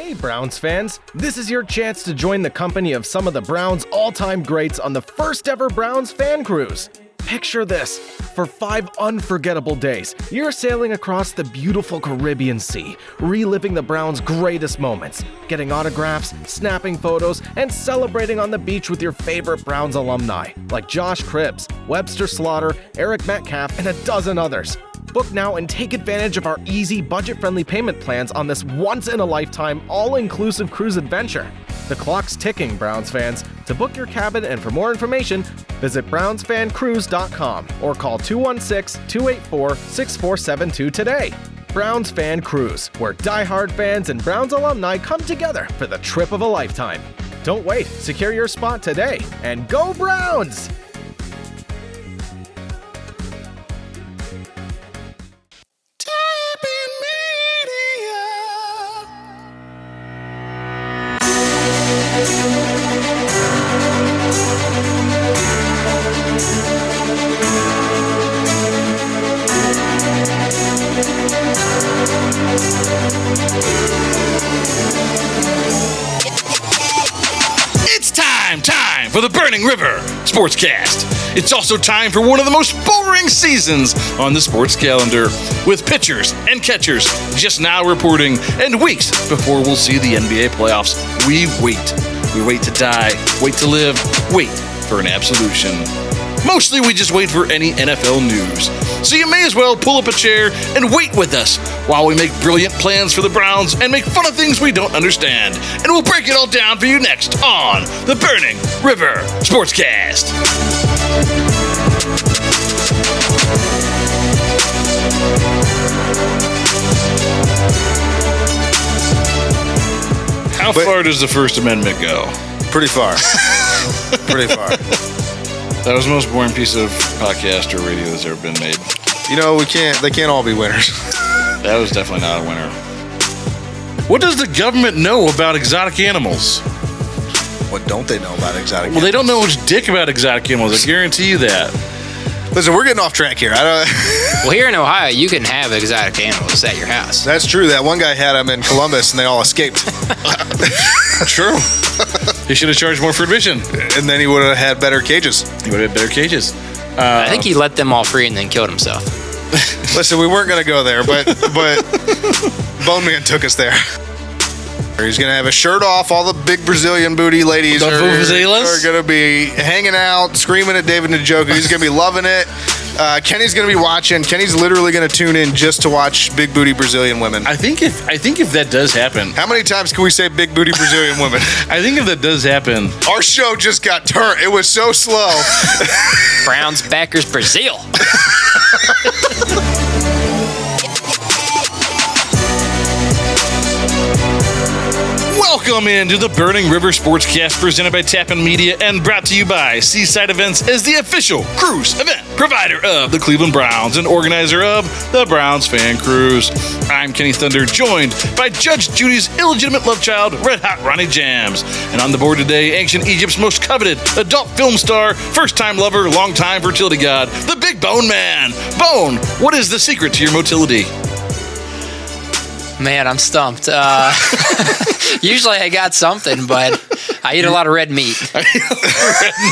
Hey Browns fans, this is your chance to join the company of some of the Browns' all-time greats on the first ever Browns fan cruise. Picture this. For 5 unforgettable days, you're sailing across the beautiful Caribbean Sea, reliving the Browns' greatest moments, getting autographs, snapping photos, and celebrating on the beach with your favorite Browns alumni, like Josh Cribbs, Webster Slaughter, Eric Metcalf, and a dozen others. Book now and take advantage of our easy, budget-friendly payment plans on this once-in-a-lifetime, all-inclusive cruise adventure. The clock's ticking, Browns fans. To book your cabin and for more information, visit brownsfancruise.com or call 216-284-6472 today. Browns Fan Cruise, where diehard fans and Browns alumni come together for the trip of a lifetime. Don't wait. Secure your spot today. And go Browns! It's time for the Burning River Sportscast. It's also time for one of the most boring seasons on the sports calendar, with pitchers and catchers just now reporting and weeks before we'll see the NBA playoffs. We wait. We wait to die, wait to live, wait for an absolution. Mostly we just wait for any NFL news. So you may as well pull up a chair and wait with us while we make brilliant plans for the Browns and make fun of things we don't understand. And we'll break it all down for you next on the Burning River Sportscast. How far does the First Amendment go? Pretty far. Pretty far. That was the most boring piece of podcast or radio that's ever been made. You know, they can't all be winners. That was definitely not a winner. What does the government know about exotic animals? What don't they know about exotic Well, they don't know much dick about exotic animals. I guarantee you that. Listen, we're getting off track here. Well, here in Ohio, you can have exotic animals at your house. That's true. That one guy had them in Columbus, and they all escaped. True. He should have charged more for admission. And then he would have had better cages. He would have had better cages. I think he let them all free and then killed himself. Listen, we weren't going to go there, but Bone Man took us there. He's going to have a shirt off. All the big Brazilian booty ladies are going to be hanging out, screaming at David Njoku. He's going to be loving it. Kenny's going to be watching. Kenny's literally going to tune in just to watch big booty Brazilian women. I think if that does happen. How many times can we say big booty Brazilian women? I think if that does happen. Our show just got turned. It was so slow. Browns backers Brazil. Welcome into the Burning River Sportscast, presented by Tappan Media and brought to you by Seaside Events as the official cruise event provider of the Cleveland Browns and organizer of the Browns Fan Cruise. I'm Kenny Thunder, joined by Judge Judy's illegitimate love child, Red Hot Ronnie Jams. And on the board today, ancient Egypt's most coveted adult film star, first-time lover, long-time fertility god, the Big Bone Man. Bone, what is the secret to your motility? Man, I'm stumped. Usually I got something, but I eat a lot of red meat. Red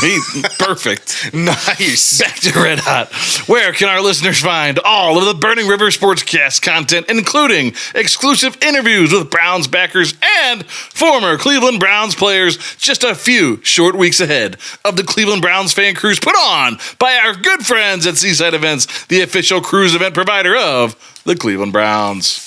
meat. Perfect. Nice. Back to Red Hot. Where can our listeners find all of the Burning River Sportscast content, including exclusive interviews with Browns backers and former Cleveland Browns players, just a few short weeks ahead of the Cleveland Browns Fan Cruise put on by our good friends at Seaside Events, the official cruise event provider of the Cleveland Browns.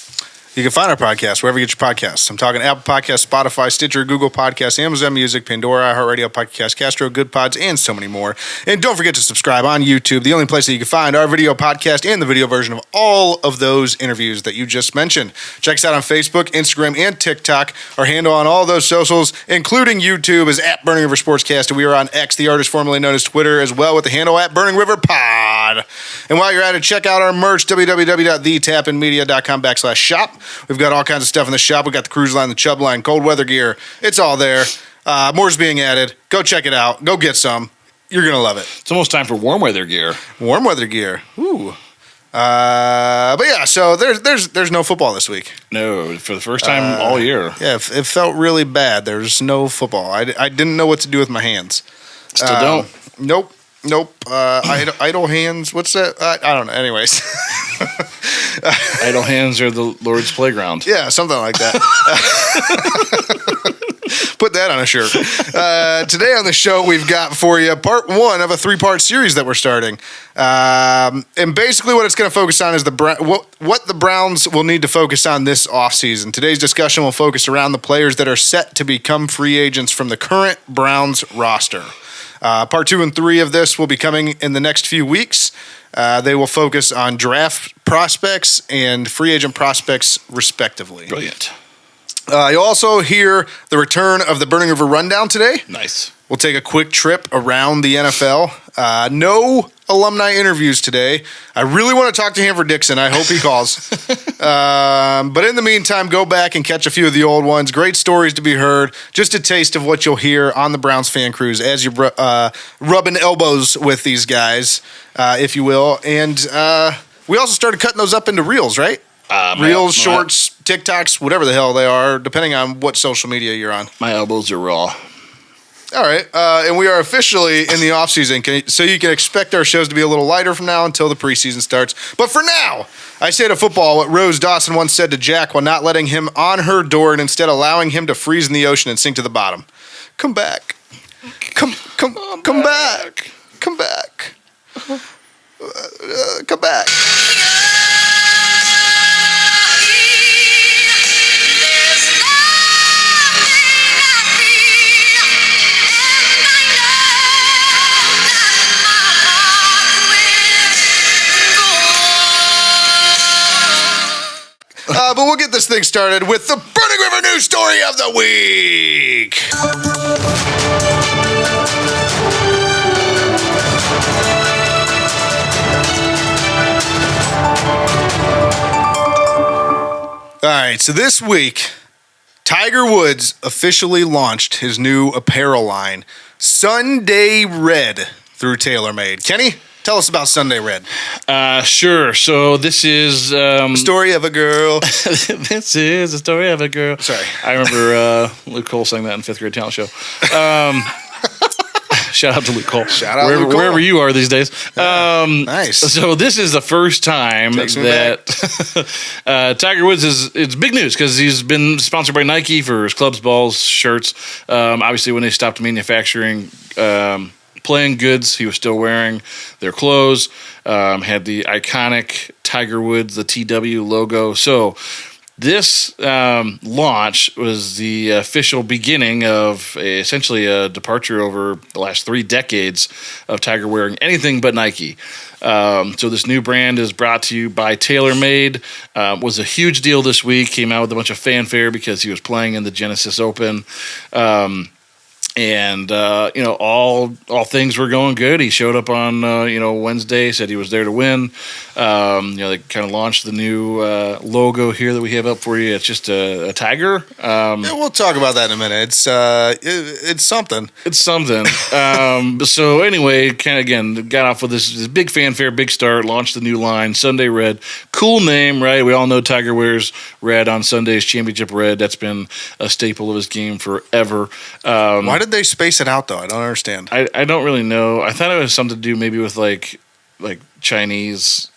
You can find our podcast wherever you get your podcasts. I'm talking Apple Podcasts, Spotify, Stitcher, Google Podcasts, Amazon Music, Pandora, iHeartRadio, Podcast, Castro, Good Pods, and so many more. And don't forget to subscribe on YouTube, the only place that you can find our video podcast and the video version of all of those interviews that you just mentioned. Check us out on Facebook, Instagram, and TikTok. Our handle on all those socials, including YouTube, is at Burning River Sportscast. And we are on X, the artist formerly known as Twitter, as well, with the handle at Burning River Pod. And while you're at it, check out our merch, www.thetapandmedia.com/shop. We've got all kinds of stuff in the shop. We got the cruise line, the chub line, cold weather gear. It's all there. More's being added. Go check it out. Go get some. You're going to love it. It's almost time for warm weather gear. Warm weather gear. Ooh. But yeah, so there's no football this week. No, for the first time all year. Yeah, it felt really bad. There's no football. I didn't know what to do with my hands. Still don't. Nope. Idle hands. What's that? I don't know. Anyways. Idle hands are the Lord's playground. Yeah, something like that. Put that on a shirt. Today on the show, we've got for you part 1 of a 3-part series that we're starting. And basically what it's going to focus on is what the Browns will need to focus on this offseason. Today's discussion will focus around the players that are set to become free agents from the current Browns roster. Part 2 and 3 of this will be coming in the next few weeks. They will focus on draft prospects and free agent prospects, respectively. Brilliant. You'll also hear the return of the Burning River Rundown today. Nice. We'll take a quick trip around the NFL. No alumni interviews today. I really want to talk to Hanford Dixon. I hope he calls. But in the meantime, go back and catch a few of the old ones. Great stories to be heard. Just a taste of what you'll hear on the Browns Fan Cruise as you're rubbing elbows with these guys, if you will. And we also started cutting those up into reels, right? Reels, shorts, TikToks, whatever the hell they are, depending on what social media you're on. My elbows are raw. All right, and we are officially in the offseason, so you can expect our shows to be a little lighter from now until the preseason starts. But for now, I say to football what Rose Dawson once said to Jack while not letting him on her door and instead allowing him to freeze in the ocean and sink to the bottom. Come back. Come back. Come back. Come back. But we'll get this thing started with the Burning River News Story of the Week. All right, so this week, Tiger Woods officially launched his new apparel line, Sunday Red, through TaylorMade. Kenny? Tell us about Sunday Red. Sure. So this is Story of a girl. This is a story of a girl. Sorry. I remember Luke Cole sang that in 5th grade talent show. Shout out to Luke Cole. Shout out to Luke Cole. Wherever you are these days. Nice. So this is the first time that Tiger Woods it's big news because he's been sponsored by Nike for his clubs, balls, shirts. Obviously, when they stopped manufacturing playing goods, he was still wearing their clothes, had the iconic Tiger Woods, the TW logo. So this launch was the official beginning of essentially a departure over the last 3 decades of Tiger wearing anything but Nike. So this new brand is brought to you by TaylorMade. Was a huge deal this week. Came out with a bunch of fanfare because he was playing in the Genesis Open. And all things were going good. He showed up on Wednesday, said he was there to win. They kind of launched the new logo here that we have up for you. It's just a tiger. Yeah, we'll talk about that in a minute. It's something. It's something. So anyway, kind of again got off with this big fanfare, big start. Launched the new line, Sunday Red. Cool name, right? We all know Tiger wears red on Sundays, championship red. That's been a staple of his game forever. Why did they space it out though? I don't understand. I don't really know. I thought it was something to do maybe with like Chinese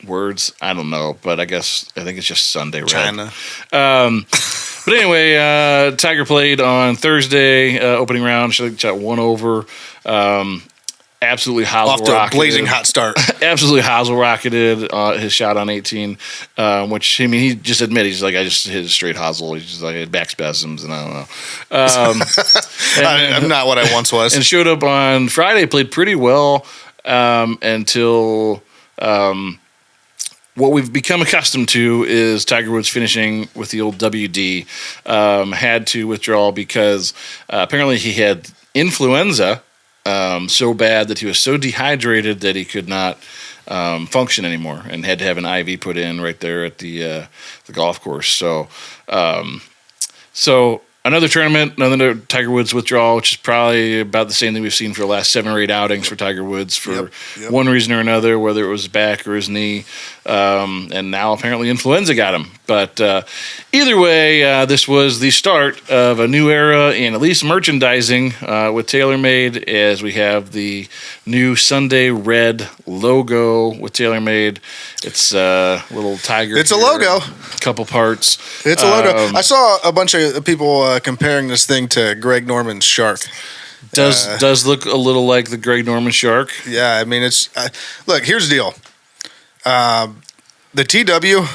words. I don't know, but I think it's just Sunday Red. China. But anyway, Tiger played on Thursday, opening round, shot 1 over. Absolutely off to a blazing hot start. Absolutely hosel-rocketed his shot on 18, which, he just admitted, he's like, I just hit a straight hosel. He's just like, I had back spasms, and I don't know. I'm not what I once was. And showed up on Friday, played pretty well until what we've become accustomed to is Tiger Woods finishing with the old WD. Had to withdraw because apparently he had influenza. So bad that he was so dehydrated that he could not function anymore and had to have an IV put in right there at the golf course. So Another tournament, another Tiger Woods withdrawal, which is probably about the same thing we've seen for the last 7 or 8 outings for Tiger Woods for one reason or another, whether it was his back or his knee. And now apparently influenza got him. But either way, this was the start of a new era in at least merchandising with TaylorMade, as we have the new Sunday red logo with TaylorMade. It's a little tiger. It's a logo. Couple parts. It's a logo. I saw a bunch of people comparing this thing to Greg Norman's shark. Does look a little like the Greg Norman shark. Yeah, I mean, it's look, here's the deal. The TW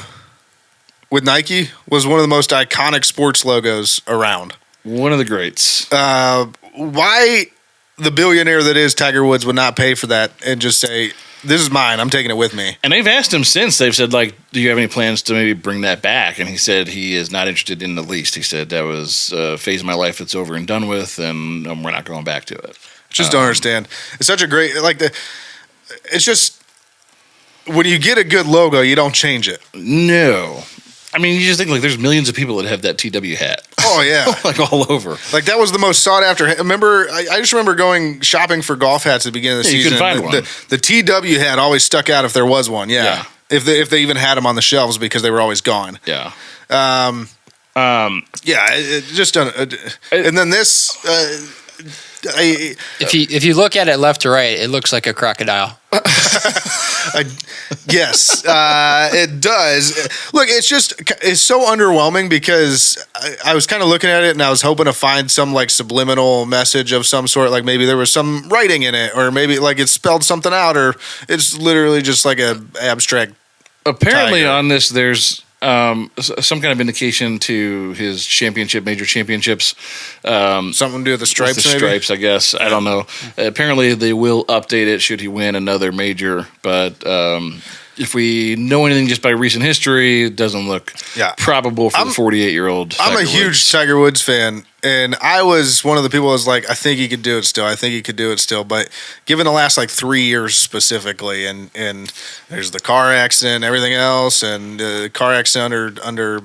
with Nike was one of the most iconic sports logos around. One of the greats. Why the billionaire that is Tiger Woods would not pay for that and just say, this is mine, I'm taking it with me. And they've asked him since. They've said, like, do you have any plans to maybe bring that back? And he said he is not interested in the least. He said that was a phase of my life that's over and done with, and we're not going back to it. Just don't understand. It's such a great, it's just, when you get a good logo, you don't change it. No. I mean, you just think, like, there's millions of people that have that TW hat. Oh, yeah. Like, all over. Like, that was the most sought after. Remember, I just remember going shopping for golf hats at the beginning of the season. You couldn't find one. The TW hat always stuck out if there was one, yeah. If they even had them on the shelves because they were always gone. Yeah. It just done. And then this. If you look at it left to right, it looks like a crocodile. Yes, it does. Look, it's so underwhelming because I was kind of looking at it and I was hoping to find some like subliminal message of some sort, like maybe there was some writing in it, or maybe like it spelled something out, or it's literally just like a abstract. Apparently, tiger. on this, there's some kind of indication to his major championships. Something to do with the stripes, with the maybe? stripes, I guess. I don't know. Apparently, they will update it should he win another major. But if we know anything just by recent history, it doesn't look probable for the 48-year-old. I'm a huge Tiger Woods fan, and I was one of the people who was like, I think he could do it still. But given the last like 3 years specifically, and there's the car accident and everything else, and the car accident under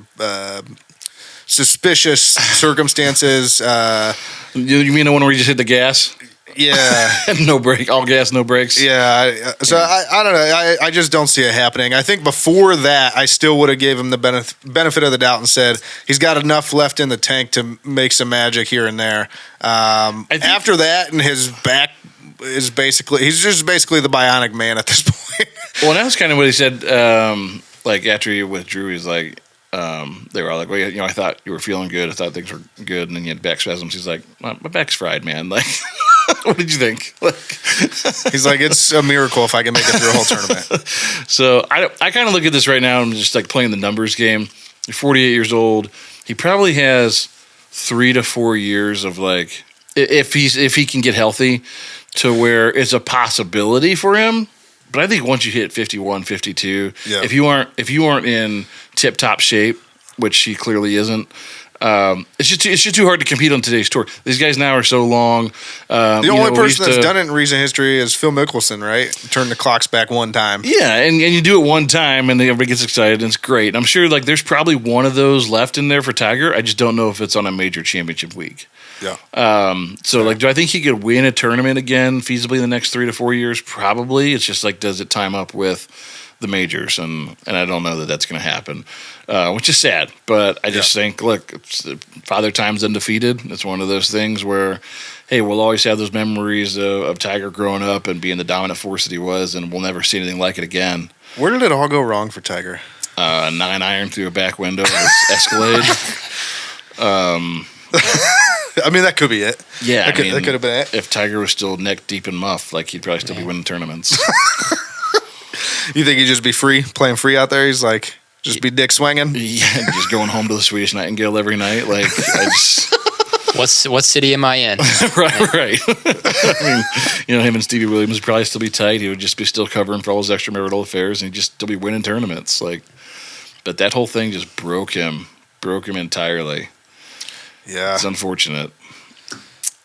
suspicious circumstances. You mean the one where you just hit the gas? Yeah. No brake, all gas, no brakes. Yeah. I don't know. I just don't see it happening. I think before that, I still would have gave him the benefit of the doubt and said he's got enough left in the tank to make some magic here and there. After that, and his back is he's just basically the bionic man at this point. Well, that was kind of what he said. Like after he withdrew, he's like, they were all like, well, I thought you were feeling good. I thought things were good. And then you had back spasms. He's like, my back's fried, man. Like, what did you think? He's like, it's a miracle if I can make it through a whole tournament. So I kind of look at this right now and just like playing the numbers game. You're 48 years old. He probably has 3 to 4 years of like, if he can get healthy to where it's a possibility for him. But I think once you hit 51, 52, if you aren't in tip-top shape, which he clearly isn't, it's just too hard to compete on today's tour. These guys now are so long. The only person that's done it in recent history is Phil Mickelson, right? Turn the clocks back one time. Yeah, and you do it one time, and everybody gets excited, and it's great. I'm sure like there's probably one of those left in there for Tiger. I just don't know if it's on a major championship week. Yeah. Like, do I think he could win a tournament again feasibly in the next 3 to 4 years? Probably. It's just like, does it time up with the majors? And I don't know that that's going to happen, which is sad. But I just think, look, Father Time's undefeated. It's one of those things where, hey, we'll always have those memories of Tiger growing up and being the dominant force that he was, and we'll never see anything like it again. Where did it all go wrong for Tiger? 9-iron through a back window of his Escalade. I mean, that could be it. Yeah, that could have been it. If Tiger was still neck deep in muff, like he'd probably still be winning tournaments. You think he'd just be playing free out there? He's like, just be dick swinging? Yeah, just going home to the Swedish Nightingale every night. Like, What city am I in? right. I mean, him and Stevie Williams would probably still be tight. He would just be still covering for all his extramarital affairs, and he'd just still be winning tournaments. Like, but that whole thing just broke him entirely. Yeah, it's unfortunate.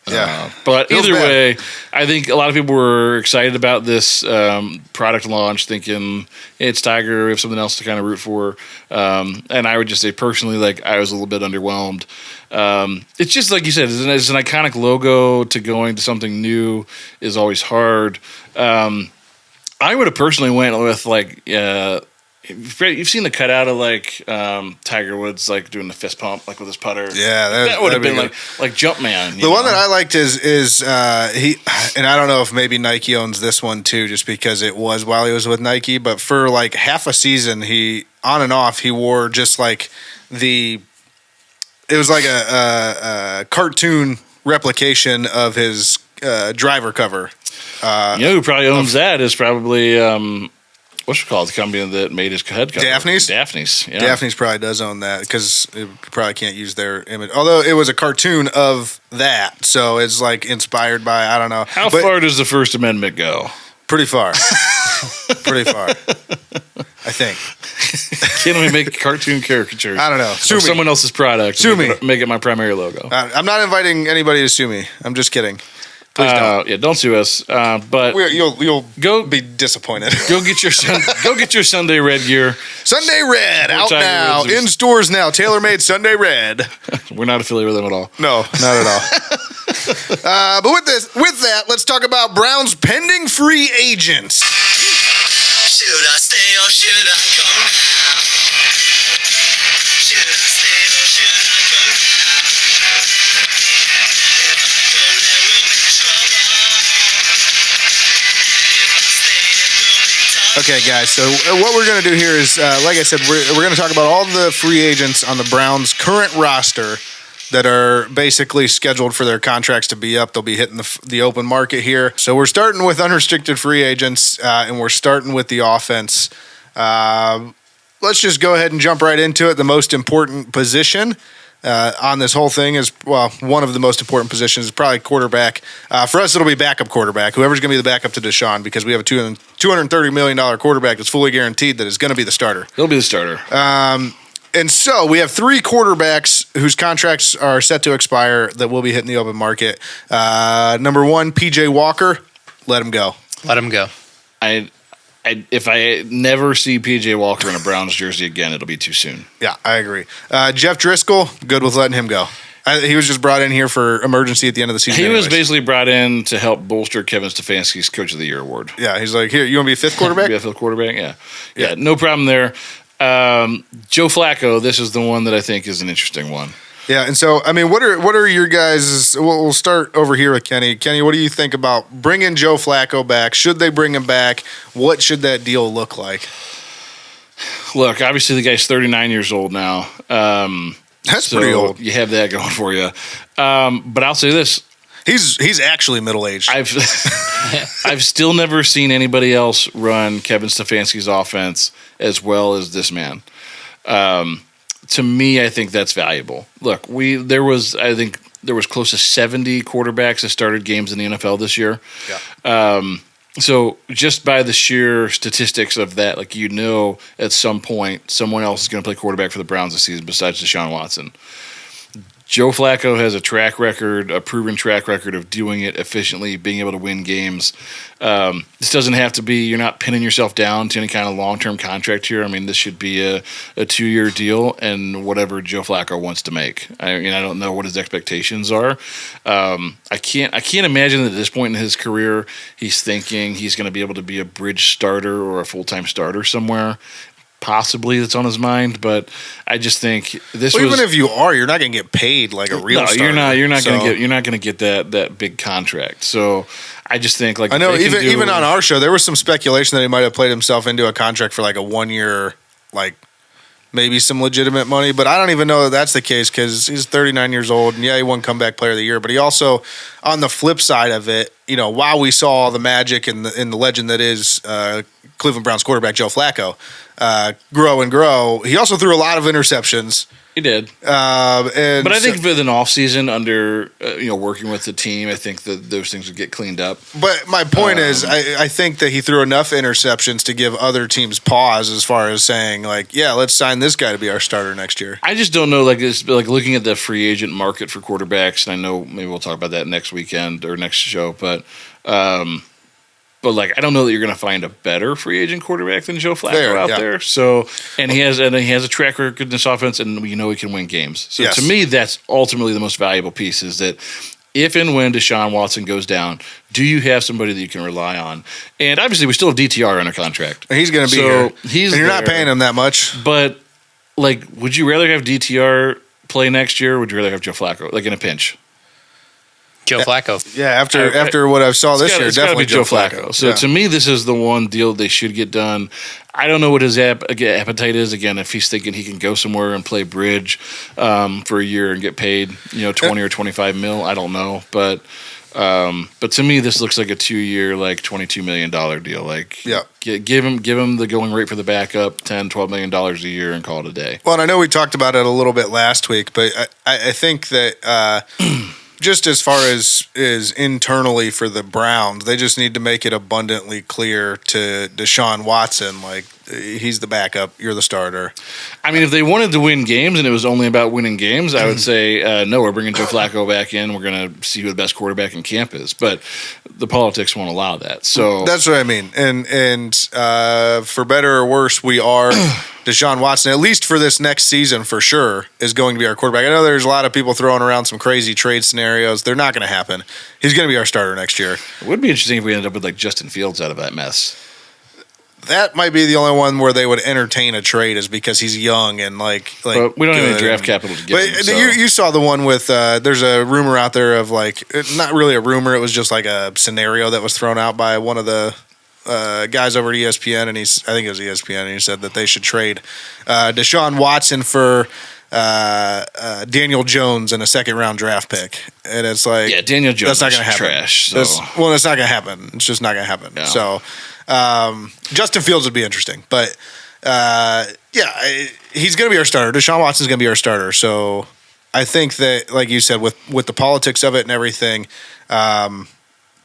Yeah, but either way, I think a lot of people were excited about this product launch, thinking hey, it's Tiger, we have something else to kind of root for. And I would just say personally, like I was a little bit underwhelmed. It's just like you said, it's an iconic logo. To going to something new is always hard. I would have personally went with like you've seen the cutout of like Tiger Woods like doing the fist pump like with his putter. Yeah, that would have been like Jumpman. The one that I liked is he, and I don't know if maybe Nike owns this one too, just because it was while he was with Nike. But for like half a season, he on and off he wore just like it was like a cartoon replication of his driver cover. Who probably owns that is probably what's it called? The company that made his head cover. Daphne's. Yeah. Daphne's probably does own that because you probably can't use their image. Although it was a cartoon of that, so it's like inspired by I don't know. How far does the First Amendment go? Pretty far. Pretty far. I think. Can't we make cartoon caricatures? I don't know. Sue me. Someone else's product. Sue me. Make it my primary logo. I'm not inviting anybody to sue me. I'm just kidding. Please don't. Yeah, don't sue us. But you'll go be disappointed. Go get your Sunday Red gear. Sunday Red out now in stores now. TaylorMade Sunday Red. We're not affiliated with them at all. No, not at all. But with that, let's talk about Browns pending free agents. Should I stay or should I go now? Should I stay or should I go now? If I go, there will be trouble. If I stay, it will be tough. Okay, guys. So what we're going to do here is, like I said, we're going to talk about all the free agents on the Browns' current roster that are basically scheduled for their contracts to be up. They'll be hitting the open market here. So we're starting with unrestricted free agents, and we're starting with the offense. Let's just go ahead and jump right into it. The most important position on this whole thing is, well, one of the most important positions is probably quarterback. For us, it'll be backup quarterback, whoever's going to be the backup to Deshaun, because we have a $230 million quarterback that's fully guaranteed that is going to be the starter. He'll be the starter. And so we have three quarterbacks whose contracts are set to expire that will be hitting the open market. Number one, PJ Walker. Let him go. Let him go. If I never see PJ Walker in a Browns jersey again, it'll be too soon. Yeah, I agree. Jeff Driscoll, good with letting him go. He was just brought in here for emergency at the end of the season. He anyways. was basically brought in to help bolster Kevin Stefanski's Coach of the Year award. Yeah, he's like, here, you want to be a fifth quarterback? Be a fifth quarterback? Yeah, no problem there. Joe Flacco, this is the one that I think is an interesting one. Yeah, and so, I mean, what are your guys' we'll start over here with Kenny. Kenny, what do you think about bringing Joe Flacco back? Should they bring him back? What should that deal look like? Look, obviously the guy's 39 years old now. That's pretty old. You have that going for you. But I'll say this. He's actually middle-aged. I've still never seen anybody else run Kevin Stefanski's offense as well as this man. To me, I think that's valuable. Look, there was close to 70 quarterbacks that started games in the NFL this year. Yeah. So just by the sheer statistics of that, like at some point someone else is going to play quarterback for the Browns this season besides Deshaun Watson. Joe Flacco has a proven track record of doing it efficiently, being able to win games. This doesn't have to be, you're not pinning yourself down to any kind of long-term contract here. I mean, this should be a 2-year deal and whatever Joe Flacco wants to make. I don't know what his expectations are. I can't imagine that at this point in his career, he's thinking he's going to be able to be a bridge starter or a full-time starter somewhere. Possibly that's on his mind, but I just think this was. Even if you are, you're not going to get paid like a real starter. You're not going to get that big contract. So I just think like I know even on our show there was some speculation that he might have played himself into a contract for like a 1 year, like maybe some legitimate money, but I don't even know that that's the case because he's 39 years old and yeah, he won comeback player of the year, but he also on the flip side of it, while we saw the magic and the legend that is Cleveland Browns quarterback Joe Flacco grow and grow. He also threw a lot of interceptions. He did. But I think with an offseason under, working with the team, I think that those things would get cleaned up. But my point is, I think that he threw enough interceptions to give other teams pause as far as saying, like, yeah, let's sign this guy to be our starter next year. I just don't know, like looking at the free agent market for quarterbacks, and I know maybe we'll talk about that next weekend or next show, but But like, I don't know that you're going to find a better free agent quarterback than Joe Flacco out there. So, and he has a track record in this offense, and he can win games. So to me, that's ultimately the most valuable piece is that if and when Deshaun Watson goes down, do you have somebody that you can rely on? And obviously, we still have DTR under contract. He's going to be here. And you're not paying him that much. But like, would you rather have DTR play next year, or would you rather have Joe Flacco, like in a pinch? Joe Flacco. Yeah, after what I saw this year, definitely Joe Flacco. So to me, this is the one deal they should get done. I don't know what his appetite is. Again, if he's thinking he can go somewhere and play bridge for a year and get paid, 20 or 25 mil, I don't know. But to me, this looks like a 2-year, like $22 million deal. Like, give him the going rate for the backup, $10-12 million a year, and call it a day. Well, and I know we talked about it a little bit last week, but I think that. Just as far as internally for the Browns, they just need to make it abundantly clear to Deshaun Watson, like, he's the backup, you're the starter. I mean, if they wanted to win games and it was only about winning games, I would say, no, we're bringing Joe Flacco back in. We're going to see who the best quarterback in camp is. But the politics won't allow that. So that's what I mean. And for better or worse, we are Deshaun Watson, at least for this next season for sure, is going to be our quarterback. I know there's a lot of people throwing around some crazy trade scenarios. They're not going to happen. He's going to be our starter next year. It would be interesting if we ended up with like Justin Fields out of that mess. That might be the only one where they would entertain a trade, is because he's young and like. But we don't have any draft capital to get him. But you saw the one with there's a rumor out there of like, not really a rumor, it was just like a scenario that was thrown out by one of the guys over at ESPN, and I think it was ESPN, and he said that they should trade Deshaun Watson for Daniel Jones and a second-round draft pick, and it's like, yeah, Daniel Jones, that's not going to happen. Trash. So. It's not going to happen. It's just not going to happen. No. So Justin Fields would be interesting, but he's going to be our starter. Deshaun Watson's going to be our starter. So I think that, like you said, with the politics of it and everything.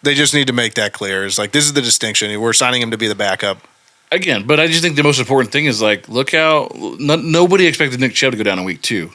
They just need to make that clear. It's like, this is the distinction. We're signing him to be the backup. Again, but I just think the most important thing is, like, look how nobody expected Nick Chubb to go down in week 2.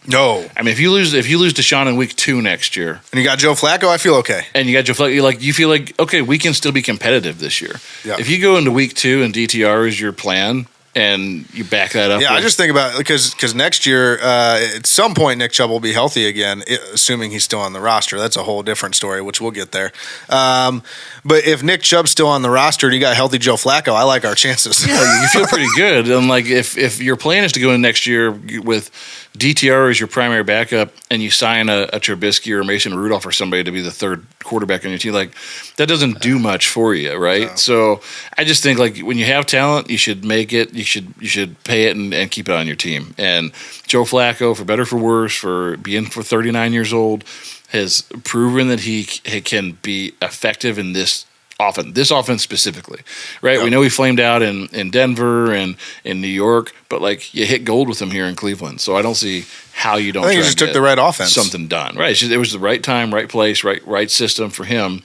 No. I mean, if you lose Deshaun in week 2 next year. And you got Joe Flacco, I feel okay. And you got Joe Flacco, you feel like, okay, we can still be competitive this year. Yeah. If you go into week 2 and DTR is your plan, and you back that up. Yeah, I just think about it because next year, at some point, Nick Chubb will be healthy again, assuming he's still on the roster. That's a whole different story, which we'll get there. But if Nick Chubb's still on the roster and you got healthy Joe Flacco, I like our chances. Yeah, you feel pretty good. And like, if your plan is to go in next year with DTR as your primary backup, and you sign a Trubisky or Mason Rudolph or somebody to be the third quarterback on your team, like, that doesn't do much for you, right? No. So I just think, like, when you have talent, you should make it. You should pay it and keep it on your team. And Joe Flacco, for better for worse, for being 39 years old, has proven that he can be effective in this offense specifically, right? Yep. We know he flamed out in Denver and in New York, but like, you hit gold with him here in Cleveland. So I don't see how you don't. I think he just took the right offense, something done right. It was the right time, right place, right system for him.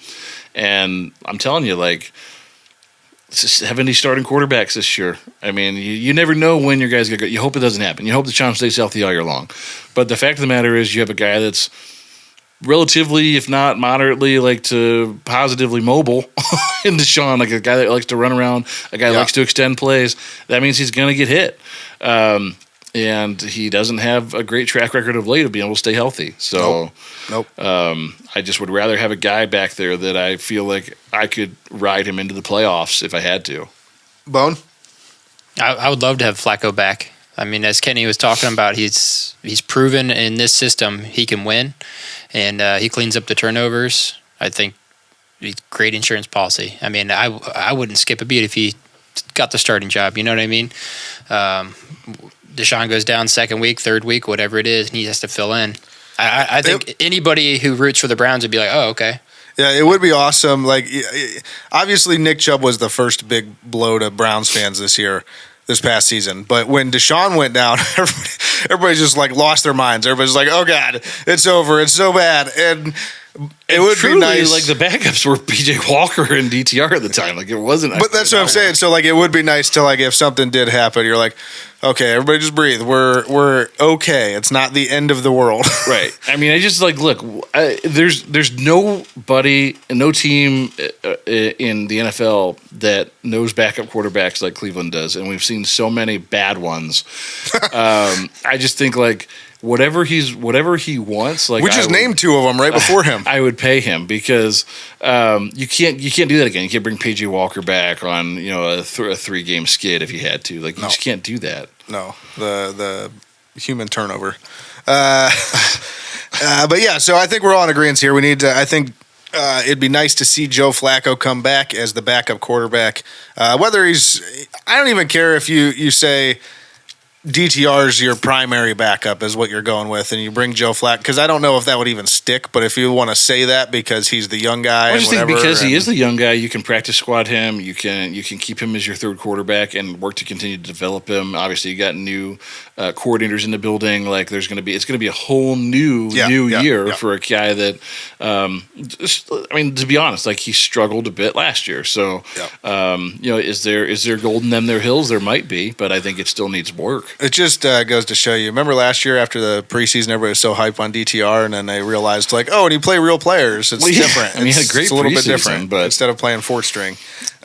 And I'm telling you, like, 70 starting quarterbacks this year. I mean, you never know when your guy's going to go. You hope it doesn't happen. You hope Deshaun stays healthy all year long. But the fact of the matter is, you have a guy that's relatively, if not moderately, like to positively mobile in Deshaun, like a guy that likes to run around, a guy that likes to extend plays. That means he's going to get hit. And he doesn't have a great track record of late of being able to stay healthy. So Nope. I just would rather have a guy back there that I feel like I could ride him into the playoffs if I had to. Bone? I would love to have Flacco back. I mean, as Kenny was talking about, he's proven in this system he can win, and he cleans up the turnovers. I think he's great insurance policy. I mean, I wouldn't skip a beat if he got the starting job. You know what I mean? Deshaun goes down second week, third week, whatever it is, and he has to fill in. I think anybody who roots for the Browns would be like, oh, okay. Yeah, it would be awesome. Like, obviously, Nick Chubb was the first big blow to Browns fans this past season. But when Deshaun went down, everybody just like lost their minds. Everybody's like, oh God, it's over. It's so bad. And It would truly, be nice. like the backups were PJ Walker and DTR at the time. Like it wasn't. But that's what I'm saying. So like, it would be nice to like, if something did happen, you're like, okay, everybody just breathe. We're okay. It's not the end of the world. Right. I mean, I just like look. There's nobody, no team in the NFL that knows backup quarterbacks like Cleveland does, and we've seen so many bad ones. I just think like whatever he wants. Like We just named two of them right before him. I would pay him because you can't do that again. You can't bring PJ Walker back on a 3-game skid if you had to. Like you just can't do that. No, the human turnover. But yeah, so I think we're all in agreement here. We need to. I think it'd be nice to see Joe Flacco come back as the backup quarterback. Whether he's, I don't even care if you say DTR's your primary backup is what you're going with, and you bring Joe Flacco, because I don't know if that would even stick, but if you want to say that because he's the young guy, I just think because he is the young guy, you can practice squad him, you can keep him as your third quarterback and work to continue to develop him. Obviously, you got new coordinators in the building. Like it's going to be a whole new year for a guy that, I mean, to be honest, like he struggled a bit last year. So, is there gold in them there hills? There might be, but I think it still needs work. It just goes to show you. Remember last year after the preseason, everybody was so hyped on DTR, and then they realized, like, oh, and you play real players. It's different. I mean, he had a great it's a little bit different, but instead of playing fourth string.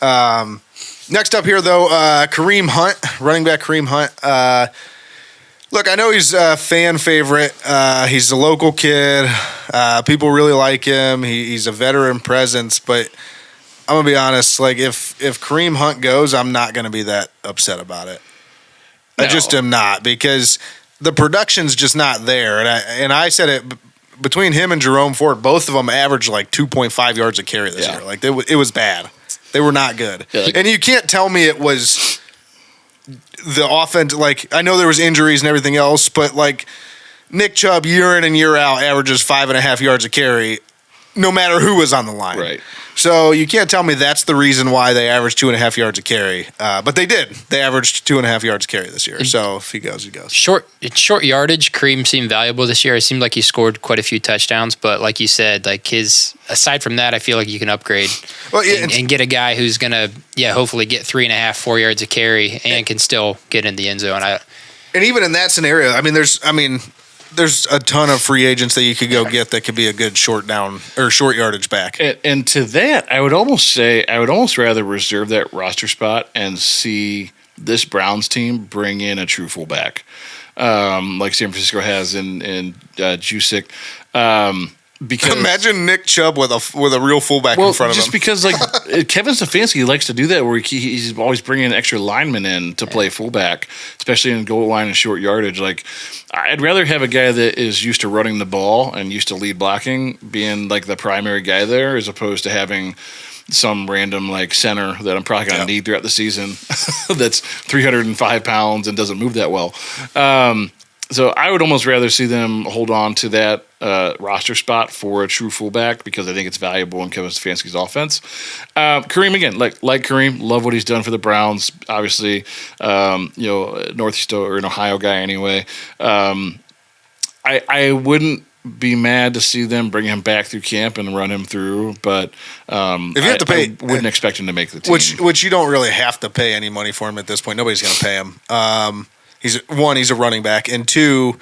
Next up here, though, Kareem Hunt, running back Kareem Hunt. Look, I know he's a fan favorite. He's a local kid. People really like him. He's a veteran presence, but I'm going to be honest. Like, if Kareem Hunt goes, I'm not going to be that upset about it. No. I just am not, because the production's just not there. And I said it, between him and Jerome Ford, both of them averaged like 2.5 yards a carry this year. Like it was bad. They were not good. Yeah. And you can't tell me it was the offense. Like, I know there was injuries and everything else, but like Nick Chubb year in and year out averages 5.5 yards a carry, no matter who was on the line. Right. So you can't tell me that's the reason why they averaged 2.5 yards a carry. But they did. They averaged 2.5 yards a carry this year. So if he goes, he goes. Short yardage, Kareem seemed valuable this year. It seemed like he scored quite a few touchdowns. But like you said, like aside from that, I feel like you can upgrade and get a guy who's going to, hopefully get 3.5, 4 yards a carry and can still get in the end zone. And even in that scenario, there's a ton of free agents that you could go get that could be a good short yardage back. And to that, I would almost rather reserve that roster spot and see this Browns team bring in a true fullback, like San Francisco has in Jusic. Because imagine Nick Chubb with a real fullback in front of him. Just because like Kevin Stefanski likes to do that, where he's always bringing extra linemen in to play fullback, especially in goal line and short yardage. Like, I'd rather have a guy that is used to running the ball and used to lead blocking being like the primary guy there, as opposed to having some random like center that I'm probably going to need throughout the season that's 305 pounds and doesn't move that well. So I would almost rather see them hold on to that roster spot for a true fullback, because I think it's valuable in Kevin Stefanski's offense. Kareem, again, like Kareem, love what he's done for the Browns. Obviously, Northeast or an Ohio guy anyway. I wouldn't be mad to see them bring him back through camp and run him through, but if you have to pay, I wouldn't expect him to make the team. Which you don't really have to pay any money for him at this point. Nobody's going to pay him. He's a running back, and two,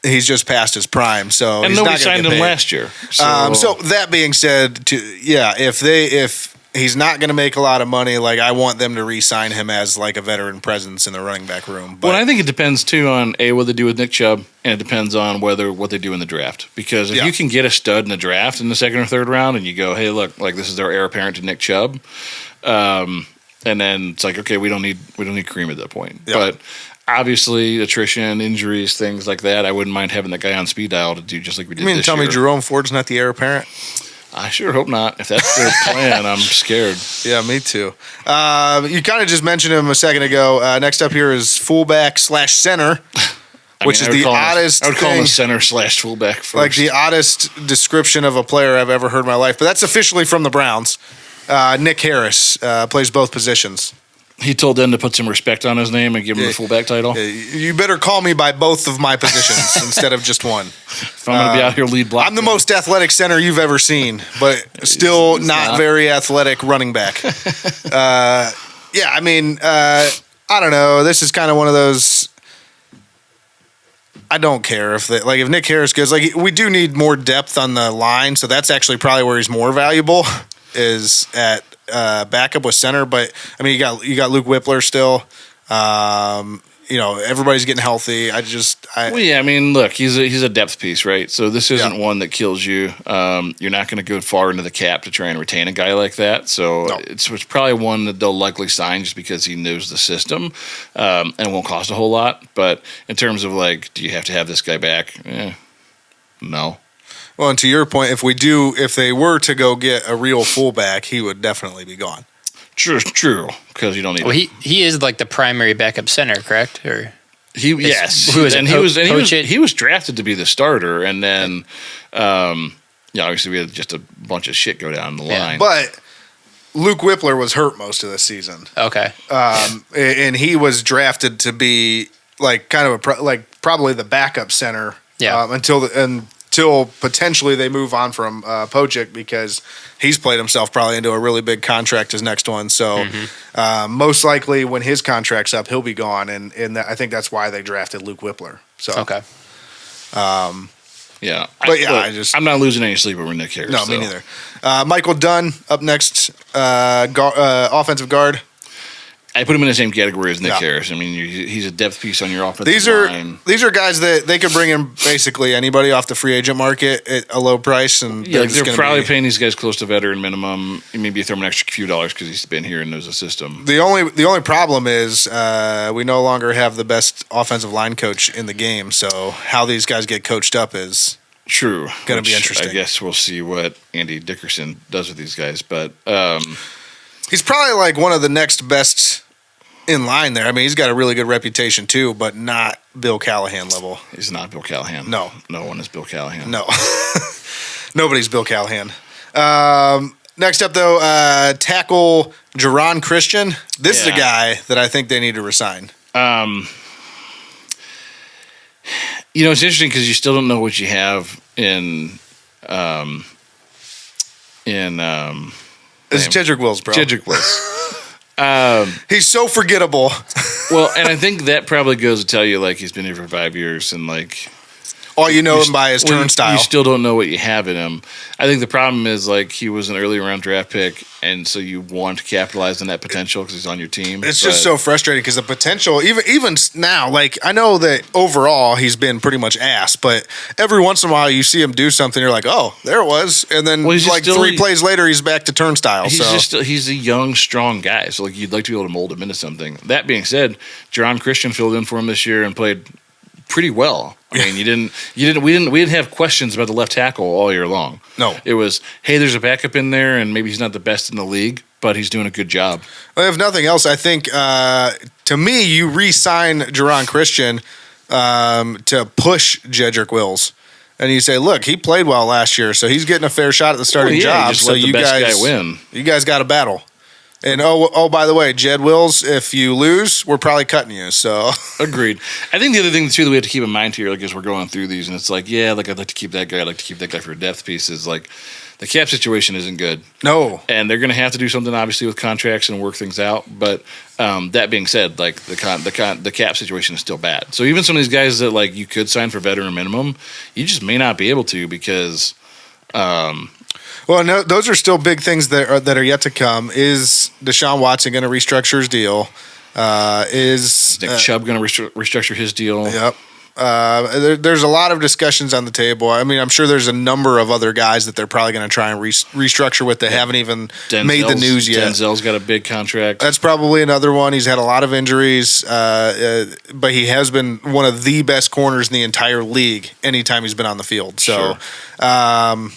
he's just past his prime. So and he's nobody not signed him last year. So that being said, if he's not going to make a lot of money, like I want them to re-sign him as like a veteran presence in the running back room. But I think it depends too on what they do with Nick Chubb, and it depends on what they do in the draft. Because if you can get a stud in the draft in the second or third round, and you go, hey, look, like this is our heir apparent to Nick Chubb, and then it's like, okay, we don't need Kareem at that point, but. Obviously, attrition, injuries, things like that. I wouldn't mind having that guy on speed dial to do just like we did this year. You mean tell me Jerome Ford's not the heir apparent? I sure hope not. If that's their plan, I'm scared. Yeah, me too. You kind of just mentioned him a second ago. Next up here is fullback/center, which is the oddest I would call him a center/fullback first. Like the oddest description of a player I've ever heard in my life. But that's officially from the Browns. Nick Harris plays both positions. He told them to put some respect on his name and give him the fullback title. You better call me by both of my positions instead of just one. If I'm going to be out here lead block. I'm the most athletic center you've ever seen, but still not very athletic running back. I don't know. This is kind of one of those. I don't care if Nick Harris goes. Like, we do need more depth on the line, so that's actually probably where he's more valuable is at backup with center. But I mean, you got Luke Whippler still. Everybody's getting healthy. Look, he's a depth piece, right? So this isn't one that kills you. You're not going to go far into the cap to try and retain a guy like that. So it's probably one that they'll likely sign just because he knows the system and won't cost a whole lot. But in terms of do you have to have this guy back? No. Well, and to your point, if they were to go get a real fullback, he would definitely be gone. True, because you don't need. Well, he is the primary backup center, correct? Or he was drafted to be the starter, and then obviously we had just a bunch of shit go down the line. But Luke Whippler was hurt most of the season. Okay, and he was drafted to be probably the backup center. Yeah. Until potentially they move on from Pocic because he's played himself probably into a really big contract, his next one. So most likely when his contract's up, he'll be gone. And I think that's why they drafted Luke Whippler. So okay. I'm not losing any sleep over Nick Harris. No, me neither. Michael Dunn up next, offensive guard. I put him in the same category as Nick Harris. I mean, he's a depth piece on your offensive line. These are guys that they could bring in basically anybody off the free agent market at a low price, and they're probably paying these guys close to veteran minimum. Maybe throw him an extra few dollars because he's been here and knows the system. The only problem is we no longer have the best offensive line coach in the game. So how these guys get coached up is going to be interesting. I guess we'll see what Andy Dickerson does with these guys, but he's probably one of the next best in line there. I mean, he's got a really good reputation too, but not Bill Callahan level. He's not Bill Callahan. No one is Bill Callahan. No, nobody's Bill Callahan. Next up, though, tackle Jerron Christian. This is a guy that I think they need to resign. It's interesting because you still don't know what you have in. It's Jedrick Wills, bro. Jedrick Wills. He's so forgettable. Well, and I think that probably goes to tell you he's been here for 5 years and all you know him by his turnstile. You still don't know what you have in him. I think the problem is he was an early round draft pick, and so you want to capitalize on that potential because he's on your team. It's just so frustrating because the potential, even now, I know that overall he's been pretty much ass, but every once in a while you see him do something, you're like, oh, there it was, and then 3 plays later he's back to turnstile. He's a young, strong guy, so you'd like to be able to mold him into something. That being said, Jerron Christian filled in for him this year and played pretty well. I mean, we didn't have questions about the left tackle all year long. No. It was, hey, there's a backup in there, and maybe he's not the best in the league, but he's doing a good job. Well, if nothing else, I think to me, you re-sign Jerron Christian to push Jedrick Wills. And you say, look, he played well last year, so he's getting a fair shot at the starting job. Just let the best guy win. You guys got a battle. And by the way, Jed Wills, if you lose, we're probably cutting you. So agreed. I think the other thing too that we have to keep in mind here, as we're going through these, and it's I'd like to keep that guy. I'd like to keep that guy for a depth piece. Is the cap situation isn't good. No, and they're going to have to do something obviously with contracts and work things out. But that being said, the cap situation is still bad. So even some of these guys that you could sign for veteran minimum, you just may not be able to because. Well, no, those are still big things that are yet to come. Is Deshaun Watson going to restructure his deal? Is Nick Chubb going to restructure his deal? Yep. There's a lot of discussions on the table. I mean, I'm sure there's a number of other guys that they're probably going to try and restructure with that haven't even made the news yet. Denzel's got a big contract. That's probably another one. He's had a lot of injuries, but he has been one of the best corners in the entire league anytime he's been on the field. So, sure.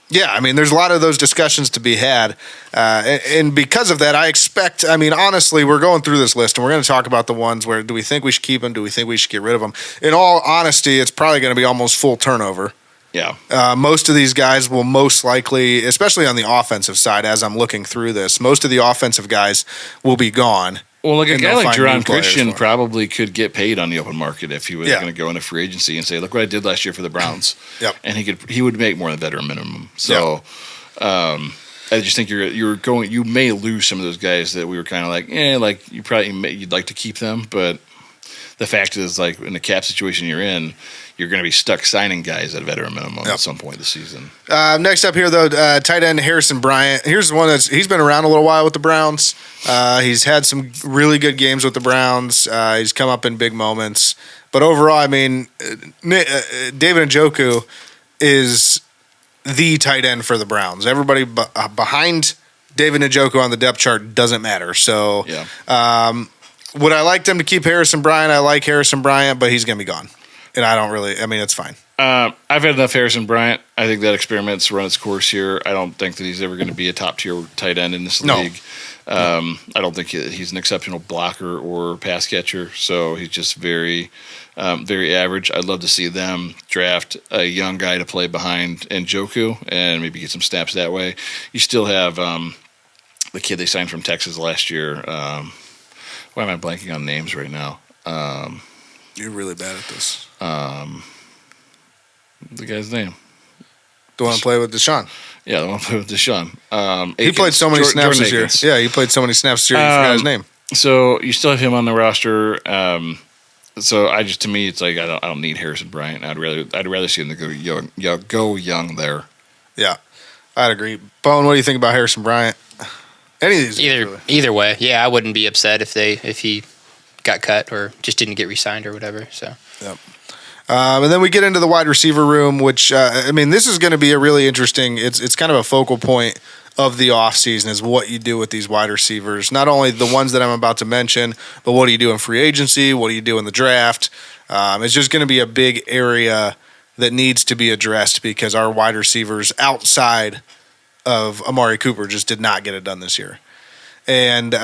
Yeah, I mean, there's a lot of those discussions to be had. And because of that, I expect, honestly, we're going through this list and we're going to talk about the ones where do we think we should keep them? Do we think we should get rid of them? In all honesty, it's probably going to be almost full turnover. Yeah. Most of these guys will most likely, especially on the offensive side, as I'm looking through this, most of the offensive guys will be gone. Well, like a And guy they'll like find new Jerron players Christian for him. probably could get paid on the open market if he was Yeah. going to go into free agency and say, "Look what I did last year for the Browns." Yep. And he would make more than veteran minimum. So, I just think you may lose some of those guys that we were kind of like, like you'd like to keep them, but the fact is, like, in the cap situation you're in, you're going to be stuck signing guys at veteran minimum at some point this season. Next up here, though, tight end Harrison Bryant. Here's one he's been around a little while with the Browns. He's had some really good games with the Browns. He's come up in big moments. But overall, I mean, David Njoku is the tight end for the Browns. Everybody behind David Njoku on the depth chart doesn't matter. So, would I like them to keep Harrison Bryant? I like Harrison Bryant, but he's going to be gone. And it's fine. I've had enough Harrison Bryant. I think that experiment's run its course here. I don't think that he's ever going to be a top-tier tight end in this league. I don't think he's an exceptional blocker or pass catcher, so he's just very, very average. I'd love to see them draft a young guy to play behind Njoku and maybe get some snaps that way. You still have the kid they signed from Texas last year. Why am I blanking on names right now? You're really bad at this. The guy's name. The one to play with Deshaun. Yeah, the one who played with Deshaun. He played so many snaps this year. Akins. Yeah, he played so many snaps this year. You forgot his name. So you still have him on the roster. So to me, it's like I don't need Harrison Bryant. I'd rather see him go young there. Yeah, I'd agree. Bone, what do you think about Harrison Bryant? Any of these? Either way, yeah, I wouldn't be upset if he got cut or just didn't get re-signed or whatever. So. Yep. And then we get into the wide receiver room, which this is going to be a really interesting. It's kind of a focal point of the offseason is what you do with these wide receivers. Not only the ones that I'm about to mention, but what do you do in free agency? What do you do in the draft? It's just going to be a big area that needs to be addressed because our wide receivers outside of Amari Cooper just did not get it done this year. And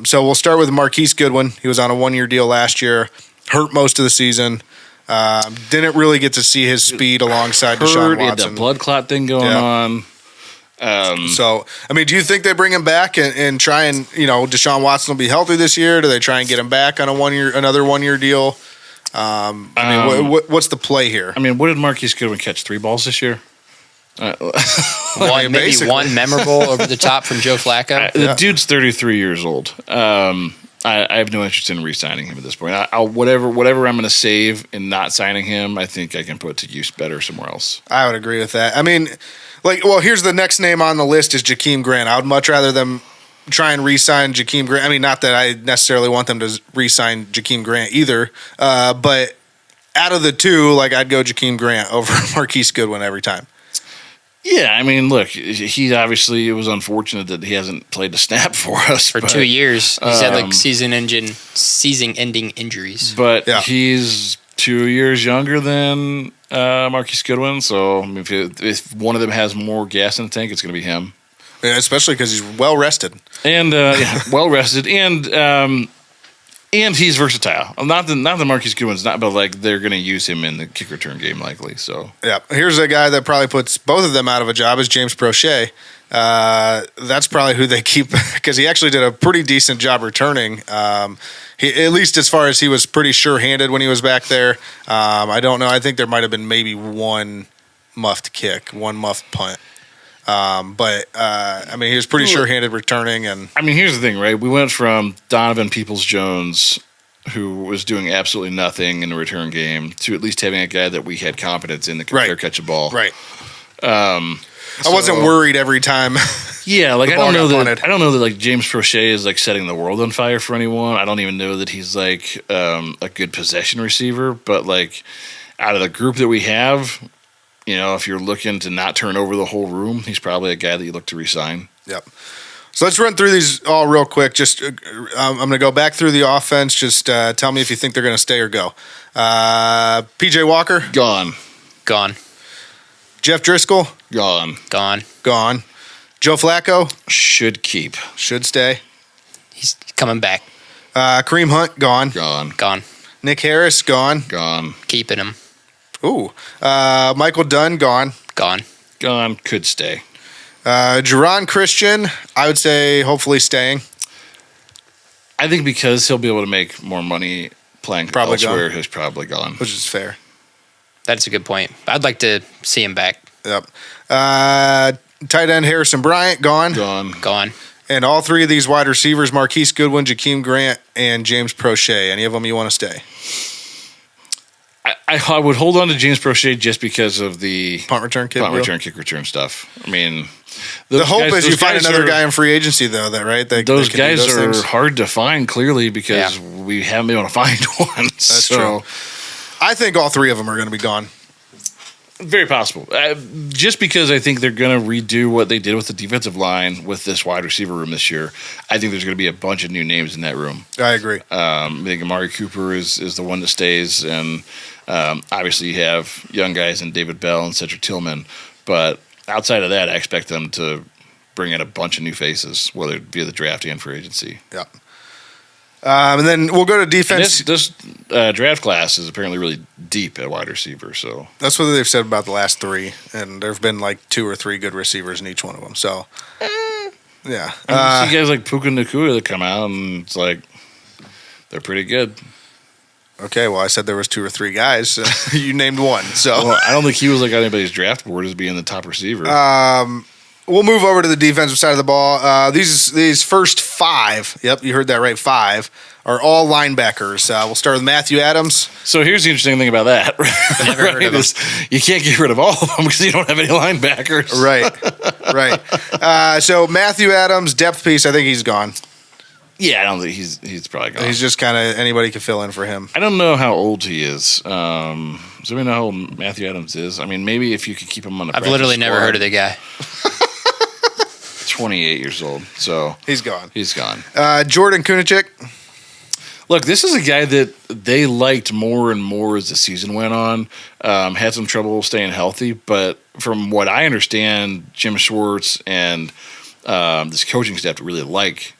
so we'll start with Marquise Goodwin. He was on a 1-year deal last year, hurt most of the season. Didn't really get to see his speed alongside Deshaun He had Watson. that blood clot thing going on. So, do you think they bring him back and try and, Deshaun Watson will be healthy this year? Do they try and get him back on another 1-year deal? What's the play here? What did Marquise Goodwin catch? 3 balls this year? Maybe one memorable over the top from Joe Flacco. The dude's 33 years old. I have no interest in re-signing him at this point. Whatever I'm going to save in not signing him, I think I can put to use better somewhere else. I would agree with that. Here's the next name on the list is Jakeem Grant. I would much rather them try and re-sign Jakeem Grant. Not that I necessarily want them to re-sign Jakeem Grant either, but out of the two, I'd go Jakeem Grant over Marquise Goodwin every time. Yeah, look, he obviously, it was unfortunate that he hasn't played a snap for us. For 2 years. He's had season-ending injuries. But he's 2 years younger than Marquise Goodwin, so if one of them has more gas in the tank, it's going to be him. Yeah, especially because he's well-rested. And well-rested, and he's versatile. Not that Marquise Goodwin's not, but they're going to use him in the kick return game likely. So yeah, here's a guy that probably puts both of them out of a job is James Prochet. That's probably who they keep because he actually did a pretty decent job returning. He, at least as far as he was pretty sure-handed when he was back there. I don't know. I think there might have been maybe one muffed kick, one muffed punt. But he was pretty sure-handed returning. And here's the thing, right? We went from Donovan Peoples-Jones, who was doing absolutely nothing in the return game, to at least having a guy that we had confidence in that could catch a ball. Right. I wasn't worried every time. Yeah, I don't know that James Prochet is setting the world on fire for anyone. I don't even know that he's a good possession receiver. But out of the group that we have. If you're looking to not turn over the whole room, he's probably a guy that you look to re-sign. Yep. So let's run through these all real quick. Just I'm going to go back through the offense. Just tell me if you think they're going to stay or go. P.J. Walker? Gone. Jeff Driscoll? Gone. Joe Flacco? Should keep. Should stay. He's coming back. Kareem Hunt? Gone. Gone. Nick Harris? Gone. Keeping him. Ooh. Michael Dunn? Gone. Could stay. Jerron Christian, I would say hopefully staying. I think because he'll be able to make more money playing Probably elsewhere, gone. he's probably gone. Which is fair. That's a good point. I'd like to see him back. Yep. Tight end Harrison Bryant, gone. Gone. And all three of these wide receivers, Marquise Goodwin, Jakeem Grant, and James Prochet. Any of them you want to stay? I would hold on to James Prochet just because of the Punt return kick. kick return stuff. I mean, The hope is you find another guy guy in free agency, though. Those can do guys those are things. hard to find clearly because we haven't been able to find one. That's true. I think all three of them are going to be gone. Very possible. Just because I think they're going to redo what they did with the defensive line with this wide receiver room this year. I think there's going to be a bunch of new names in that room. I agree. I think Amari Cooper is the one that stays, and obviously you have young guys in David Bell and Cedric Tillman. But outside of that, I expect them to bring in a bunch of new faces, whether via the draft and free agency. Yeah. And then we'll go to defense. This draft class is apparently really deep at wide receiver. So That's what they've said about the last three, and there have been like 2 or 3 good receivers in each one of them. So, yeah. you see guys like Puka Nacua that come out, and it's like they're pretty good. Okay, well, I said there was 2 or 3 guys. You named one. So Well, I don't think he was like on anybody's draft board as being the top receiver. we'll move over to the defensive side of the ball. These first 5, yep, you heard that right, 5, are all linebackers. We'll start with Matthew Adams. So here's the interesting thing about that. Never heard of him. You can't get rid of all of them because you don't have any linebackers. Right. So Matthew Adams, depth piece, I think he's gone. Yeah, I don't think he's probably gone. He's just kind of anybody can fill in for him. I don't know how old he is. Does anybody know how old Matthew Adams is? I mean, maybe if you could keep him on the I've literally never heard of the guy. 28 years old. So He's gone. he's gone. Jordan Kunicic. Look, this is a guy that they liked more and more as the season went on. Had some trouble staying healthy, but from what I understand, Jim Schwartz and this coaching staff really like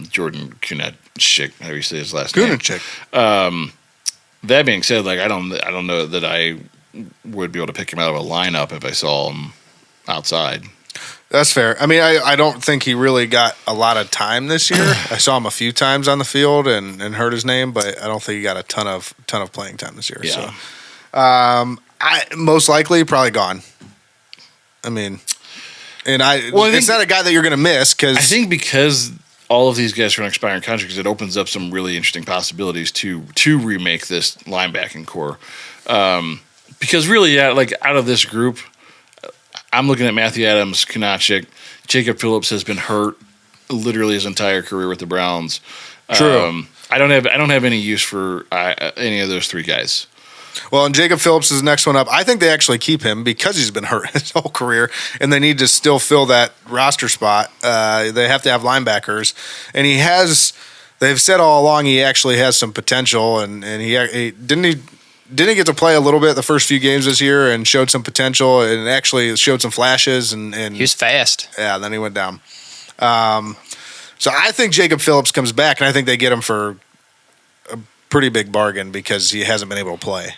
Jordan Kunicic, how do you say his last name? Kunicic. That being said, like I don't know that I would be able to pick him out of a lineup if I saw him outside. That's fair. I mean, I don't think he really got a lot of time this year. I saw him a few times on the field and heard his name, but I don't think he got a ton of playing time this year. Yeah. So, I most likely probably gone. I mean, and it's not a guy that you're going to miss because I think because all of these guys are on expiring contracts, it opens up some really interesting possibilities to remake this linebacking core. Because really, yeah, like out of this group, I'm looking at Matthew Adams, Kunicic. Jacob Phillips has been hurt literally his entire career with the Browns. True. I don't have any use for any of those 3 guys. Well, and Jacob Phillips is the next one up. I think they actually keep him because he's been hurt his whole career, and they need to still fill that roster spot. They have to have linebackers, and he has. They've said all along he actually has some potential, and he didn't he get to play a little bit the first few games this year and showed some potential and actually showed some flashes and He was fast. Yeah, then he went down. So I think Jacob Phillips comes back, and I think they get him for a pretty big bargain because he hasn't been able to play.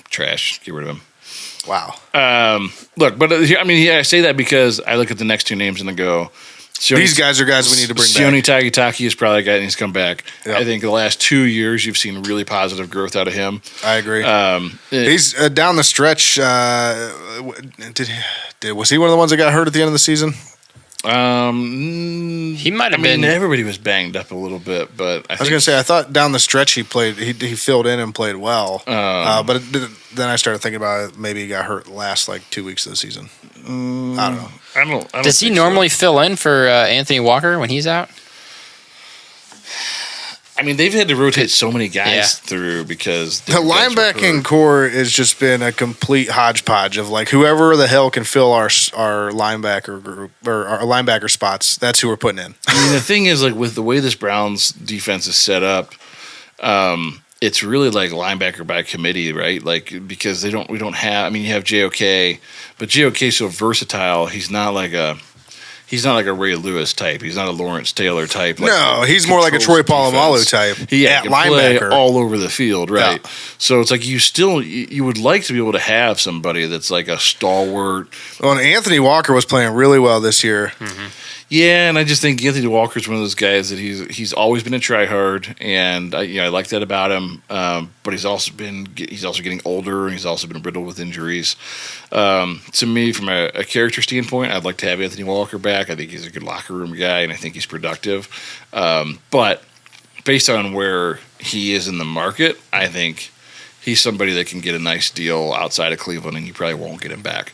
Trash. Get rid of him. Wow. Look, but I mean, I say that because I look at the next 2 names and I go, These guys are guys we need to bring Sione back. Tagataki is probably a guy that needs to come back. Yep. I think the last 2 years you've seen really positive growth out of him. I agree. He's down the stretch. Was he one of the ones that got hurt at the end of the season? He might have been. Everybody was banged up a little bit, but I was going to say I thought down the stretch he played. He filled in and played well. But then I started thinking about it, maybe he got hurt the last 2 weeks of the season. I don't know. I don't Does he think normally so. fill in for Anthony Walker when he's out? I mean, they've had to rotate so many guys through because The linebacking core has just been a complete hodgepodge of whoever the hell can fill our linebacker group or our linebacker spots. That's who we're putting in. I mean, the thing is, with the way this Browns defense is set up, it's really like linebacker by committee, right? Because we don't have. I mean, you have JOK, but JOK's so versatile. He's not like a Ray Lewis type. He's not a Lawrence Taylor type. No, he's more like a Troy Polamalu type. He at can linebacker. play all over the field, right? Yeah. So it's you would like to be able to have somebody that's like a stalwart. Well, and Anthony Walker was playing really well this year. Mm-hmm. Yeah, and I just think Anthony Walker's one of those guys that he's always been a tryhard, and I like that about him. But he's also getting older, and he's also been riddled with injuries. To me, from a character standpoint, I'd like to have Anthony Walker back. I think he's a good locker room guy, and I think he's productive. But based on where he is in the market, I think he's somebody that can get a nice deal outside of Cleveland, and you probably won't get him back.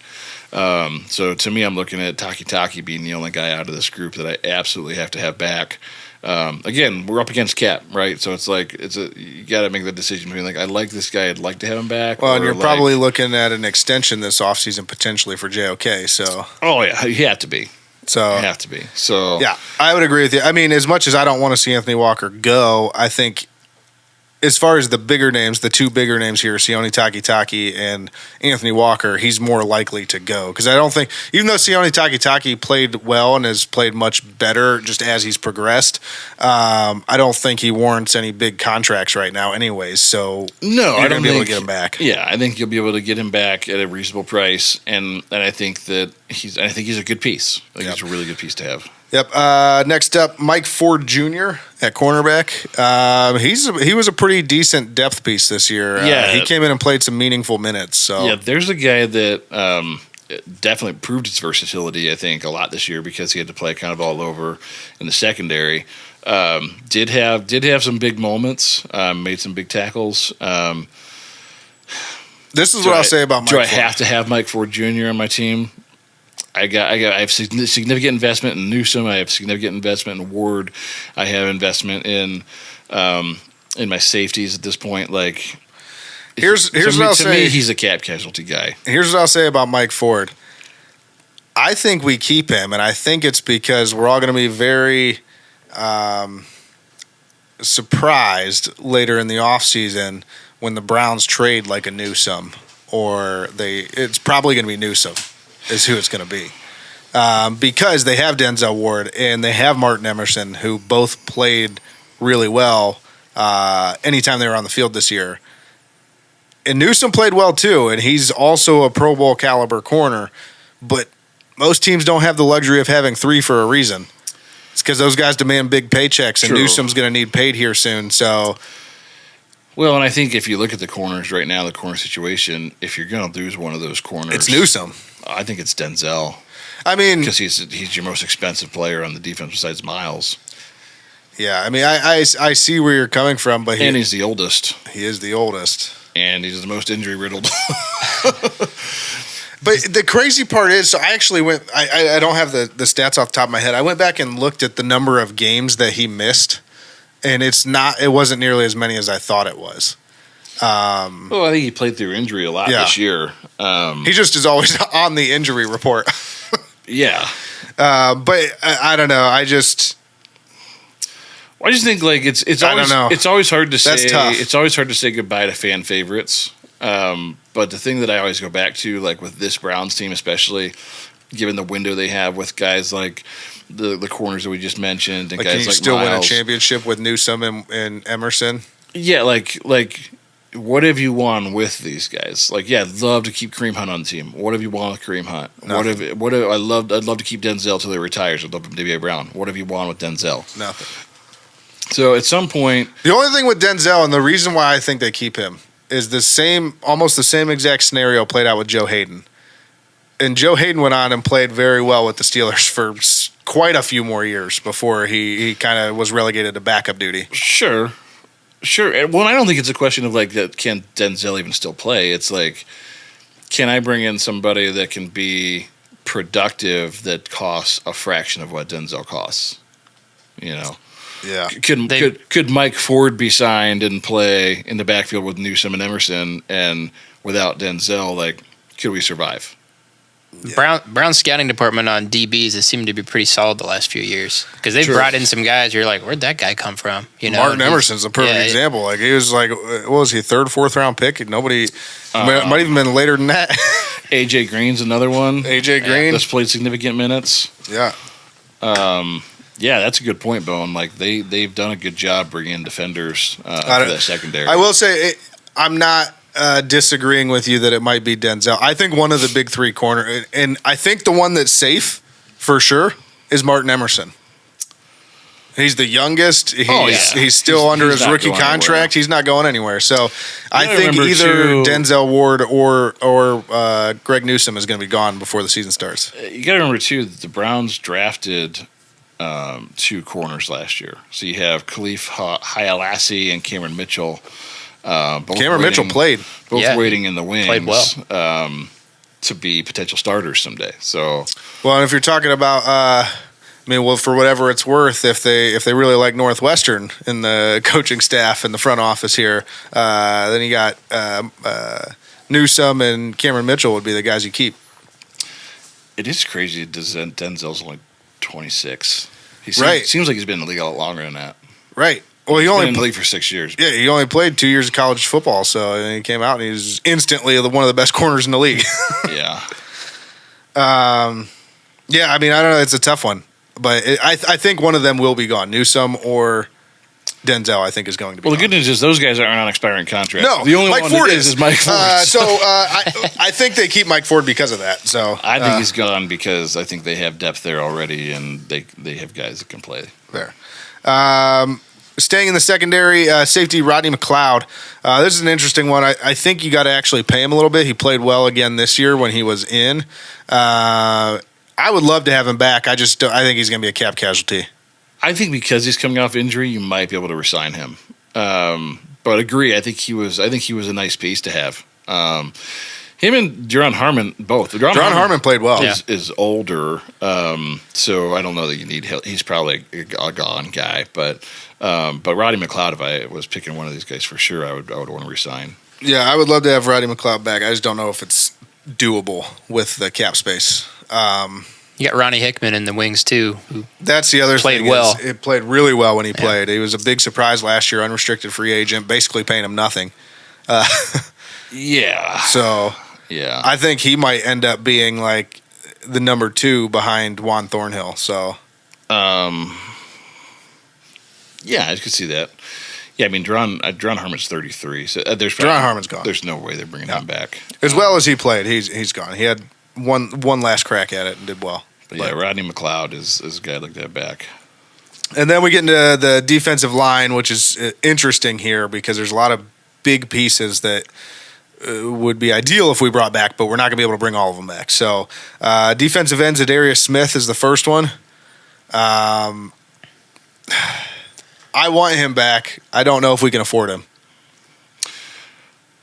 So to me, I'm looking at Taki being the only guy out of this group that I absolutely have to have back. Again, we're up against cap, right? So it's like you got to make the decision between like I like this guy, I'd like to have him back. Well, and you're probably looking at an extension this offseason potentially for JOK. So you have to be. So yeah, I would agree with you. I mean, as much as I don't want to see Anthony Walker go, I think as far as the bigger names, the two bigger names here, Sione Taki and Anthony Walker, he's more likely to go. Because I don't think, even though Sione Taki played well and has played much better just as he's progressed, I don't think he warrants any big contracts right now anyways. So no, you're going to be able to get him back. Yeah, I think you'll be able to get him back at a reasonable price. And I think that he's a good piece. I think he's a really good piece to have. Yep. Next up, Mike Ford Jr. at cornerback. He was a pretty decent depth piece this year. Yeah, he came in and played some meaningful minutes. So yeah, there's a guy that definitely proved his versatility. I think a lot this year because he had to play kind of all over in the secondary. Did have some big moments. Made some big tackles. This is what I'll say about Mike Ford. Do I have to have Mike Ford Jr. on my team? I have significant investment in Newsome. I have significant investment in Ward. I have investment in my safeties at this point. Like, here's what I'll say. To me, he's a cap casualty guy. Here's what I'll say about Mike Ford. I think we keep him, and I think it's because we're all going to be very surprised later in the offseason when the Browns trade like a Newsome, or it's probably going to be Newsome. Is who it's going to be. Because they have Denzel Ward and they have Martin Emerson, who both played really well anytime they were on the field this year. And Newsome played well too, and he's also a Pro Bowl caliber corner. But most teams don't have the luxury of having three for a reason. It's because those guys demand big paychecks, and True. Newsome's going to need paid here soon. So, well, and I think if you look at the corners right now, the corner situation, if you're going to lose one of those corners, it's Newsome. I think it's Denzel. I mean, because he's your most expensive player on the defense besides Miles. Yeah, I mean, I see where you're coming from, but he's the oldest. He is the oldest, and he's the most injury riddled. But the crazy part is, so I actually went. I don't have the stats off the top of my head. I went back and looked at the number of games that he missed, and it wasn't nearly as many as I thought it was. Well, I think he played through injury a lot this year. He just is always on the injury report. Yeah. But I don't know. I just think like it's I don't know. It's always hard to say. That's tough. It's always hard to say goodbye to fan favorites. But the thing that I always go back to, like with this Browns team, especially given the window they have with guys like the corners that we just mentioned, and like, guys can you like still Miles. win a championship with Newsome and Emerson? Yeah, like what have you won with these guys? Like, yeah, I'd love to keep Kareem Hunt on the team. What have you won with Kareem Hunt? Nothing. I'd love to keep Denzel till he retires. I'd love him to be a Brown. What have you won with Denzel? Nothing. So at some point, the only thing with Denzel, and the reason why I think they keep him, is almost the same exact scenario played out with Joe Hayden. And Joe Hayden went on and played very well with the Steelers for quite a few more years before he kind of was relegated to backup duty. Sure. Well, I don't think it's a question of like that. Can Denzel even still play? It's like, can I bring in somebody that can be productive that costs a fraction of what Denzel costs? You know. Yeah. Could Mike Ford be signed and play in the backfield with Newsome and Emerson, and without Denzel, like, could we survive? Yeah. Brown scouting department on DBs has seemed to be pretty solid the last few years because they've brought in some guys. You're like, where'd that guy come from? You know, Martin Emerson's a perfect example. Like he was like, what was he, third, fourth round pick? Nobody might even been later than that. AJ Green's another one. AJ Green that's played significant minutes. Yeah. Yeah, that's a good point, Bone. Like they've done a good job bringing in defenders for that secondary. I will say I'm not disagreeing with you that it might be Denzel. I think one of the big three corner, and I think the one that's safe for sure is Martin Emerson. He's the youngest. He's still under his rookie contract. Anywhere. He's not going anywhere. So I think remember, either too, Denzel Ward or Greg Newsome is going to be gone before the season starts. You got to remember, too, that the Browns drafted 2 corners last year. So you have Khalif Hayalassi and Cameron Mitchell. Mitchell played. Both waiting in the wings. Played well. To be potential starters someday. So, well, and if you're talking about, for whatever it's worth, if they really like Northwestern in the coaching staff and the front office here, then you got Newsome and Cameron Mitchell would be the guys you keep. it is crazy. Denzel's only 26. He Right. seems like he's been in the league a lot longer than that. Right. Well, he He's only been in the league for 6 years. Yeah, he only played 2 years of college football, so he came out and he was instantly one of the best corners in the league. Yeah. Yeah, I don't know. It's a tough one, but I think one of them will be gone. Newsome or Denzel, I think, is going to be. Well, the gone. good news is those guys aren't on expiring contracts. No, the only Mike one Ford that is Mike Ford. I think they keep Mike Ford because of that. So I think he's gone because I think they have depth there already, and they have guys that can play. there. Staying in the secondary, safety Rodney McLeod. This is an interesting one. I think you got to actually pay him a little bit. He played well again this year when he was in. I would love to have him back. I think he's going to be a cap casualty. I think because he's coming off injury, you might be able to resign him. But agree, I think he was a nice piece to have. Him and Duron Harmon both. Duron Harmon played well. Is older, so I don't know that you need help. He's probably a gone guy, but Roddy McLeod, if I was picking one of these guys for sure, I would want to resign. Yeah, I would love to have Roddy McLeod back. I just don't know if it's doable with the cap space. You got Ronnie Hickman in the wings too. Who That's the other played thing. well. It played really well when he played. He was a big surprise last year, unrestricted free agent, basically paying him nothing. Yeah. So Yeah. I think he might end up being like the number 2 behind Juan Thornhill. So yeah, I could see that. Yeah, I mean, Duron Harmon's 33, so there's Duron Harmon's gone. There's no way they're bringing him back. As well as he played, he's gone. He had one last crack at it and did well. But yeah, Rodney McLeod is a guy like that back. And then we get into the defensive line, which is interesting here because there's a lot of big pieces that would be ideal if we brought back, but we're not going to be able to bring all of them back. So defensive ends, Zadarius Smith is the first one. I want him back. I don't know if we can afford him.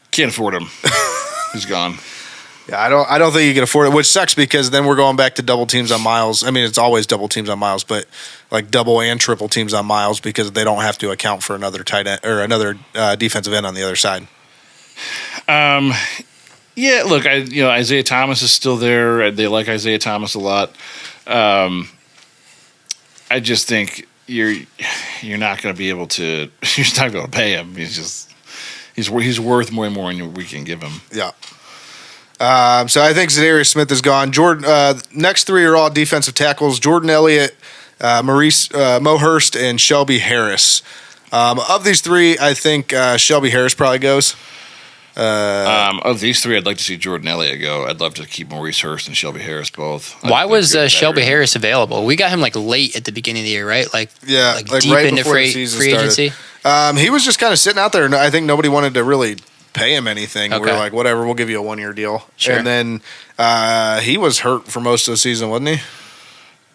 Can't afford him. He's gone. Yeah, I don't think you can afford it, which sucks because then we're going back to double teams on Miles. I mean, it's always double teams on Miles, but like double and triple teams on Miles because they don't have to account for another tight end or another defensive end on the other side. Yeah, look, Isaiah Thomas is still there. They like Isaiah Thomas a lot. I just think you're not going to be able to. You're just not going to pay him. He's worth more and more than we can give him. Yeah. So I think Zadarius Smith is gone. Next 3 are all defensive tackles: Jordan Elliott, Mo Hurst, and Shelby Harris. Of these 3, I think Shelby Harris probably goes. Of these 3, I'd like to see Jordan Elliott go. I'd love to keep Maurice Hurst and Shelby Harris both. Why was Shelby Harris available? We got him like late at the beginning of the year, right? Like deep right into before the free season agency. He was just kind of sitting out there, and I think nobody wanted to really pay him anything. Okay. We were like, whatever, we'll give you a 1-year deal. Sure. And then he was hurt for most of the season, wasn't he?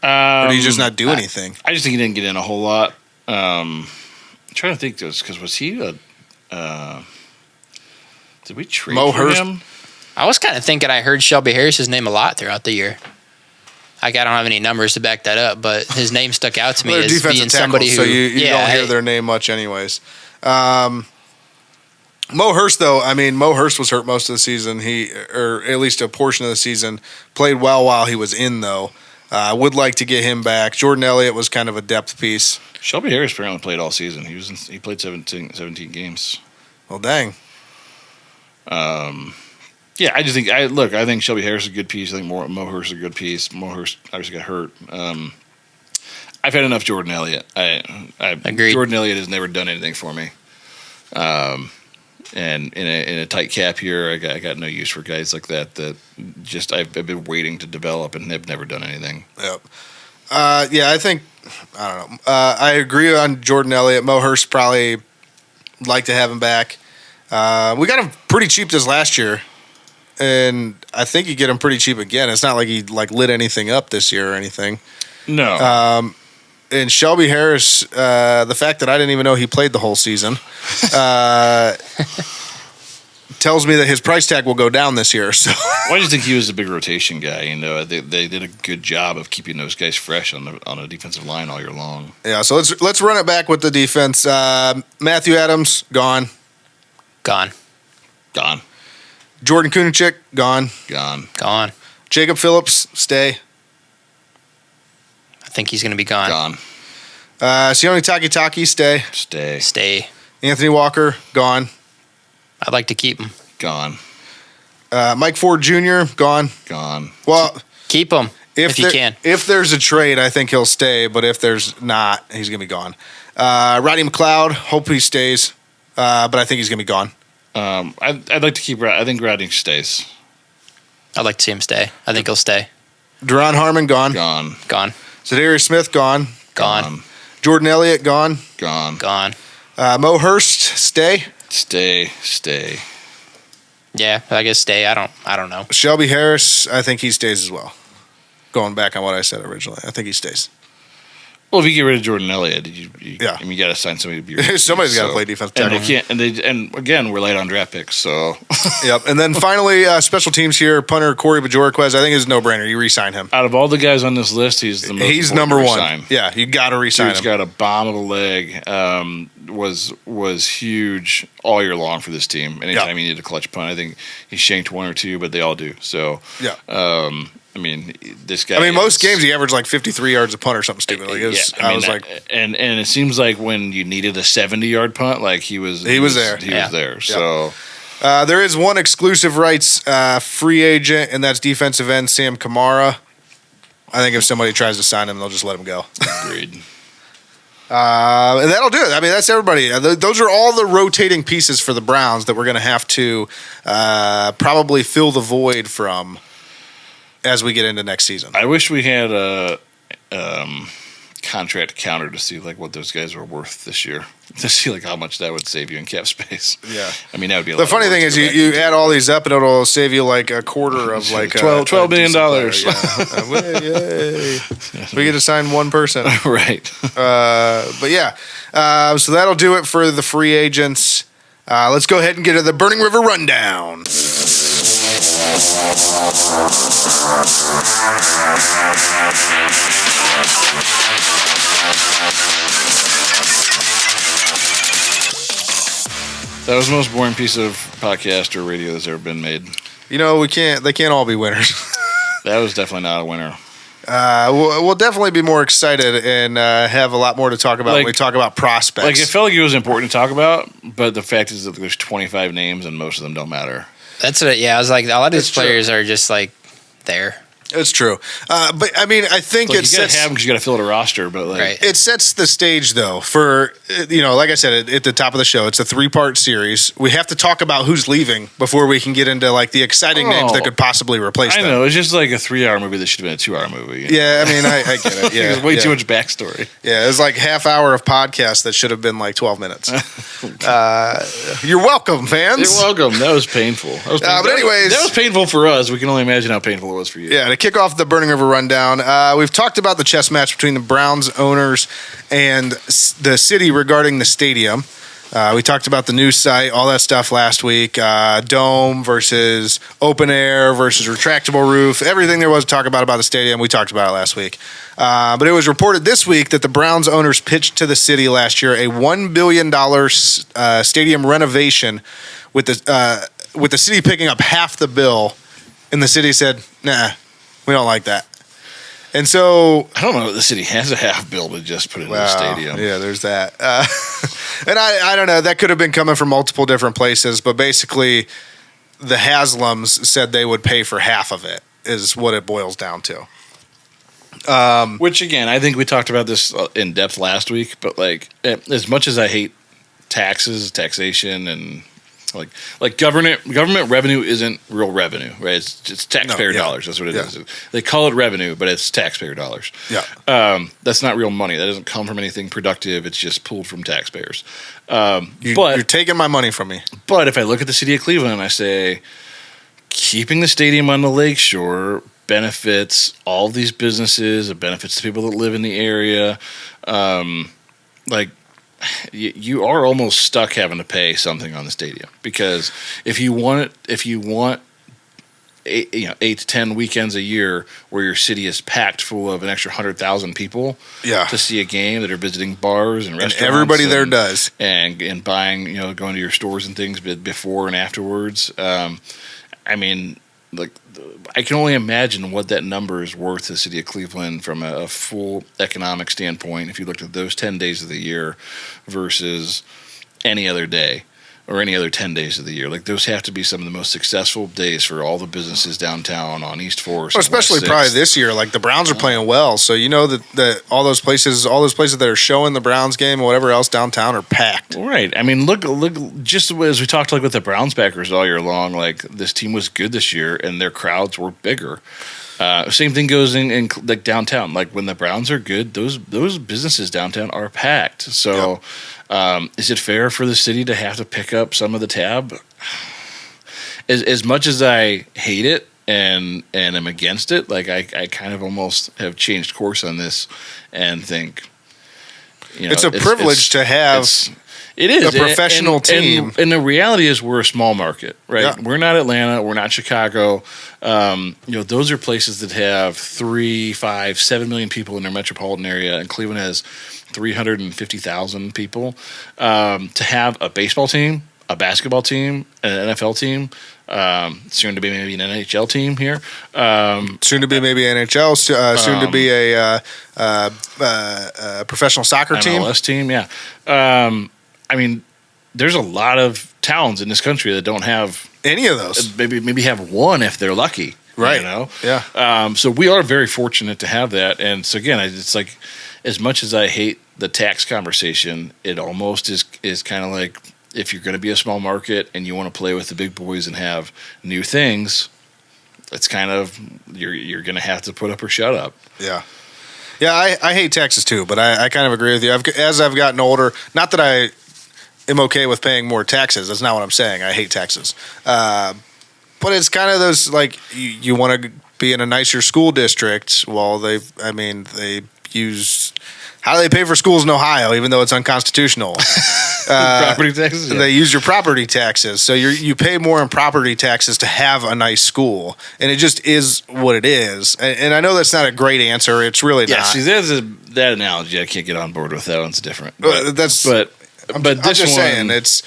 Or did he just not do anything? I just think he didn't get in a whole lot. I'm trying to think, because was he did we trade Mo for Hurst? him? I was kind of thinking I heard Shelby Harris's name a lot throughout the year. I don't have any numbers to back that up, but his name stuck out to me They're as defensive being tackles, somebody who. so you don't hear their name much, anyways. Mo Hurst, though, Mo Hurst was hurt most of the season. Or at least a portion of the season, played well while he was in, though. I would like to get him back. Jordan Elliott was kind of a depth piece. Shelby Harris apparently played all season. He played 17 games. Well, dang. Yeah, I just think I think Shelby Harris is a good piece. I think Mo Hurst is a good piece. Mo Hurst obviously got hurt. I've had enough Jordan Elliott. I Agreed. Jordan Elliott has never done anything for me. And in a tight cap year, I got no use for guys like that. That just I've been waiting to develop and have never done anything. Yep. Yeah, I think I don't know. I agree on Jordan Elliott. Mo Hurst probably like to have him back. We got him pretty cheap this last year, and I think you get him pretty cheap again. It's not like he lit anything up this year or anything. No. And Shelby Harris, the fact that I didn't even know he played the whole season, tells me that his price tag will go down this year. So Why do you think he was a big rotation guy? They did a good job of keeping those guys fresh on a defensive line all year long. yeah, so let's run it back with the defense. Matthew Adams gone. Gone. Jordan Kunachik gone. Gone. Jacob Phillips stay. I think he's going to be gone. Sione Takitaki stay. Stay. Anthony Walker gone. I'd like to keep him. Gone. Mike Ford Jr. gone. Well, Keep him if you can. If there's a trade, I think he'll stay. But if there's not, he's gonna be gone. Rodney McLeod, hope he stays. But I think he's gonna be gone. I'd like to keep. I think Rodney stays. I'd like to see him stay. I think he'll stay. Deron Harmon gone. Gone. Za'Darius Smith gone. Jordan Elliott gone. Gone. Mo Hurst stay. Stay. Yeah, I guess stay. I don't know. Shelby Harris, I think he stays as well. Going back on what I said originally, I think he stays. Well, if you get rid of Jordan Elliott, you Yeah. you got to sign somebody to be. Somebody's got to play defensive tackle. And again, we're late on draft picks, so Yep. And then finally, special teams here. Punter Corey Bajorquez, I think is a no-brainer. You re-sign him. out of all the guys on this list, he's the most. He's important number to one. resign. Yeah, you got to re-sign Dude's him. got a bomb of a leg. Was huge all year long for this team. Anytime you need a clutch punt, I think he shanked one or two, but they all do. So Yeah. I mean, this guy. most games he averaged like 53 yards a punt or something stupid. Like it was, I was mean, like, and it seems like when you needed a 70-yard punt, like he was there. He was there. So there is one exclusive rights free agent, and that's defensive end Sam Kamara. I think if somebody tries to sign him, they'll just let him go. agreed. And that'll do it. I mean, that's everybody. Those are all the rotating pieces for the Browns that we're going to have to probably fill the void from as we get into next season. I wish we had a contract counter to see like what those guys were worth this year, to see like how much that would save you in cap space. Yeah. I mean, that would be a The lot funny of work thing to is go back you and- add all these up and it'll save you like a quarter of like $12 million. Yay. We get to sign one person. right. But yeah, so that'll do it for the free agents. Let's go ahead and get to the Burning River rundown. That was the most boring piece of podcast or radio that's ever been made. You know, they can't all be winners. That was definitely not a winner. We'll definitely be more excited and have a lot more to talk about when we talk about prospects. Like, it felt like it was important to talk about, but the fact is that there's 25 names and most of them don't matter. That's what. Yeah, I was like, a lot of these That's true. players are just like there. It's true. But I mean, I think Like, it you got to sets, have them because you got to fill out a roster, but like, Right. it sets the stage, though, for, like I said at the top of the show, it's a 3-part series. We have to talk about who's leaving before we can get into like the exciting names that could possibly replace I them. know, it's just like a 3-hour movie that should have been a 2-hour movie. You know? Yeah, I mean, I get it. Yeah, There's way yeah. too much backstory. Yeah, it was like half hour of podcast that should have been like 12 minutes. You're welcome, fans. You're welcome. That was painful. But anyways, that was painful for us. We can only imagine how painful it was for you. Yeah, to kick off the Burning River rundown, we've talked about the chess match between the Browns owners and the city regarding the stadium. We talked about the new site, all that stuff last week. Dome versus open air versus retractable roof. Everything there was to talk about the stadium, we talked about it last week. But it was reported this week that the Browns owners pitched to the city last year a $1 billion stadium renovation with the city picking up half the bill. And the city said, nah, we don't like that. And so, I don't know if the city has a half bill to just put it in the stadium. yeah, there's that. And I don't know. That could have been coming from multiple different places, but basically, the Haslams said they would pay for half of it. Is what it boils down to. Which again, I think we talked about this in depth last week. But like, as much as I hate taxation and Like government revenue isn't real revenue, right? It's taxpayer dollars. That's what it is. They call it revenue, but it's taxpayer dollars. Yeah. That's not real money. That doesn't come from anything productive. It's just pulled from taxpayers. You're taking my money from me. But if I look at the city of Cleveland and I say, keeping the stadium on the lakeshore benefits all these businesses, it benefits the people that live in the area, you are almost stuck having to pay something on the stadium, because if you want 8 to 10 weekends a year where your city is packed full of an extra 100,000 people to see a game that are visiting bars and restaurants, and everybody there does, and buying, going to your stores and things before and afterwards. I can only imagine what that number is worth to the city of Cleveland from a full economic standpoint if you looked at those 10 days of the year versus any other day or any other 10 days of the year. Like, those have to be some of the most successful days for all the businesses downtown on East 4th. Well, especially probably this year. Like, the Browns are playing well, so that all those places that are showing the Browns game or whatever else downtown are packed. Right. I mean, look. Just as we talked with the Browns backers all year long, like, this team was good this year and their crowds were bigger. Same thing goes in like downtown. Like, when the Browns are good, those businesses downtown are packed. So. Is it fair for the city to have to pick up some of the tab? As much as I hate it and am against it, like, I kind of almost have changed course on this and think, it's a privilege to have. It is a professional team, and the reality is we're a small market, right? Yeah. We're not Atlanta, we're not Chicago. Those are places that have 3, 5, 7 million people in their metropolitan area, and Cleveland has 350,000 people. To have a baseball team, a basketball team, an NFL team, soon to be maybe an NHL team here, soon to be maybe NHL, soon to be a professional soccer MLS team, yeah. There's a lot of towns in this country that don't have any of those. Maybe have one if they're lucky, right? Yeah. So we are very fortunate to have that. And so again, it's like, as much as I hate the tax conversation, it almost is kind of like, if you're going to be a small market and you want to play with the big boys and have new things, it's kind of, you're going to have to put up or shut up. Yeah. Yeah, I hate taxes too, but I kind of agree with you. As I've gotten older, not that I am okay with paying more taxes. That's not what I'm saying. I hate taxes. But it's kind of those, like, you want to be in a nicer school district. Well, they use, how do they pay for schools in Ohio, even though it's unconstitutional? Property taxes? Yeah. They use your property taxes. So you pay more in property taxes to have a nice school. And it just is what it is. And I know that's not a great answer. It's really not. Yeah, see, that analogy, I can't get on board with. That one's different. I'm just saying, it's...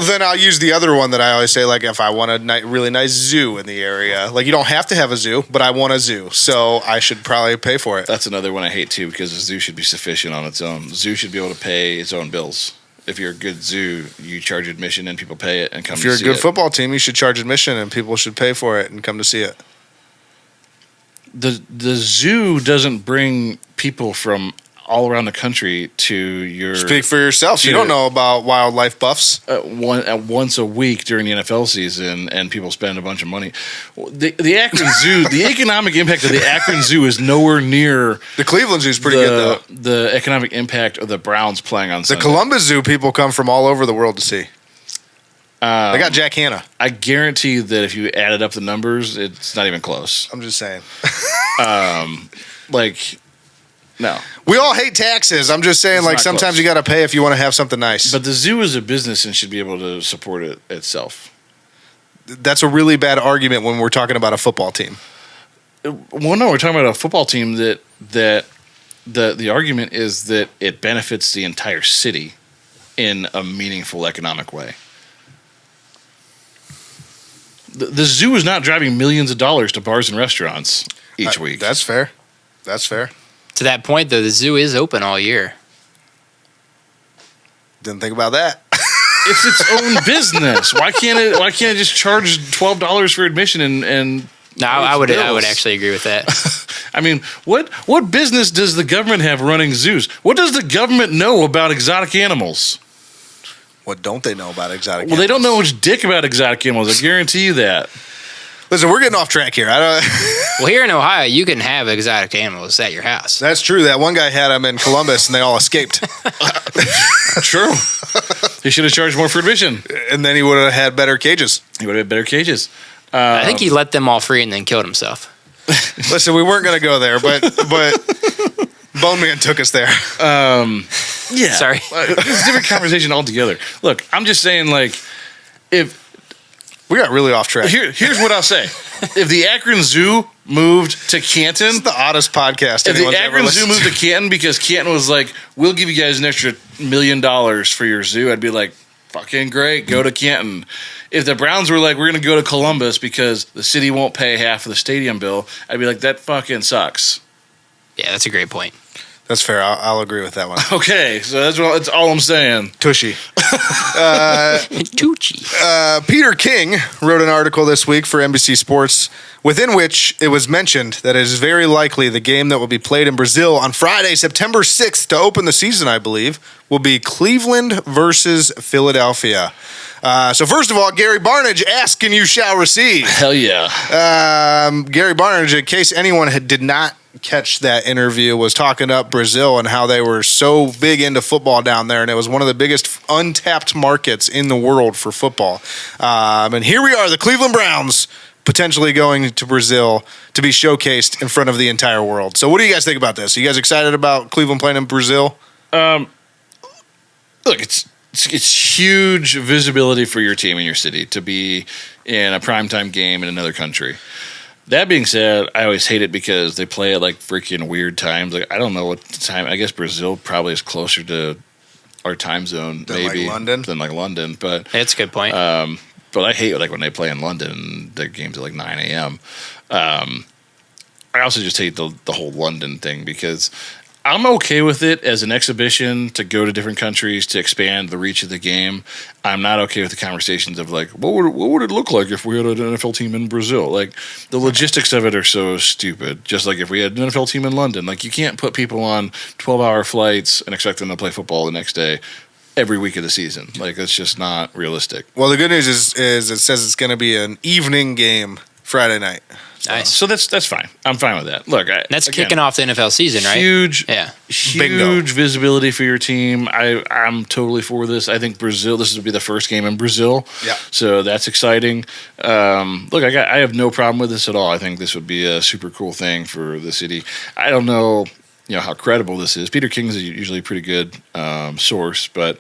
Then I'll use the other one that I always say, like, if I want a really nice zoo in the area. Like, you don't have to have a zoo, but I want a zoo, so I should probably pay for it. That's another one I hate, too, because a zoo should be sufficient on its own. The zoo should be able to pay its own bills. If you're a good zoo, you charge admission and people pay it and come to see it. If you're a good football team, you should charge admission and people should pay for it and come to see it. The zoo doesn't bring people from all around the country to your... Speak for yourself. You don't know about wildlife buffs. Once a week during the NFL season, and people spend a bunch of money. The Akron Zoo, the economic impact of the Akron Zoo is nowhere near... The Cleveland Zoo is pretty good, though. The economic impact of the Browns playing on Sunday. The Columbus Zoo, people come from all over the world to see. They got Jack Hanna. I guarantee that if you added up the numbers, it's not even close. I'm just saying. No. We all hate taxes. I'm just saying, like, sometimes you got to pay if you want to have something nice. But the zoo is a business and should be able to support it itself. That's a really bad argument when we're talking about a football team. Well, no, we're talking about a football team that the argument is that it benefits the entire city in a meaningful economic way. The zoo is not driving millions of dollars to bars and restaurants each week. That's fair. That's fair. To that point, though, the zoo is open all year. Didn't think about that. It's its own business. Why can't it just charge $12 for admission and No, I would actually agree with that. I mean, what business does the government have running zoos? What does the government know about exotic animals? What don't they know about exotic Well, they don't animals? know which dick about exotic animals. I guarantee you that. Listen, we're getting off track here. Well, here in Ohio, you can have exotic animals at your house. That's true. That one guy had them in Columbus, and they all escaped. True. He should have charged more for admission. And then he would have had better cages. He would have had better cages. I think he let them all free and then killed himself. Listen, we weren't going to go there, but Bone Man took us there. Yeah. Sorry. It's a different conversation altogether. Look, I'm just saying, like, if We got really off track. here's what I'll say: if the Akron Zoo moved to Canton, This is the oddest podcast if the anyone's ever Akron Zoo listened moved to Canton because Canton was like, we'll give you guys an extra $1 million for your zoo, I'd be like, fucking great, go to Canton. If the Browns were like, we're going to go to Columbus because the city won't pay half of the stadium bill, I'd be like, that fucking sucks. Yeah, that's a great point. That's fair. I'll agree with that one. Okay, so that's all I'm saying. Tushy. Tucci. Peter King wrote an article this week for NBC Sports within which it was mentioned that it is very likely the game that will be played in Brazil on Friday, September 6th, to open the season, I believe, will be Cleveland versus Philadelphia. So first of all, Gary Barnidge, ask and you shall receive. Hell yeah. Gary Barnidge, in case anyone did not catch that interview, was talking up Brazil and how they were so big into football down there, and it was one of the biggest untapped markets in the world for football. And here we are, the Cleveland Browns, potentially going to Brazil to be showcased in front of the entire world. So what do you guys think about this? Are you guys excited about Cleveland playing in Brazil? Look, it's huge visibility for your team in your city to be in a primetime game in another country. That being said, I always hate it because they play at like freaking weird times. Like, I don't know what time. I guess Brazil probably is closer to our time zone, Than maybe like London? But That's a good point. but I hate like when they play in London. Their games at like 9 a.m. I also just hate the whole London thing because I'm okay with it as an exhibition to go to different countries to expand the reach of the game. I'm not okay with the conversations of like, what would it look like if we had an NFL team in Brazil? Like, the logistics of it are so stupid. Just like if we had an NFL team in London, like you can't put people on 12-hour flights and expect them to play football the next day every week of the season. Like, that's just not realistic. Well, the good news is it says it's going to be an evening game Friday night. Nice. So that's fine. I'm fine with that. Look, That's kicking off the NFL season, right? Huge, Yeah. Bingo. huge visibility for your team. I'm totally for this. I think Brazil. This will be the first game in Brazil. Yeah. So that's exciting. Look, I have no problem with this at all. I think this would be a super cool thing for the city. I don't know, how credible this is. Peter King's usually a pretty good source, but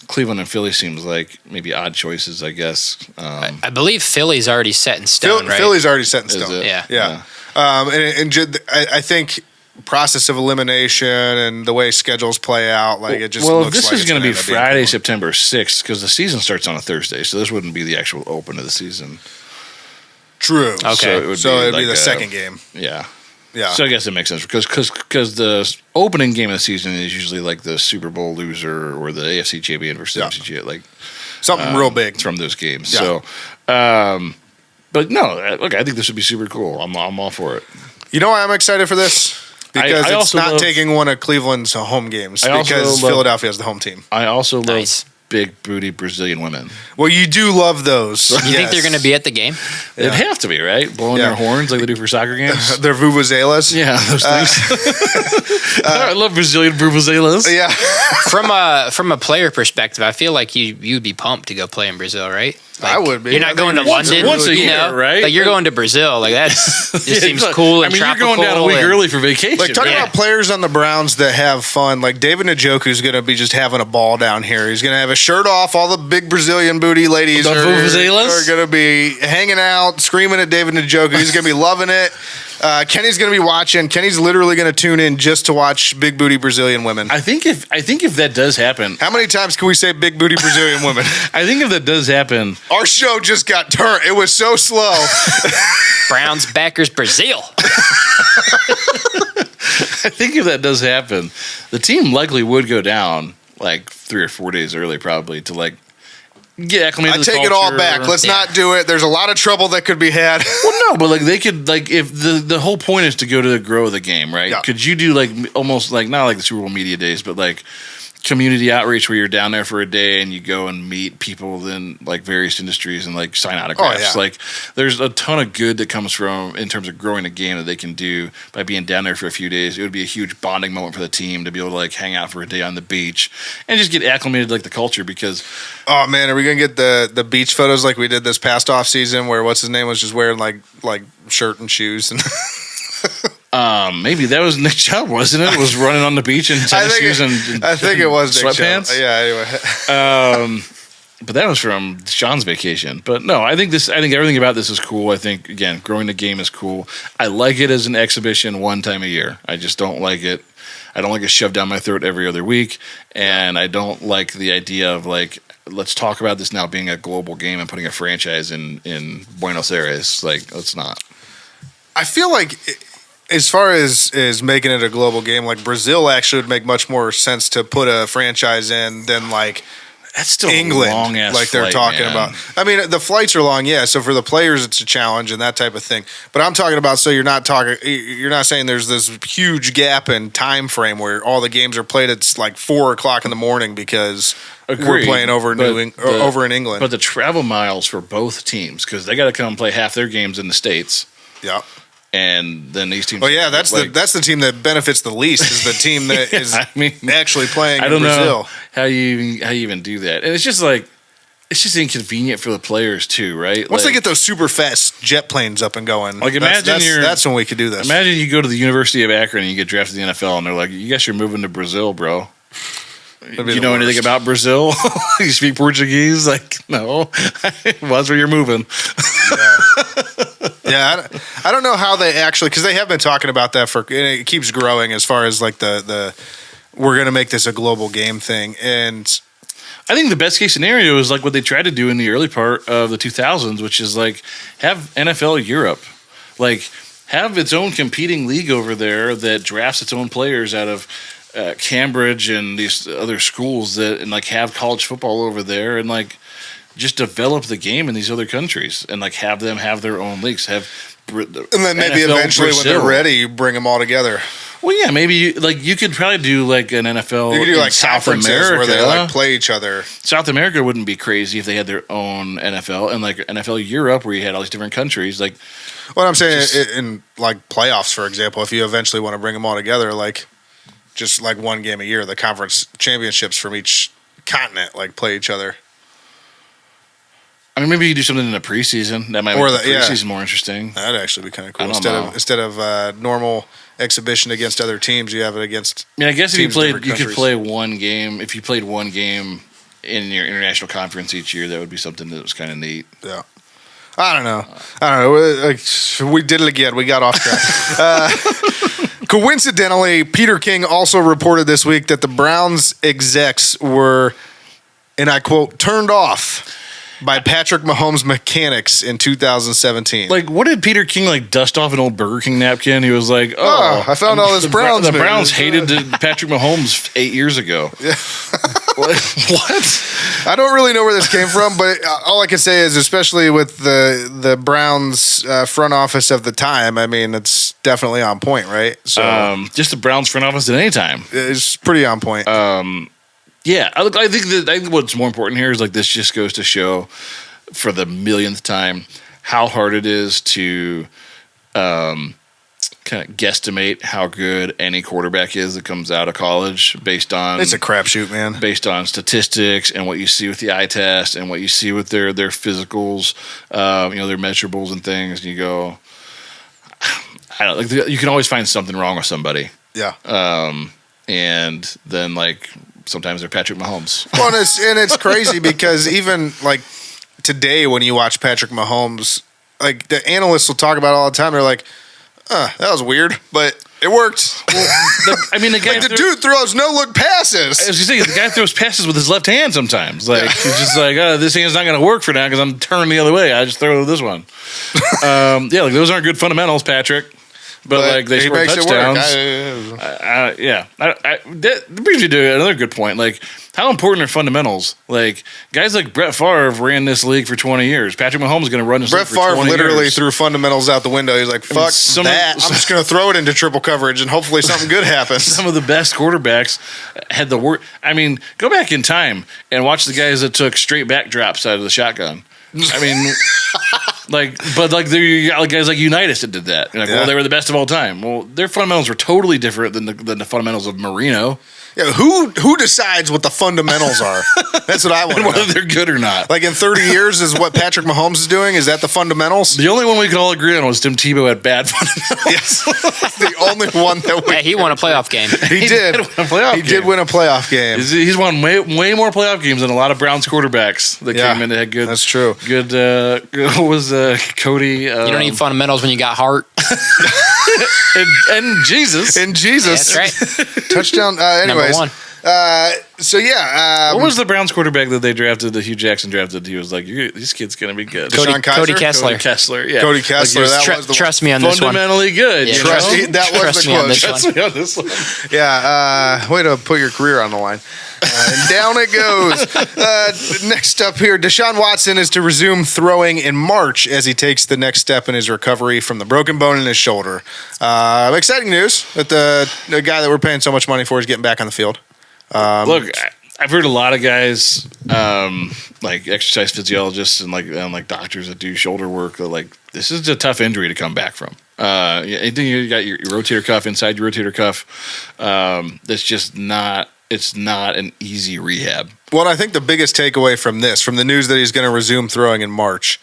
Cleveland and Philly seems like maybe odd choices, I guess. I believe Philly's already set in stone, right? Philly's already set in Is stone. it? Yeah. I think process of elimination and the way schedules play out, like it just well, looks this like is it's going to be end up being Friday, cool. September 6th, because the season starts on a Thursday, so this wouldn't be the actual open of the season. True. Okay. So it would it'd be like the second game. Yeah. Yeah. So I guess it makes sense because the opening game of the season is usually like the Super Bowl loser or the AFC champion versus Yeah. NFC champion, like Something real big. from those games. Yeah. So, but no, look, I think this would be super cool. I'm all for it. You know why I'm excited for this? Because I it's also not love- taking one of Cleveland's home games I also because love- Philadelphia is the home team. I also love Nice. big booty Brazilian women. Well, you do love those. You think they're going to be at the game? They'd have to be, right? Blowing Yeah. their horns like they do for soccer games. They're vuvuzelas. Yeah, those things. I love Brazilian vuvuzelas. Yeah. From a player perspective, I feel like you'd be pumped to go play in Brazil, right? Like, I would be. You're not going to London once a you year, know? right? Like you're going to Brazil. Like that's it Yeah, seems look, cool and I mean, tropical. you're going down a week and- early for vacation. Like, talking Yeah. about players on the Browns that have fun, like David Njoku's going to be just having a ball down here. He's going to have his shirt off. All the big Brazilian booty ladies The are vuvuzelas? going to be hanging out, screaming at David Njoku. He's going to be loving it. Kenny's going to be watching. Kenny's literally going to tune in just to watch big booty Brazilian women. I think if that does happen, How many times can we say big booty Brazilian women? I think if that does happen, Our show just got turned. It was so slow. Browns backers Brazil. I think if that does happen, the team likely would go down like 3 or 4 days early, probably to like get acclimated. I to the take it all culture. back. Let's Yeah. not do it. There's a lot of trouble that could be had. Well, no, but like they could like if the whole point is to go to grow the game, right? Yeah. Could you do like almost like not like the Super Bowl media days, but like community outreach where you're down there for a day and you go and meet people in like various industries and like sign autographs. Like there's a ton of good that comes from in terms of growing a game that they can do by being down there for a few days. It would be a huge bonding moment for the team to be able to like hang out for a day on the beach and just get acclimated to like the culture because oh man, are we gonna get the beach photos like we did this past off season where what's his name was just wearing like shirt and shoes and maybe that was Nick Chubb, wasn't it? Was running on the beach in tennis shoes and I think it was Nick sweatpants. Chubb. Yeah, anyway. But that was from Sean's vacation. But no, I think everything about this is cool. I think again, growing the game is cool. I like it as an exhibition one time a year. I just don't like it. I don't like it shoved down my throat every other week, and I don't like the idea of like let's talk about this now being a global game and putting a franchise in Buenos Aires. Like let's not. I feel like as far as making it a global game, like Brazil actually would make much more sense to put a franchise in than like that's still England, a long ass like they're flight, talking man. about. I mean, the flights are long, yeah. So for the players, it's a challenge and that type of thing. But I'm talking about. So you're not saying there's this huge gap in time frame where all the games are played at like 4:00 in the morning because we're playing over in England. But the travel miles for both teams because they got to come play half their games in the States. Yeah. And then these teams. Oh yeah, that's the team that benefits the least. Is the team that is actually playing. I don't in Brazil. know how you even do that, and it's just inconvenient for the players too, right? Once they get those super fast jet planes up and going, like that's when we could do this. Imagine you go to the University of Akron and you get drafted to the NFL, and they're like, "You guys are moving to Brazil, bro." You know anything about Brazil? You speak Portuguese? Like, no. Well, that's where you're moving. Yeah, I don't know how they actually, because they have been talking about that and it keeps growing as far as like the we're going to make this a global game thing. And I think the best case scenario is like what they tried to do in the early part of the 2000s, which is like have NFL Europe, like have its own competing league over there that drafts its own players out of Cambridge and these other schools and like have college football over there and like just develop the game in these other countries and like have them have their own leagues. And then maybe NFL eventually Brazil. When they're ready, you bring them all together. Well, yeah, maybe you could probably do like an NFL. You could do like South America where they like play each other. South America wouldn't be crazy if they had their own NFL and like NFL Europe where you had all these different countries. Like what I'm saying in like playoffs, for example, if you eventually want to bring them all together, like just like one game a year, the conference championships from each continent like play each other. I mean, maybe you do something in the preseason. That might make the preseason more interesting. That'd actually be kind of cool. Instead of normal exhibition against other teams, you have it against. I mean, I guess if you could play one game. If you played one game in your international conference each year, that would be something that was kind of neat. Yeah. I don't know. We did it again. We got off track. Coincidentally, Peter King also reported this week that the Browns execs were, and I quote, turned off by Patrick Mahomes' mechanics in 2017. Like, what did Peter King like dust off an old Burger King napkin? He was like, "Oh, I found all this Browns." The Browns hated Patrick Mahomes 8 years ago. Yeah. What? I don't really know where this came from, but all I can say is, especially with the Browns front office of the time, I mean, it's definitely on point, right? So, just the Browns front office at any time. It's pretty on point. Yeah, I think what's more important here is like this just goes to show for the millionth time how hard it is to kind of guesstimate how good any quarterback is that comes out of college based on it's a crapshoot, man. Based on statistics and what you see with the eye test and what you see with their physicals, their measurables and things. And you go, I don't like. You can always find something wrong with somebody. Yeah. And then like. Sometimes they're Patrick Mahomes. Well, and it's crazy because even like today when you watch Patrick Mahomes, like the analysts will talk about it all the time. They're like, that was weird, but it worked. Well, the guy like the dude throws no-look passes. I was going to say, the guy throws passes with his left hand sometimes. Like he's just like, this hand's not going to work for now because I'm turning the other way. I just throw this one. Like those aren't good fundamentals, Patrick. but like they he score makes touchdowns. It work. Yeah, that brings me to another good point. Like, how important are fundamentals? Like, guys like Brett Favre ran this league for 20 years. Patrick Mahomes is going to run this Brett league for 20 Favre literally years. threw fundamentals out the window. He's like, fuck that. I'm just going to throw it into triple coverage and hopefully something good happens. Some of the best quarterbacks had the worst. I mean, go back in time and watch the guys that took straight back drops out of the shotgun. I mean, you got guys like Unitas that did that. You're like, well, they were the best of all time. Well, their fundamentals were totally different than the fundamentals of Marino. Yeah, who decides what the fundamentals are? That's what I want to know. Whether they're good or not. Like in 30 years is what Patrick Mahomes is doing? Is that the fundamentals? The only one we could all agree on was Tim Tebow had bad fundamentals. Yes. The only one that we... Yeah, he won a playoff game. He did. He did win a playoff game. He's won way more playoff games than a lot of Browns quarterbacks that came in that had good... That's true. Good... what was Cody... You don't need fundamentals when you got heart. and Jesus. And Jesus. Yeah, that's right. Touchdown. Anyways. Number one. What was the Browns quarterback that they drafted, that Hugh Jackson drafted? He was like, this kid's going to be good. Cody Kessler. Cody Kessler, yeah. Cody Kessler, that was the trust me on this one. Fundamentally good. Yeah, that was the quote. Trust me on this one. Yeah, way to put your career on the line. And down it goes. Next up here, Deshaun Watson is to resume throwing in March as he takes the next step in his recovery from the broken bone in his shoulder. Exciting news that the guy that we're paying so much money for is getting back on the field. Look, I've heard a lot of guys, like exercise physiologists and like doctors that do shoulder work, that like, this is a tough injury to come back from. You got your rotator cuff inside your rotator cuff. That's just not. It's not an easy rehab. Well, I think the biggest takeaway from the news that he's going to resume throwing in March,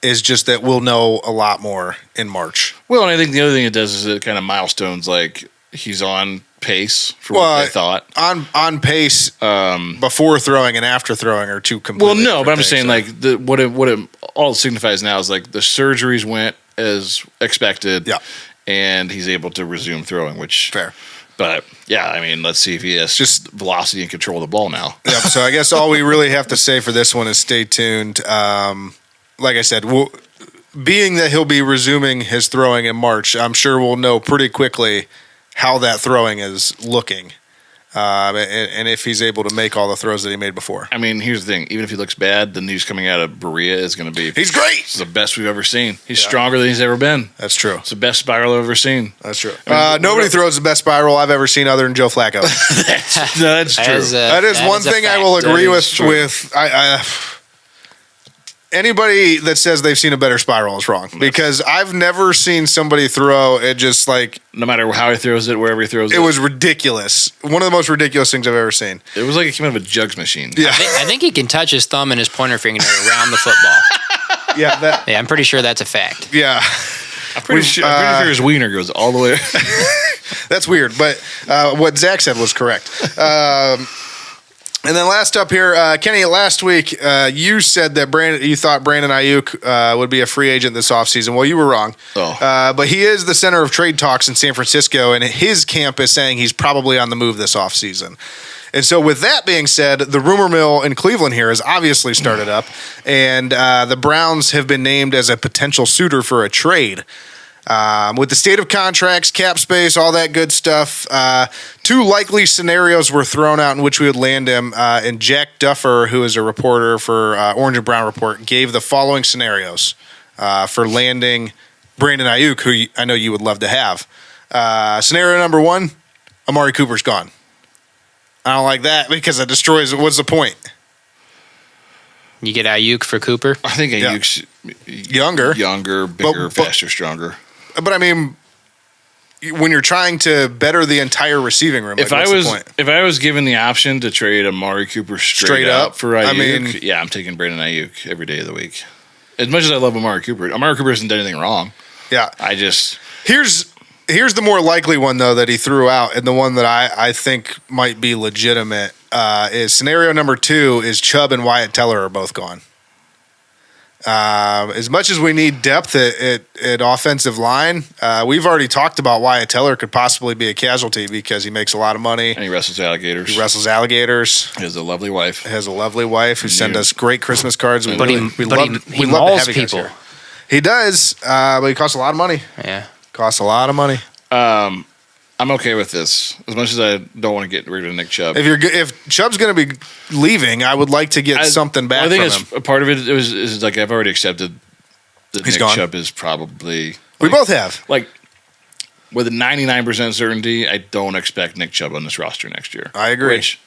is just that we'll know a lot more in March. Well, and I think the other thing it does is it kind of milestones, like he's on pace for what they thought. On pace before throwing and after throwing are two completely but I'm just saying, things, like, what it all signifies now is like the surgeries went as expected, and he's able to resume throwing, which fair. But yeah, I mean, let's see if he has just velocity and control of the ball now. Yep. So I guess all we really have to say for this one is stay tuned. Like I said, being that he'll be resuming his throwing in March, I'm sure we'll know pretty quickly how that throwing is looking, and if he's able to make all the throws that he made before. I mean, here's the thing: even if he looks bad, the news coming out of Berea is going to be he's great. It's the best we've ever seen. He's stronger than he's ever been. That's true. It's the best spiral I've ever seen. That's true. Nobody throws the best spiral I've ever seen other than Joe Flacco. That's true. That is one thing I will agree with. Anybody that says they've seen a better spiral is wrong, because I've never seen somebody throw it just like, no matter how he throws it, wherever he throws it. It was ridiculous. One of the most ridiculous things I've ever seen. It was like it came out of a jugs machine. Yeah. I think he can touch his thumb and his pointer finger around the football. Yeah, I'm pretty sure that's a fact. Yeah. I'm pretty sure his wiener goes all the way. That's weird, but what Zach said was correct. And then last up here, Kenny, last week you said that you thought Brandon Ayuk would be a free agent this offseason. Well, you were wrong. But he is the center of trade talks in San Francisco, and his camp is saying he's probably on the move this offseason. And so with that being said, the rumor mill in Cleveland here has obviously started up, and the Browns have been named as a potential suitor for a trade. With the state of contracts, cap space, all that good stuff, two likely scenarios were thrown out in which we would land him. And Jack Duffer, who is a reporter for Orange and Brown Report, gave the following scenarios for landing Brandon Ayuk, who I know you would love to have. Scenario number one, Amari Cooper's gone. I don't like that because it destroys. What's the point? You get Ayuk for Cooper? I think Ayuk's younger, bigger, faster, stronger. But I mean, when you're trying to better the entire receiving room, if I was given the option to trade Amari Cooper straight up for Ayuk, I'm taking Brandon Ayuk every day of the week. As much as I love Amari Cooper hasn't done anything wrong. Yeah, here's the more likely one though that he threw out, and the one that I think might be legitimate is scenario number 2 is Chubb and Wyatt Teller are both gone. As much as we need depth at offensive line, we've already talked about Wyatt Teller could possibly be a casualty because he makes a lot of money. And he wrestles alligators. He has a lovely wife. Who send us great Christmas cards. But he mauls people. He does, but he costs a lot of money. Yeah. Costs a lot of money. I'm okay with this as much as I don't want to get rid of Nick Chubb. If Chubb's going to be leaving, I would like to get something back I think from him. A part of it is like I've already accepted that He's Nick gone. Chubb is probably. We both have. Like, with a 99% certainty, I don't expect Nick Chubb on this roster next year. I agree. Which,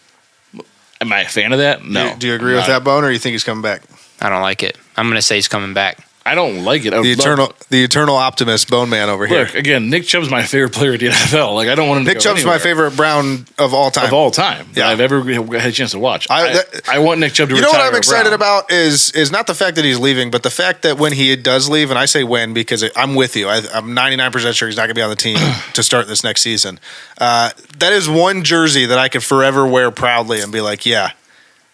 am I a fan of that? No. Do you agree with that, Bone, or you think he's coming back? I don't like it. I'm going to say he's coming back. I don't like it. The eternal optimist, Bone Man over here. Look, again, Nick Chubb's my favorite player at the NFL. Like, I don't want him to Nick go Chubb's anywhere. my favorite Brown of all time. Of all time that Yeah. I've ever had a chance to watch. I want Nick Chubb to You retire. know what I'm excited Brown. about is not the fact that he's leaving, but the fact that when he does leave, and I say when because I'm with you, I'm 99% sure he's not going to be on the team to start this next season. That is one jersey that I could forever wear proudly and be like, yeah,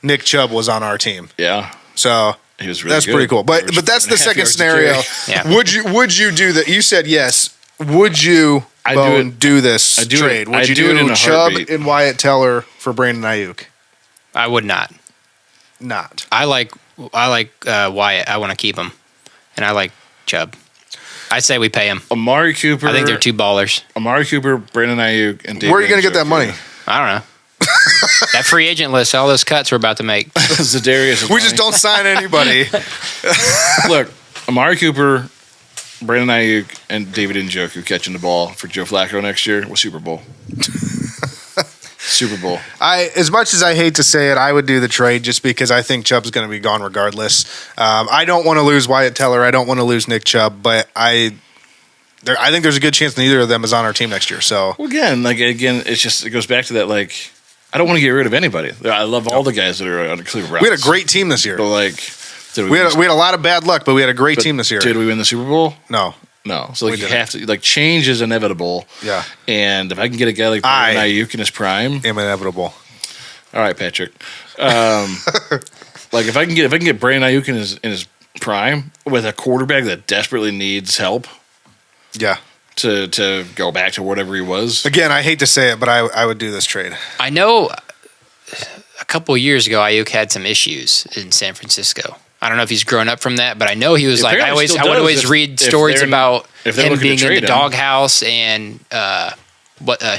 Nick Chubb was on our team. Yeah. So He was really that's good. pretty cool. But Averaged that's the 5.5 second yards a scenario. carry. carry. Would you do that? You said yes. Would you do this I do it- trade? Would I you do it in a Chubb heartbeat. and Wyatt Teller for Brandon Ayuk? I would not. Not. I like Wyatt. I want to keep him, and I like Chubb. I say we pay him. Amari Cooper. I think they're two ballers. Amari Cooper, Brandon Ayuk, and David Where are you going to get that money? I don't know. That free agent list, all those cuts we're about to make. Zadarius. We just don't sign anybody. Look. Amari Cooper, Brandon Ayuk, and David Njoku catching the ball for Joe Flacco next year was Super Bowl. Super Bowl. As much as I hate to say it, I would do the trade just because I think Chubb's going to be gone regardless. I don't want to lose Wyatt Teller. I don't want to lose Nick Chubb, but I think there's a good chance neither of them is on our team next year. So Well, again, it goes back to that. Like, I don't want to get rid of anybody. I love all the guys that are on the Cleveland Browns. we had a great team this year. But like, did We had a lot of bad luck, but we had a great team this year. Did we win the Super Bowl? No. No. So like, We you didn't. have to like change is inevitable. Yeah. And if I can get a guy like Brandon Ayuk in his prime, Inevitable. all right, Patrick. Like if I can get Brandon Ayuk in his prime with a quarterback that desperately needs help Yeah. to go back to whatever he was. Again, I hate to say it, but I would do this trade. I know a couple of years ago, Ayuk had some issues in San Francisco. I don't know if he's grown up from that, but I know he was like, I Apparently would still does always if- read if stories they're- about if they're him looking to being in trade the him. doghouse and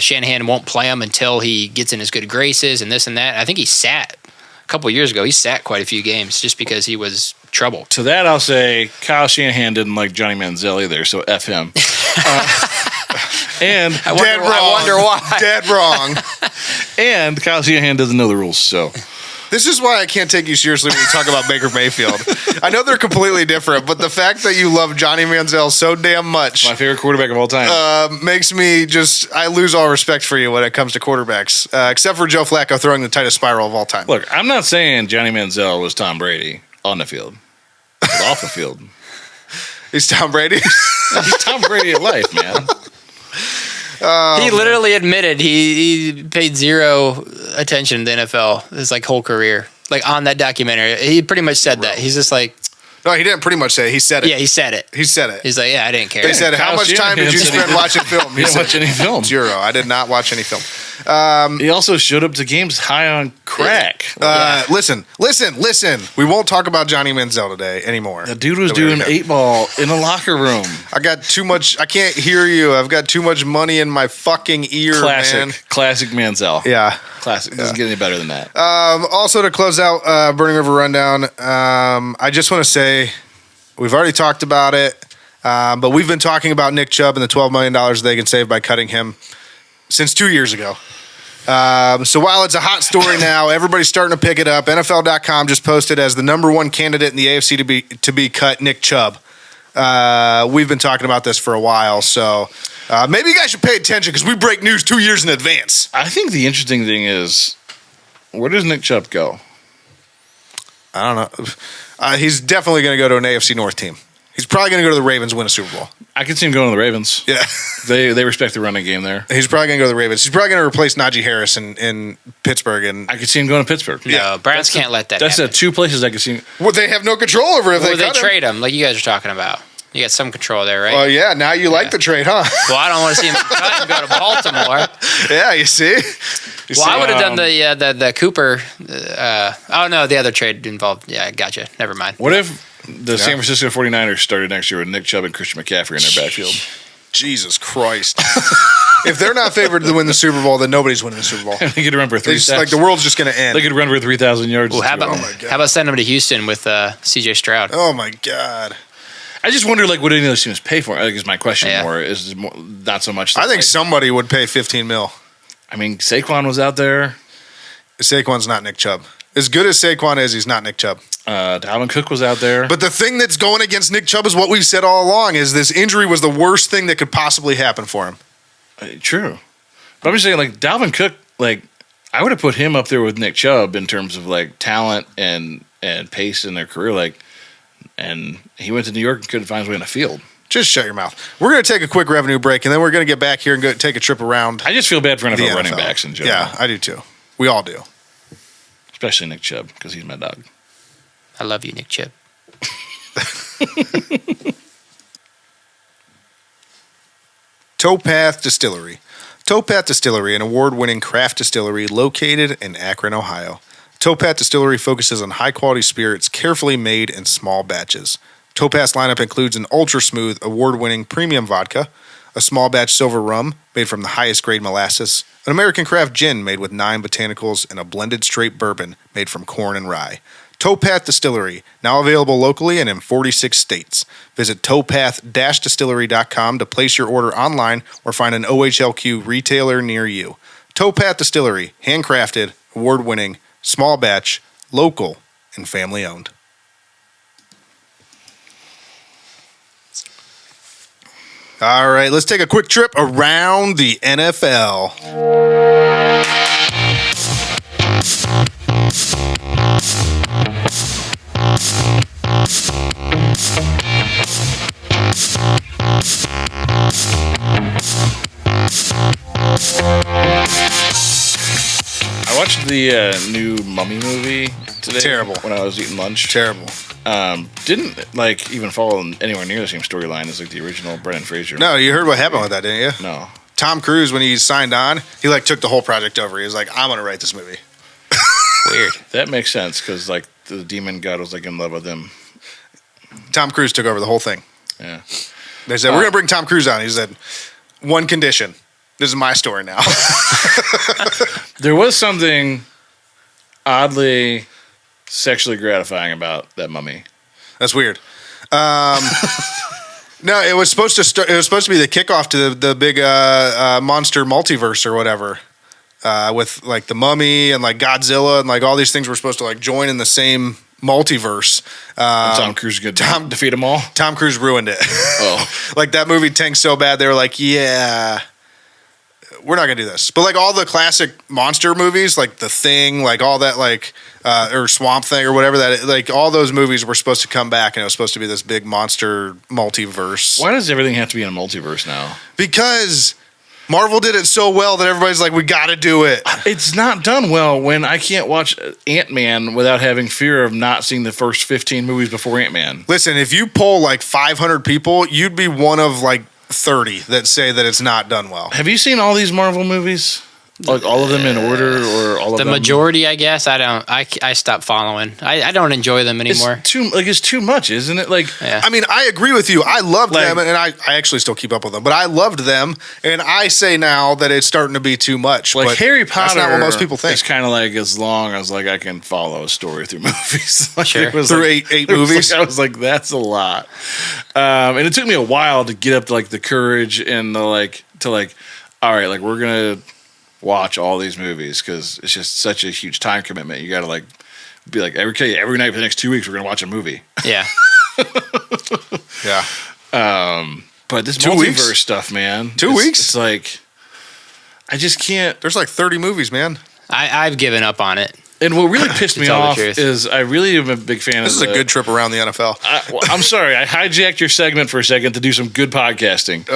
Shanahan won't play him until he gets in his good graces and this and that. I think he sat a couple of years ago. He sat quite a few games just because he was trouble. To that, I'll say Kyle Shanahan didn't like Johnny Manziel either, so F him. And I wonder why. Dead wrong. and Kyle Shanahan doesn't know the rules, so This is why I can't take you seriously when you talk about Baker Mayfield. I know they're completely different, but the fact that you love Johnny Manziel so damn much my favorite quarterback of all time. makes me I lose all respect for you when it comes to quarterbacks, except for Joe Flacco throwing the tightest spiral of all time. Look, I'm not saying Johnny Manziel was Tom Brady on the field, but off the field. He's Tom Brady. He's Tom Brady at life, man. He literally admitted he paid zero attention to the NFL his like whole career. Like on that documentary, he pretty much said that. He's just like, No, he didn't pretty much say it. He said it. yeah, he said it. He said it. He's like, yeah, I didn't care. He said, how Kyle much time did you Shanahan said spend he watching film? He didn't said, watch any film. 0. I did not watch any film. He also showed up to games high on crack. Listen. We won't talk about Johnny Manziel today anymore. The dude was That we doing already 8-ball in a locker room. I got too much. I can't hear you. I've got too much money in my fucking ear, man. Classic Manziel. Yeah. Classic. Doesn't get any better than that. Also, to close out Burning River Rundown, I just want to say we've already talked about it, but we've been talking about Nick Chubb and the $12 million they can save by cutting him since 2 years ago. So while it's a hot story now, everybody's starting to pick it up. NFL.com just posted as the number one candidate in the AFC to be cut, Nick Chubb. We've been talking about this for a while, so maybe you guys should pay attention because we break news 2 years in advance. I think the interesting thing is, where does Nick Chubb go? I don't know. He's definitely going to go to an AFC North team. He's probably going to go to the Ravens and win a Super Bowl. I could see him going to the Ravens. Yeah. They respect the running game there. He's probably going to go to the Ravens. He's probably going to replace Najee Harris in Pittsburgh. And I could see him going to Pittsburgh. No, Browns can't let that That's happen. the two places I could see him. well, they have no control over it if Or they they cut him. trade him, like you guys are talking about. You got some control there, right? Well, yeah, now you like the trade, huh? Well, I don't want to see him cut and go to Baltimore. Yeah, you see? Well, I would have done the Cooper. Oh, no, the other trade involved. Yeah, gotcha. Never mind. What if the San Francisco 49ers started next year with Nick Chubb and Christian McCaffrey in their backfield? Jesus Christ. If they're not favored to win the Super Bowl, then nobody's winning the Super Bowl. They could run for 3 Like the world's just going to end. They could run for 3,000 yards. Well, how about sending him to Houston with C.J. Stroud? Oh my God. I just wonder, like, what any of those teams pay for? Like, is my question more. Is more, not so much. I think somebody would pay $15 million. I mean, Saquon was out there. Saquon's not Nick Chubb. As good as Saquon is, he's not Nick Chubb. Dalvin Cook was out there. But the thing that's going against Nick Chubb is what we've said all along, is this injury was the worst thing that could possibly happen for him. True. But I'm just saying, like, Dalvin Cook, like, I would have put him up there with Nick Chubb in terms of, like, talent and pace in their career. Like, and he went to New York and couldn't find his way on the field. Just shut your mouth. We're going to take a quick revenue break, and then we're going to get back here and go take a trip around. I just feel bad for NFL running backs in general. Yeah, I do too. We all do. Especially Nick Chubb, because he's my dog. I love you, Nick Chubb. Towpath Distillery. Towpath Distillery, an award-winning craft distillery located in Akron, Ohio. Towpath Distillery focuses on high-quality spirits carefully made in small batches. Towpath's lineup includes an ultra-smooth, award-winning premium vodka, a small batch silver rum made from the highest grade molasses, an American craft gin made with 9 botanicals, and a blended straight bourbon made from corn and rye. Towpath Distillery, now available locally and in 46 states. Visit towpath-distillery.com to place your order online or find an OHLQ retailer near you. Towpath Distillery, handcrafted, award-winning, small batch, local, and family-owned. All right, let's take a quick trip around the NFL. I watched the new Mummy movie today. Terrible. When I was eating lunch. Terrible. Didn't like even follow anywhere near the same storyline as like the original Brendan Fraser. No, you heard what happened with that, didn't you? No. Tom Cruise, when he signed on, he like took the whole project over. He was like, I'm going to write this movie. Weird. That makes sense because like the demon god was like in love with him. Tom Cruise took over the whole thing. Yeah. They said, we're going to bring Tom Cruise on. He said, one condition. This is my story now. There was something oddly sexually gratifying about that mummy. That's weird. No, it was supposed to start. It was supposed to be the kickoff to the big monster multiverse or whatever, with like the Mummy and like Godzilla and like all these things were supposed to like join in the same multiverse. Tom Cruise could defeat them all. Tom Cruise ruined it. Oh, Like that movie tanked so bad they were like, yeah, we're not gonna do this. But like all the classic monster movies, like The Thing, like all that, like or Swamp Thing or whatever that, like all those movies were supposed to come back and it was supposed to be this big monster multiverse. why does everything have to be in a multiverse now? Because Marvel did it so well that everybody's like, we got to do it. It's not done well when I can't watch Ant-Man without having fear of not seeing the first 15 movies before Ant-Man. Listen, if you poll like 500 people, you'd be one of like 30 that say that it's not done well. Have you seen all these Marvel movies? Like all of them in order, or all of them? The majority, I guess. I don't. I stopped following. I don't enjoy them anymore. It's too much, isn't it? Like, Yeah. I mean, I agree with you. I loved Like- them, and I actually still keep up with them. But I loved them, and I say now that it's starting to be too much. like but Harry Potter. That's not what most people think. It's kind of like as long as like I can follow a story through movies. Like, Sure. it was Through like- eight it was movies? like- I was like, that's a lot. And it took me a while to get up to like the courage and the like to like, all right, like we're gonna watch all these movies because it's just such a huge time commitment. You got to like be like every night for the next 2 weeks we're gonna watch a movie. Yeah. Yeah. But this 2 multiverse weeks? stuff, man, 2 weeks? It's like I just can't. There's like 30 movies, man. I've given up on it. And what really pissed me tell the off truth. is I really am a big fan This of is a good trip around the NFL. I'm sorry, I hijacked your segment for a second to do some good podcasting.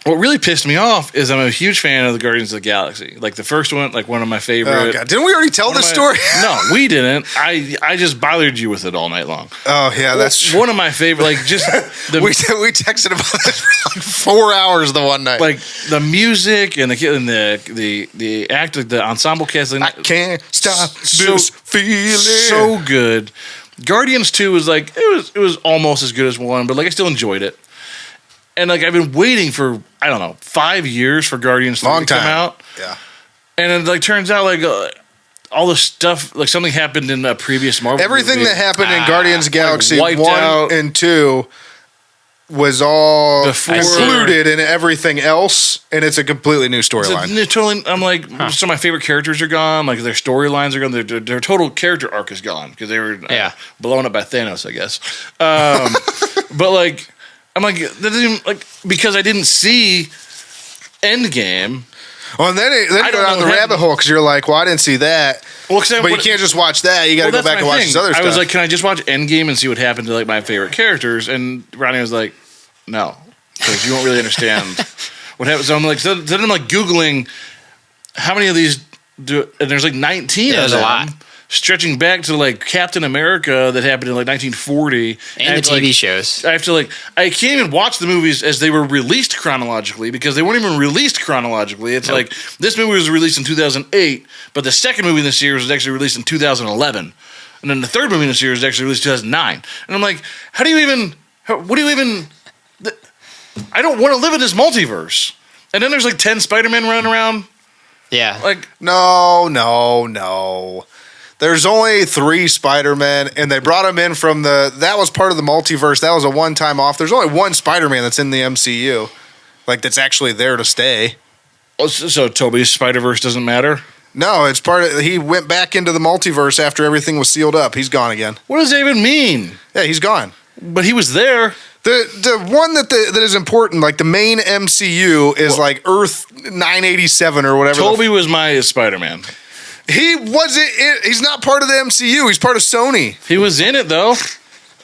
What really pissed me off is I'm a huge fan of the Guardians of the Galaxy. Like the first one, like one of my favorite. Oh, God. Didn't we already tell this story? No, we didn't. I just bothered you with it all night long. Oh, yeah, that's true. One of my favorite, like just the We texted about this for like 4 hours the one night. like the music and the act, like the ensemble cast. I can't stop So- this feeling. So good. Guardians 2 was like it was almost as good as 1, but like I still enjoyed it. And like I've been waiting for, I don't know, 5 years for Guardians 3 to come out. Yeah. And it like turns out like all the stuff, like something happened in a previous Marvel Everything movie. that happened in Guardians of the Galaxy wiped 1 out. and 2 was all Before- included in everything else, and it's a completely new storyline. I'm like, some of my favorite characters are gone. Like their storylines are gone. Their total character arc is gone because they were blown up by Thanos, I guess. But like, I'm like, that doesn't even, like, because I didn't see Endgame. Well, and then you I go don't down know the what rabbit hole because you're like, well, I didn't see that. Well, But you can't just watch that. You got to go that's back and my watch thing. this other stuff. I was like, can I just watch Endgame and see what happened to like my favorite characters? And Ronnie was like, no, because you won't really understand what happened. So I'm like, then I'm like Googling how many of these do, and there's like 19 of there's them. a lot. Stretching back to like Captain America that happened in like 1940. And the TV shows. I have to like, I can't even watch the movies as they were released chronologically because they weren't even released chronologically. It's like, this movie was released in 2008, but the second movie in the series was actually released in 2011. And then the third movie in the series was actually released in 2009. And I'm like, I don't want to live in this multiverse. And then there's like 10 Spider-Men running around. Yeah. Like, No. There's only 3 Spider-Men, and they brought them in from that was part of the multiverse. That was a one-time off. There's only one Spider-Man that's in the MCU. Like, that's actually there to stay. so Tobey's Spider-Verse doesn't matter? No, it's part of, he went back into the multiverse after everything was sealed up. He's gone again. What does that even mean? Yeah, he's gone. But he was there. The one that is important, like the main MCU, is like Earth 987 or whatever. Tobey was my Spider-Man. He wasn't. He's not part of the MCU. He's part of Sony. He was in it though.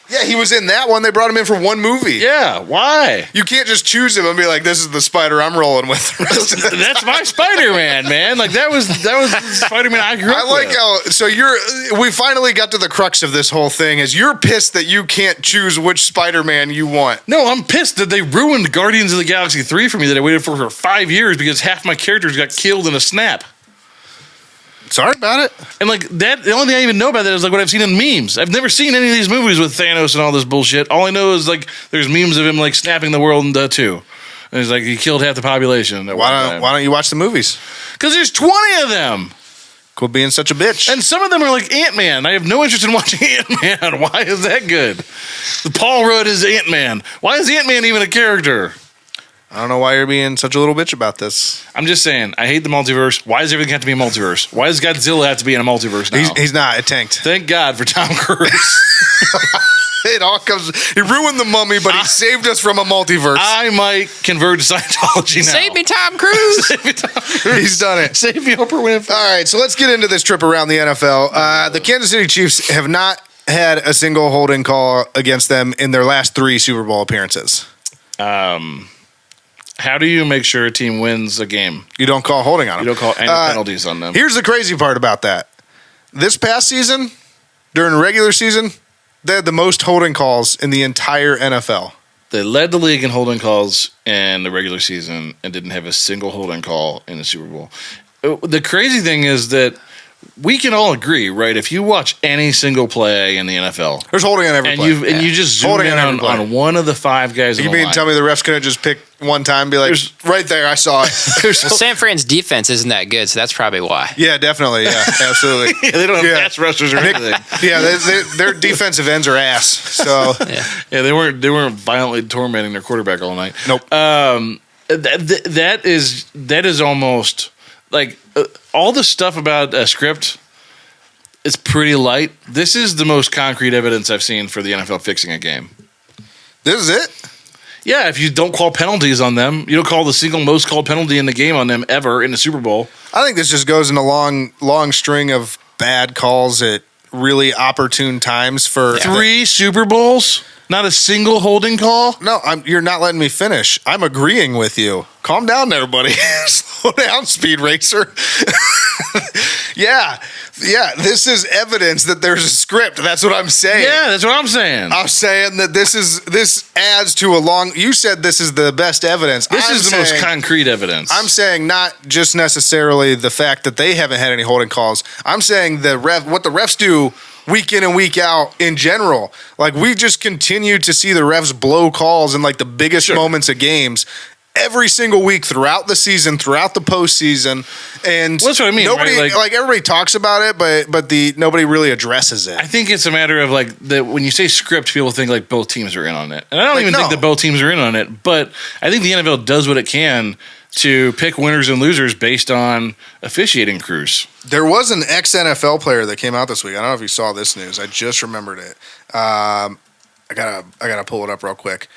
Yeah, he was in that one. They brought him in for one movie. Yeah, why? You can't just choose him and be like, "This is the Spider I'm rolling with." That's my Spider-Man, man. Like that was the Spider-Man I grew up I like with. how we finally got to the crux of this whole thing. Is you're pissed that you can't choose which Spider-Man you want. No, I'm pissed that they ruined Guardians of the Galaxy 3 for me that I waited for 5 years because half my characters got killed in a snap. Sorry about it. And like that, the only thing I even know about that is like what I've seen in memes. I've never seen any of these movies with Thanos and all this bullshit. All I know is like there's memes of him like snapping the world into two. And it's like he killed half the population. Why don't you watch the movies? Because there's 20 of them. Quit being such a bitch. And some of them are like Ant-Man. I have no interest in watching Ant-Man. Why is that good? Paul Rudd is Ant-Man. Why is Ant-Man even a character? I don't know why you're being such a little bitch about this. I'm just saying, I hate the multiverse. Why does everything have to be a multiverse? Why does Godzilla have to be in a multiverse now? He's not. It tanked. Thank God for Tom Cruise. It all comes. He ruined the Mummy, but he saved us from a multiverse. I might convert to Scientology now. Save me, Tom Cruise. Save me, Tom Cruise. He's done it. Save me, Oprah Winfrey. All right, so let's get into this trip around the NFL. The Kansas City Chiefs have not had a single holding call against them in their last 3 Super Bowl appearances. How do you make sure a team wins a game? You don't call holding on them. You don't call any penalties on them. Here's the crazy part about that. This past season, during the regular season, they had the most holding calls in the entire NFL. They led the league in holding calls in the regular season and didn't have a single holding call in the Super Bowl. The crazy thing is that we can all agree, right? If you watch any single play in the NFL, There's holding on every and play. you just zoom Holding in on every on, play. on one of the 5 guys in You the mean line. tell me the refs couldn't just pick one time and be like, There's- right there, I saw it. Well, San Fran's defense isn't that good, so that's probably why. Yeah, definitely. Yeah, absolutely. Yeah, they don't have Yeah. pass rushers or anything. Yeah, their defensive ends are ass. So Yeah, they weren't violently tormenting their quarterback all night. Nope. That is almost like all the stuff about a script. It's pretty light. This is the most concrete evidence I've seen for the NFL fixing a game. this is it. Yeah, if you don't call penalties on them, you don't call the single most called penalty in the game on them ever in the Super Bowl. I think this just goes in a long string of bad calls at really opportune times for 3 Super Bowls, not a single holding call. No, you're not letting me finish. I'm agreeing with you. Calm down there, buddy. Slow down, Speed Racer. Yeah. This is evidence that there's a script. That's what I'm saying. Yeah, that's what I'm saying. I'm saying that this adds to a long. You said this is the best evidence. This is the most saying- concrete evidence. I'm saying not just necessarily the fact that they haven't had any holding calls. I'm saying what the refs do week in and week out in general. Like, we've just continued to see the refs blow calls in like the biggest moments of games every single week throughout the season, throughout the postseason. And well, that's what I mean. Nobody, right? like everybody talks about it, but nobody really addresses it. I think it's a matter of like when you say script, people think like both teams are in on it, and I don't even think that both teams are in on it. But I think the NFL does what it can to pick winners and losers based on officiating crews. There was an ex-NFL player that came out this week. I don't know if you saw this news. I just remembered it. I gotta pull it up real quick.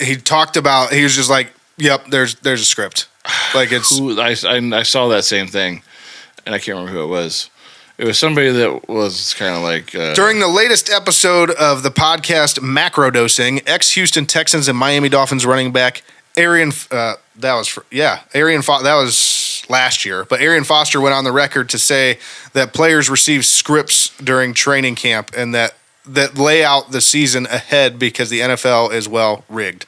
He talked about. He was just like, "Yep, there's a script." Like it's. I saw that same thing, and I can't remember who it was. It was somebody that was kind of like during the latest episode of the podcast Macrodosing, ex-Houston Texans and Miami Dolphins running back Arian. That was last year, but Arian Foster went on the record to say that players received scripts during training camp and that lay out the season ahead because the NFL is well rigged.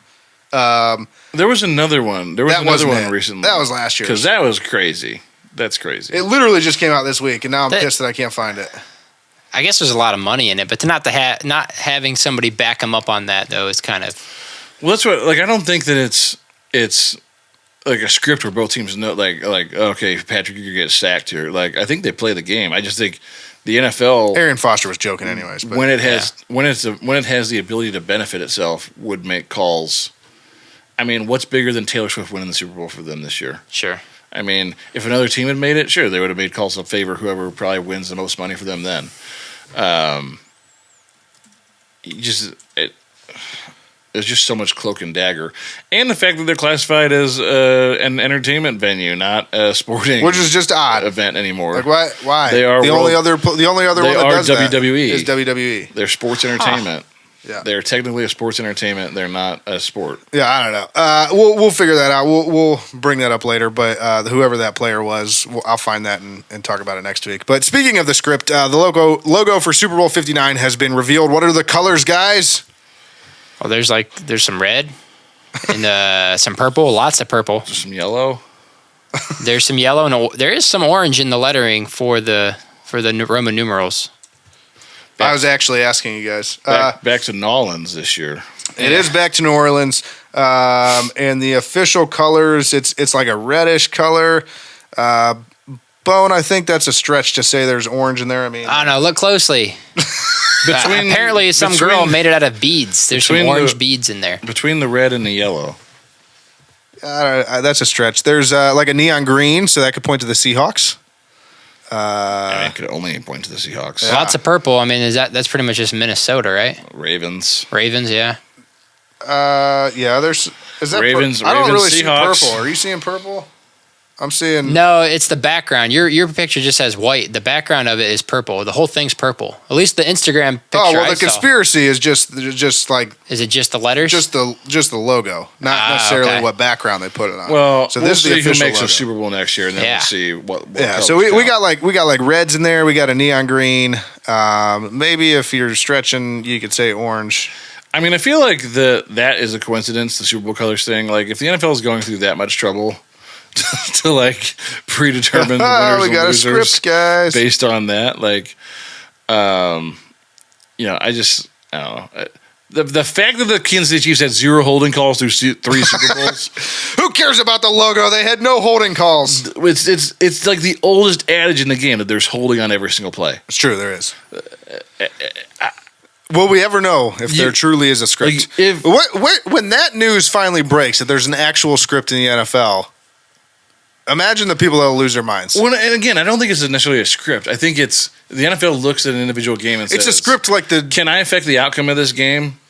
There was another one. There was another one recently. That was last year. Because that was crazy. That's crazy. It literally just came out this week, and now I'm pissed that I can't find it. I guess there's a lot of money in it, but to not having somebody back them up on that though is kind of. Well, that's what. Like, I don't think that it's like a script where both teams know. Like okay, Patrick, you get sacked here. Like, I think they play the game. I just think the NFL. Arian Foster was joking, anyways. But when it has the ability to benefit itself, would make calls. I mean, what's bigger than Taylor Swift winning the Super Bowl for them this year? Sure. I mean, if another team had made it, sure, they would have made calls in favor whoever probably wins the most money for them then. There's just so much cloak and dagger. And the fact that they're classified as an entertainment venue, not a sporting which is just odd event anymore. Like, why? They are the only other one that does WWE. that is WWE. They're sports entertainment. Yeah. They're technically a sports entertainment. They're not a sport. Yeah, I don't know. We'll figure that out. We'll bring that up later. But whoever that player was, I'll find that and talk about it next week. But speaking of the script, the logo for Super Bowl 59 has been revealed. What are the colors, guys? Well, there's some red and some purple, lots of purple. Some yellow. There's some yellow and there is some orange in the lettering for the Roman numerals. I was actually asking you guys. Back to New Orleans this year. It is back to New Orleans, and the official colors. It's like a reddish color. Bone, I think that's a stretch to say there's orange in there. I mean, I don't know. Look closely. Apparently, some girl made it out of beads. There's some orange beads in there. Between the red and the yellow. That's a stretch. There's like a neon green, so that could point to the Seahawks. It could only point to the Seahawks. Yeah. Lots of purple. I mean, that's pretty much just Minnesota, right? Ravens, yeah. Yeah. Is that Ravens? I don't really Seahawks. see purple. Are you seeing purple? I'm seeing. No, it's the background. Your picture just has white. The background of it is purple. The whole thing's purple. At least the Instagram picture. Oh well, the conspiracy is just like. Is it just the letters? Just the logo, not necessarily what background they put it on. Well, so this is the official who makes logo. a Super Bowl next year, and then we'll see what yeah, so we got like reds in there. We got a neon green. Maybe if you're stretching, you could say orange. I mean, I feel like that is a coincidence. The Super Bowl colors thing. Like, if the NFL is going through that much trouble to like predetermine the winners we got and a losers script, guys, based on that, like, I don't know. The fact that the Kansas City Chiefs had 0 holding calls through 3 Super Bowls. Who cares about the logo? They had no holding calls. It's like the oldest adage in the game that there's holding on every single play. It's true, there is. Will we ever know if there truly is a script? Like when that news finally breaks that there's an actual script in the NFL, imagine the people that will lose their minds. Well, and again, I don't think it's necessarily a script. I think it's the NFL looks at an individual game and says, it's a script like can I affect the outcome of this game?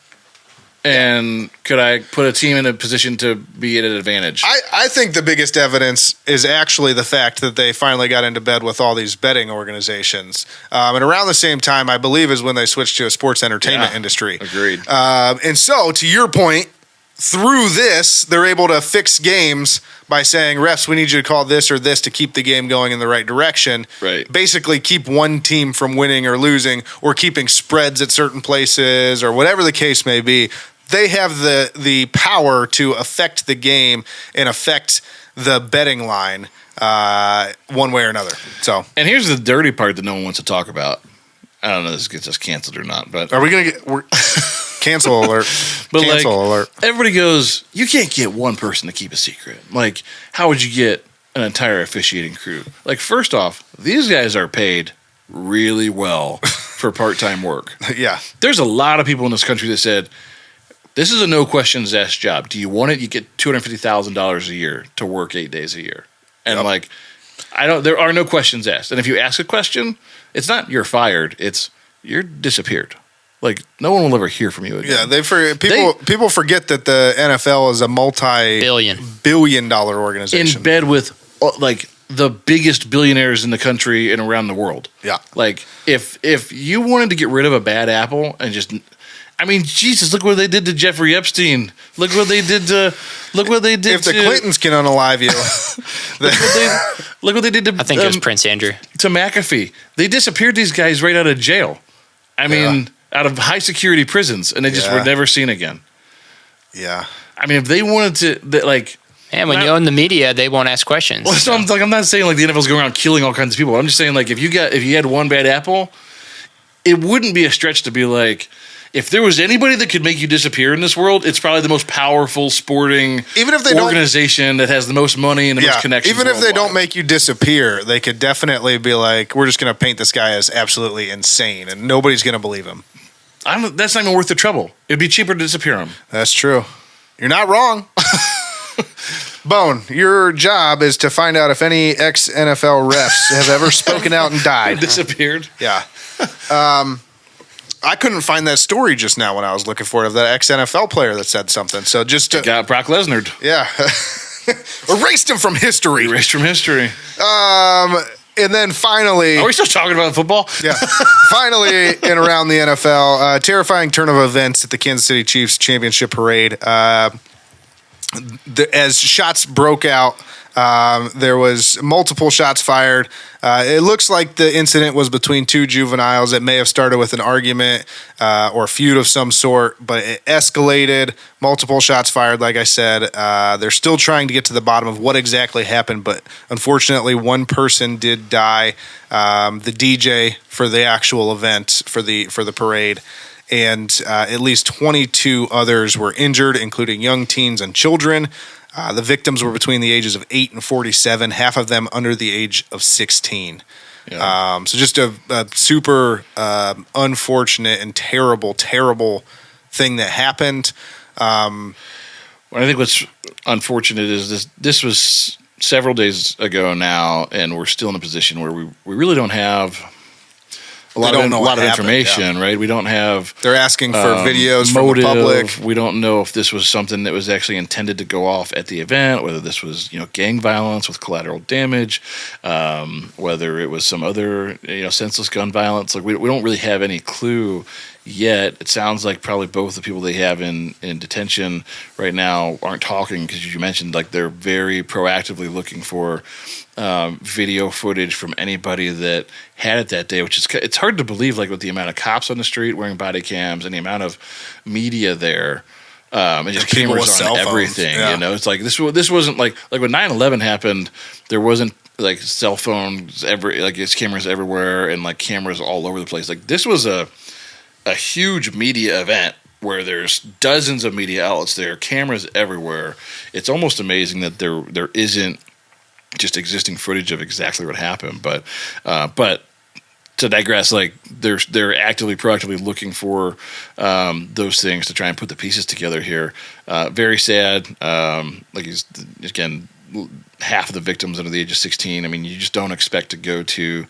And could I put a team in a position to be at an advantage? I think the biggest evidence is actually the fact that they finally got into bed with all these betting organizations. And around the same time, I believe, is when they switched to a sports entertainment industry. Agreed. And so, to your point, through this, they're able to fix games by saying, refs, we need you to call this or this to keep the game going in the right direction. Right. Basically, keep one team from winning or losing or keeping spreads at certain places or whatever the case may be. They have the power to affect the game and affect the betting line one way or another. So, and here's the dirty part that no one wants to talk about. I don't know if this gets us canceled or not, but Are we going to get cancel alert? But Cancel alert. Everybody goes, you can't get one person to keep a secret. Like, how would you get an entire officiating crew? Like, first off, these guys are paid really well for part-time work. Yeah. There's a lot of people in this country that said, this is a no questions asked job. Do you want it? You get $250,000 a year to work 8 days a year. And Yep. there are no questions asked. And if you ask a question, it's not you're fired, it's you're disappeared. Like, no one will ever hear from you again. Yeah, people forget that the NFL is a multi-billion dollar organization. In bed with like the biggest billionaires in the country and around the world. Yeah. Like, if you wanted to get rid of a bad apple and just, I mean, Jesus, look what they did to Jeffrey Epstein. Look what they did to. If the Clintons can unalive you, look what they did to. I think it was Prince Andrew. To McAfee. They disappeared these guys right out of jail. I mean, out of high security prisons, and they just were never seen again. Yeah. I mean, if they wanted to, like. And when you own the media, they won't ask questions. Well, so I'm not saying like the NFL's going around killing all kinds of people. I'm just saying like if you had one bad apple, it wouldn't be a stretch to be like, if there was anybody that could make you disappear in this world, it's probably the most powerful sporting organization that has the most money and the most connections. Even if they worldwide. don't make you disappear, they could definitely be like, we're just going to paint this guy as absolutely insane, and nobody's going to believe him. That's not even worth the trouble. It'd be cheaper to disappear him. That's true. You're not wrong. Bone, your job is to find out if any ex-NFL refs have ever spoken out and died. Disappeared? Yeah. I couldn't find that story just now when I was looking for it of that ex-NFL player that said something. So just to, got Brock Lesnar. Yeah. Erased him from history. Erased from history. And then finally... Are we still talking about football? Yeah. Finally, in around the NFL, terrifying turn of events at the Kansas City Chiefs championship parade. As shots broke out, there was multiple shots fired. It looks like the incident was between two juveniles. It may have started with an argument or feud of some sort, but it escalated. Multiple shots fired, like I said. They're still trying to get to the bottom of what exactly happened, but unfortunately, one person did die. The DJ for the actual event for the parade. And at least 22 others were injured, including young teens and children. The victims were between the ages of 8 and 47, half of them under the age of 16. Yeah. So just a super unfortunate and terrible, terrible thing that happened. Well, I think what's unfortunate is this was several days ago now, and we're still in a position where we really don't have a lot of information, right? We don't have. They're asking for videos from the public. We don't know if this was something that was actually intended to go off at the event, whether this was gang violence with collateral damage, whether it was some other senseless gun violence. Like we don't really have any clue yet. It sounds like probably both the people they have in detention right now aren't talking because you mentioned like they're very proactively looking for video footage from anybody that had it that day, which is it's hard to believe like with the amount of cops on the street wearing body cams and the amount of media there and just cameras on everything. It's like this wasn't like when 9/11 happened, there wasn't like cell phones it's cameras everywhere and like cameras all over the place. Like this was a huge media event where there's dozens of media outlets there, cameras everywhere. It's almost amazing that there isn't just existing footage of exactly what happened. But to digress, like they're actively, proactively looking for those things to try and put the pieces together here. Very sad. Again, half of the victims under the age of 16. I mean, you just don't expect to go to.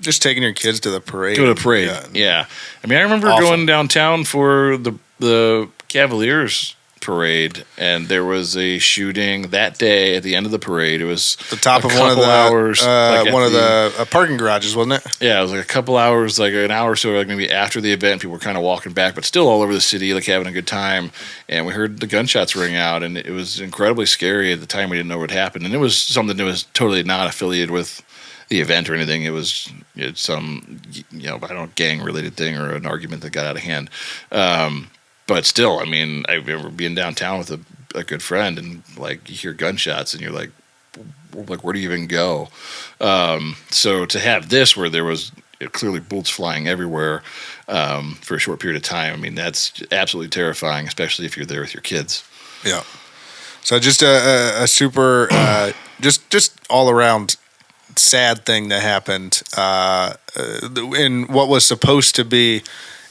Just taking your kids to the parade. Go to the parade, yeah. I mean, I remember going downtown for the Cavaliers parade, and there was a shooting that day at the end of the parade. It was the top of one of the parking garages, wasn't it? Yeah, it was like a couple hours, like an hour or so, like maybe after the event. People were kind of walking back, but still all over the city, like having a good time. And we heard the gunshots ring out, and it was incredibly scary at the time. We didn't know what happened, and it was something that was totally not affiliated with the event or anything. It's some gang related thing or an argument that got out of hand. But still, I mean, I remember being downtown with a good friend, and like you hear gunshots, and you're like, where do you even go? So to have this, where there was clearly bullets flying everywhere for a short period of time. I mean, that's absolutely terrifying, especially if you're there with your kids. Yeah. So just a super, just all around sad thing that happened in what was supposed to be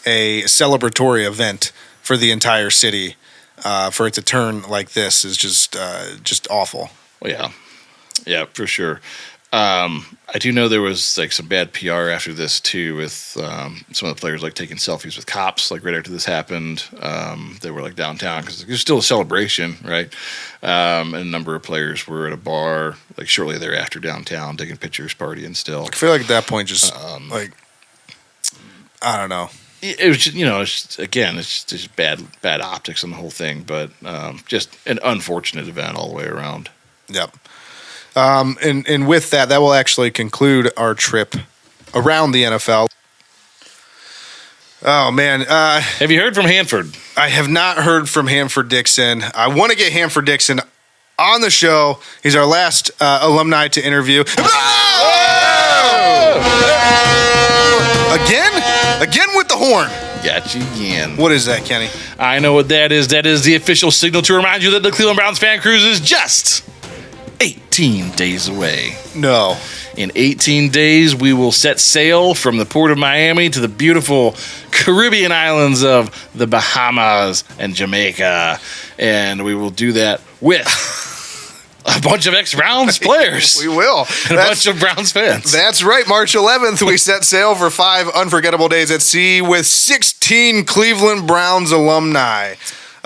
a celebratory event for the entire city. For it to turn like this is just awful. Well, yeah, for sure. I do know there was like some bad PR after this too, with some of the players like taking selfies with cops, like right after this happened. They were like downtown because it was still a celebration, right? And a number of players were at a bar like shortly thereafter downtown taking pictures, partying still. I feel like at that point, just like I don't know. It was just, it's just bad optics on the whole thing, but just an unfortunate event all the way around. Yep. And with that will actually conclude our trip around the NFL. Oh, man. Have you heard from Hanford? I have not heard from Hanford Dixon. I want to get Hanford Dixon on the show. He's our last alumni to interview. Again with the horn. Got you again. What is that, Kenny? I know what that is. That is the official signal to remind you that the Cleveland Browns fan cruise is just 18 days away. No. In 18 days, we will set sail from the port of Miami to the beautiful Caribbean islands of the Bahamas and Jamaica. And we will do that with a bunch of ex-Browns players. We will. And a bunch of Browns fans. That's right. March 11th, we set sail for 5 unforgettable days at sea with 16 Cleveland Browns alumni.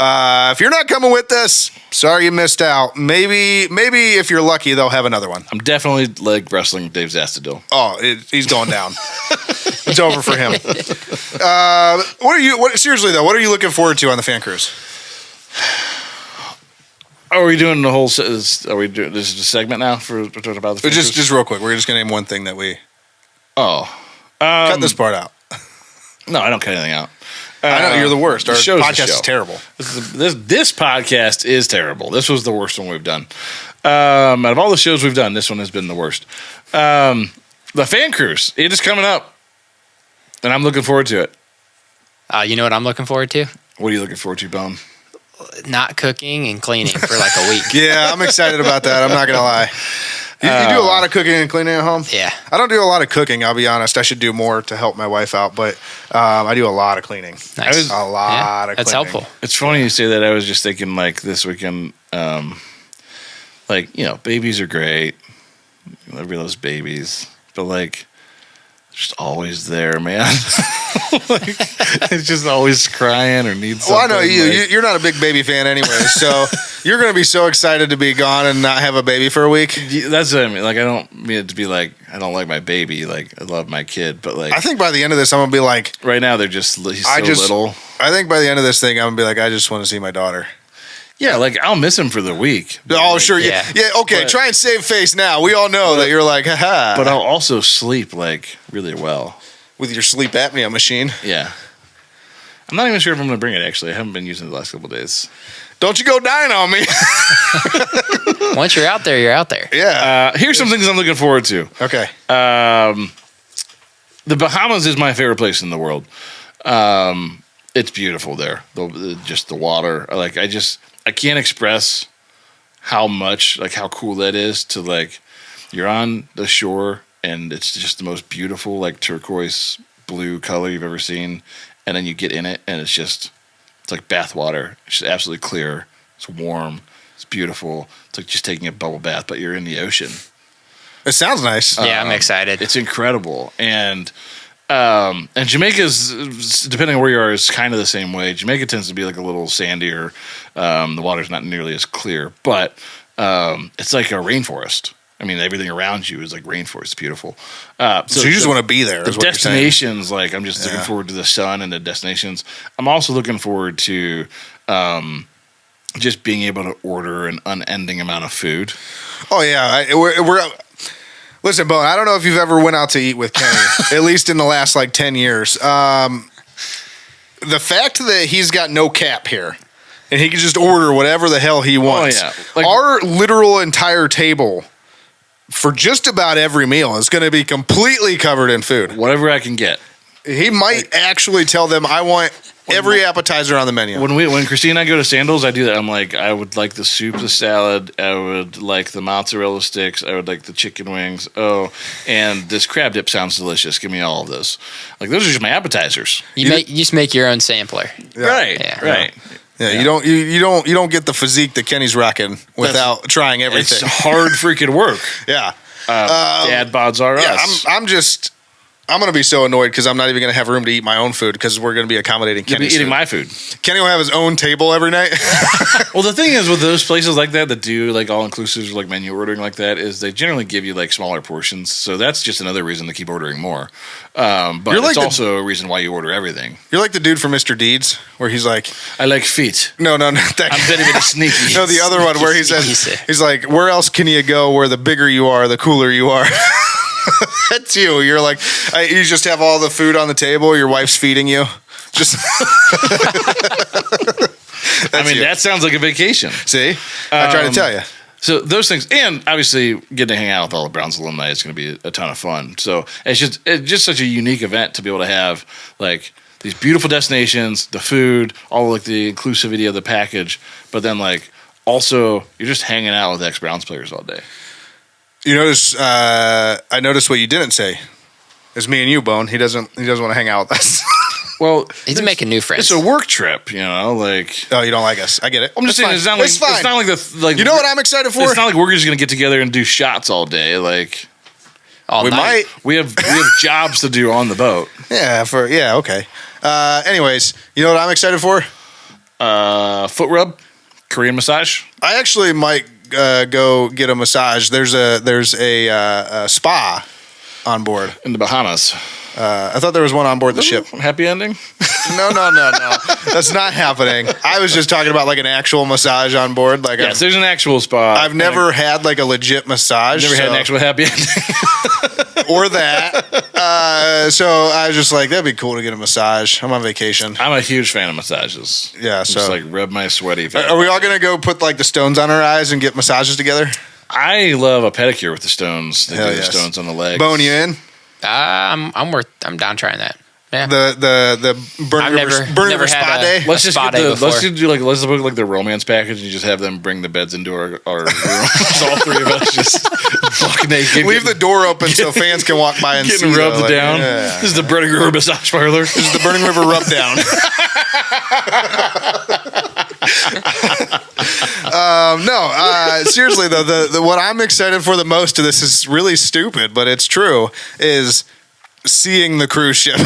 If you're not coming with us, sorry you missed out. Maybe if you're lucky, they'll have another one. I'm definitely leg wrestling Dave Zastadil. Oh, he's going down. It's over for him. Seriously though, what are you looking forward to on the fan cruise? Are we doing the whole? Are we doing this is a segment now for talking about the fan cruise? Just real quick. We're just gonna name one thing that we. Cut this part out. No, I don't cut anything out. I know you're the worst. Our podcast is terrible. This podcast is terrible. This was the worst one we've done. Out of all the shows we've done, this one has been the worst. The fan cruise, it is coming up, and I'm looking forward to it. You know what I'm looking forward to? What are you looking forward to, Bone? Not cooking and cleaning for like a week. Yeah, I'm excited about that. I'm not gonna lie. You do a lot of cooking and cleaning at home? Yeah. I don't do a lot of cooking, I'll be honest. I should do more to help my wife out, but I do a lot of cleaning. Nice. A lot of that's cleaning. helpful. It's funny you say that. I was just thinking, like, this weekend, babies are great. Everybody loves babies. But, like, just always there, man. It's just always crying or needs something. Well, I know you're not a big baby fan anyway, so you're going to be so excited to be gone and not have a baby for a week. That's what I mean. Like, I don't mean it to be like, I don't like my baby. Like, I love my kid. But, like, I think by the end of this, I'm going to be like... Right now, he's so little. I think by the end of this thing, I'm going to be like, I just want to see my daughter. Yeah, like, I'll miss him for the week. Oh, sure. Yeah, okay. But, try and save face now. We all know that you're like, haha. But I'll also sleep, like, really well. With your sleep apnea machine. Yeah. I'm not even sure if I'm going to bring it, actually. I haven't been using it the last couple of days. Don't you go dying on me. Once you're out there, you're out there. Yeah. Here's some things I'm looking forward to. Okay. The Bahamas is my favorite place in the world. It's beautiful there. Just the water. Like, I can't express how cool that is to, like, you're on the shore and it's just the most beautiful, like, turquoise blue color you've ever seen. And then you get in it and it's like bath water. It's just absolutely clear. It's warm. It's beautiful. It's like just taking a bubble bath, but you're in the ocean. It sounds nice. Yeah, I'm excited. It's incredible. And Jamaica's, depending on where you are, is kind of the same way. Jamaica tends to be like a little sandier. The water's not nearly as clear, but it's like a rainforest. I mean, everything around you is like rainforest. It's beautiful. So you just want to be there. The destinations, like, I'm just looking forward to the sun and the destinations. I'm also looking forward to just being able to order an unending amount of food. Oh yeah, we're listen, Bone. I don't know if you've ever went out to eat with Kenny, at least in the last like 10 years. The fact that he's got no cap here and he can just order whatever the hell he wants. Oh, yeah. Like, our literal entire table for just about every meal is going to be completely covered in food. Whatever I can get. He might actually tell them, I want every appetizer on the menu. When Christine and I go to Sandals, I do that. I'm like, I would like the soup, the salad. I would like the mozzarella sticks. I would like the chicken wings. Oh, and this crab dip sounds delicious. Give me all of this. Like, those are just my appetizers. You just make your own sampler. Yeah. Right. Yeah. Right. Yeah, you don't get the physique that Kenny's rocking without trying everything. It's hard freaking work. Yeah. Dad bods are us. I'm going to be so annoyed because I'm not even going to have room to eat my own food because we're going to be accommodating You'll be Kenny's eating food. my food. Kenny will have his own table every night. Well, the thing is with those places like that do like all inclusives, like menu ordering like that, is they generally give you like smaller portions. So that's just another reason to keep ordering more. But it's also a reason why you order everything. You're like the dude from Mr. Deeds where he's like, I like feet. No, not that. I'm very, very sneaky. No, the other one where he says, he's like, where else can you go where the bigger you are, the cooler you are? That's you. You're like, you just have all the food on the table. Your wife's feeding you. Just. That sounds like a vacation. See, I try to tell you. So those things, and obviously getting to hang out with all the Browns alumni is going to be a ton of fun. So it's just such a unique event to be able to have like these beautiful destinations, the food, all like the inclusivity of the package, but then like also you're just hanging out with ex-Browns players all day. You notice? I noticed what you didn't say. It's me and you, Bone. He doesn't want to hang out with us. Well, he's making new friends. It's a work trip, like. Oh, you don't like us? I get it. I'm just saying, it's not like the. You know what I'm excited for? It's not like we're just gonna get together and do shots all day. Like, all night. We have jobs to do on the boat. Yeah. Okay. Anyways, you know what I'm excited for? Foot rub, Korean massage. I actually might go get a massage. There's a spa on board in the Bahamas. I thought there was one on board the ship. Happy ending? No. That's not happening. I was just talking about like an actual massage on board. Like, yes, there's an actual spa. I've never had like a legit massage. Never had an actual happy ending. Or that. So I was just like, that'd be cool to get a massage. I'm on vacation. I'm a huge fan of massages. Yeah, so just like rub my sweaty face. Are we all gonna go put like the stones on our eyes and get massages together? I love a pedicure with the stones. They do the stones on the legs. Bone, you in? I'm down trying that. Yeah. The Burning River Spa Day. Let's book like the romance package and just have them bring the beds into our room. All three of us just buck naked. Leave the door open so fans can walk by and getting see. Rubbed down. Yeah. This is the Burning River massage parlor. This is the Burning River rub down. Seriously though, the what I'm excited for the most of this is really stupid, but it's true, is seeing the cruise ship.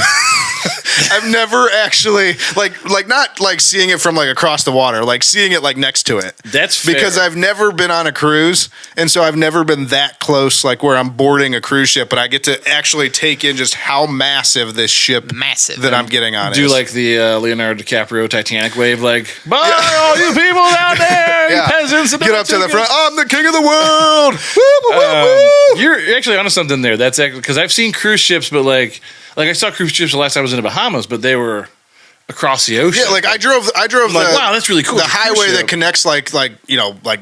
I've never actually like not like seeing it from like across the water, like seeing it like next to it. That's fair. Because I've never been on a cruise, and so I've never been that close, like where I'm boarding a cruise ship, but I get to actually take in just how massive this ship that I'm getting on. Do like the Leonardo DiCaprio Titanic wave, like bye all you people out there, you peasants. Get up to the front. I'm the king of the world. You're actually onto something there. That's actually because I've seen cruise ships, but like I saw cruise ships the last time I was in the Bahamas, but they were across the ocean. Yeah, like I drove like, wow, that's really cool. The highway that connects like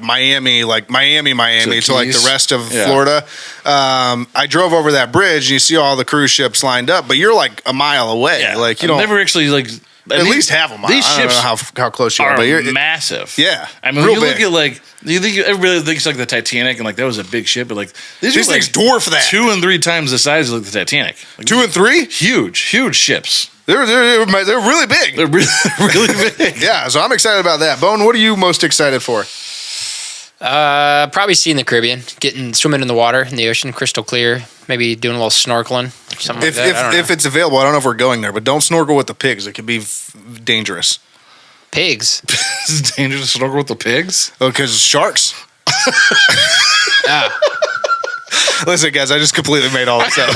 Miami to like the rest of Florida. I drove over that bridge and you see all the cruise ships lined up, but you're like a mile away. Yeah. Like you don't never actually like at least half a mile. These I don't ships know how close you are, but you're massive. Yeah, I mean, when you look at like everybody thinks like the Titanic and like that was a big ship, but like these things like dwarf that 2 and 3 times the size of like the Titanic. Like, 2 and 3, huge ships. They're really big. They're really big. Yeah, so I'm excited about that. Bone, what are you most excited for? Probably seeing the Caribbean, swimming in the water in the ocean, crystal clear. Maybe doing a little snorkeling, something like that. If it's available, I don't know if we're going there, but don't snorkel with the pigs. It could be dangerous. Pigs? It's dangerous to snorkel with the pigs? Oh, because sharks. Yeah. Listen, guys, I just completely made all this up.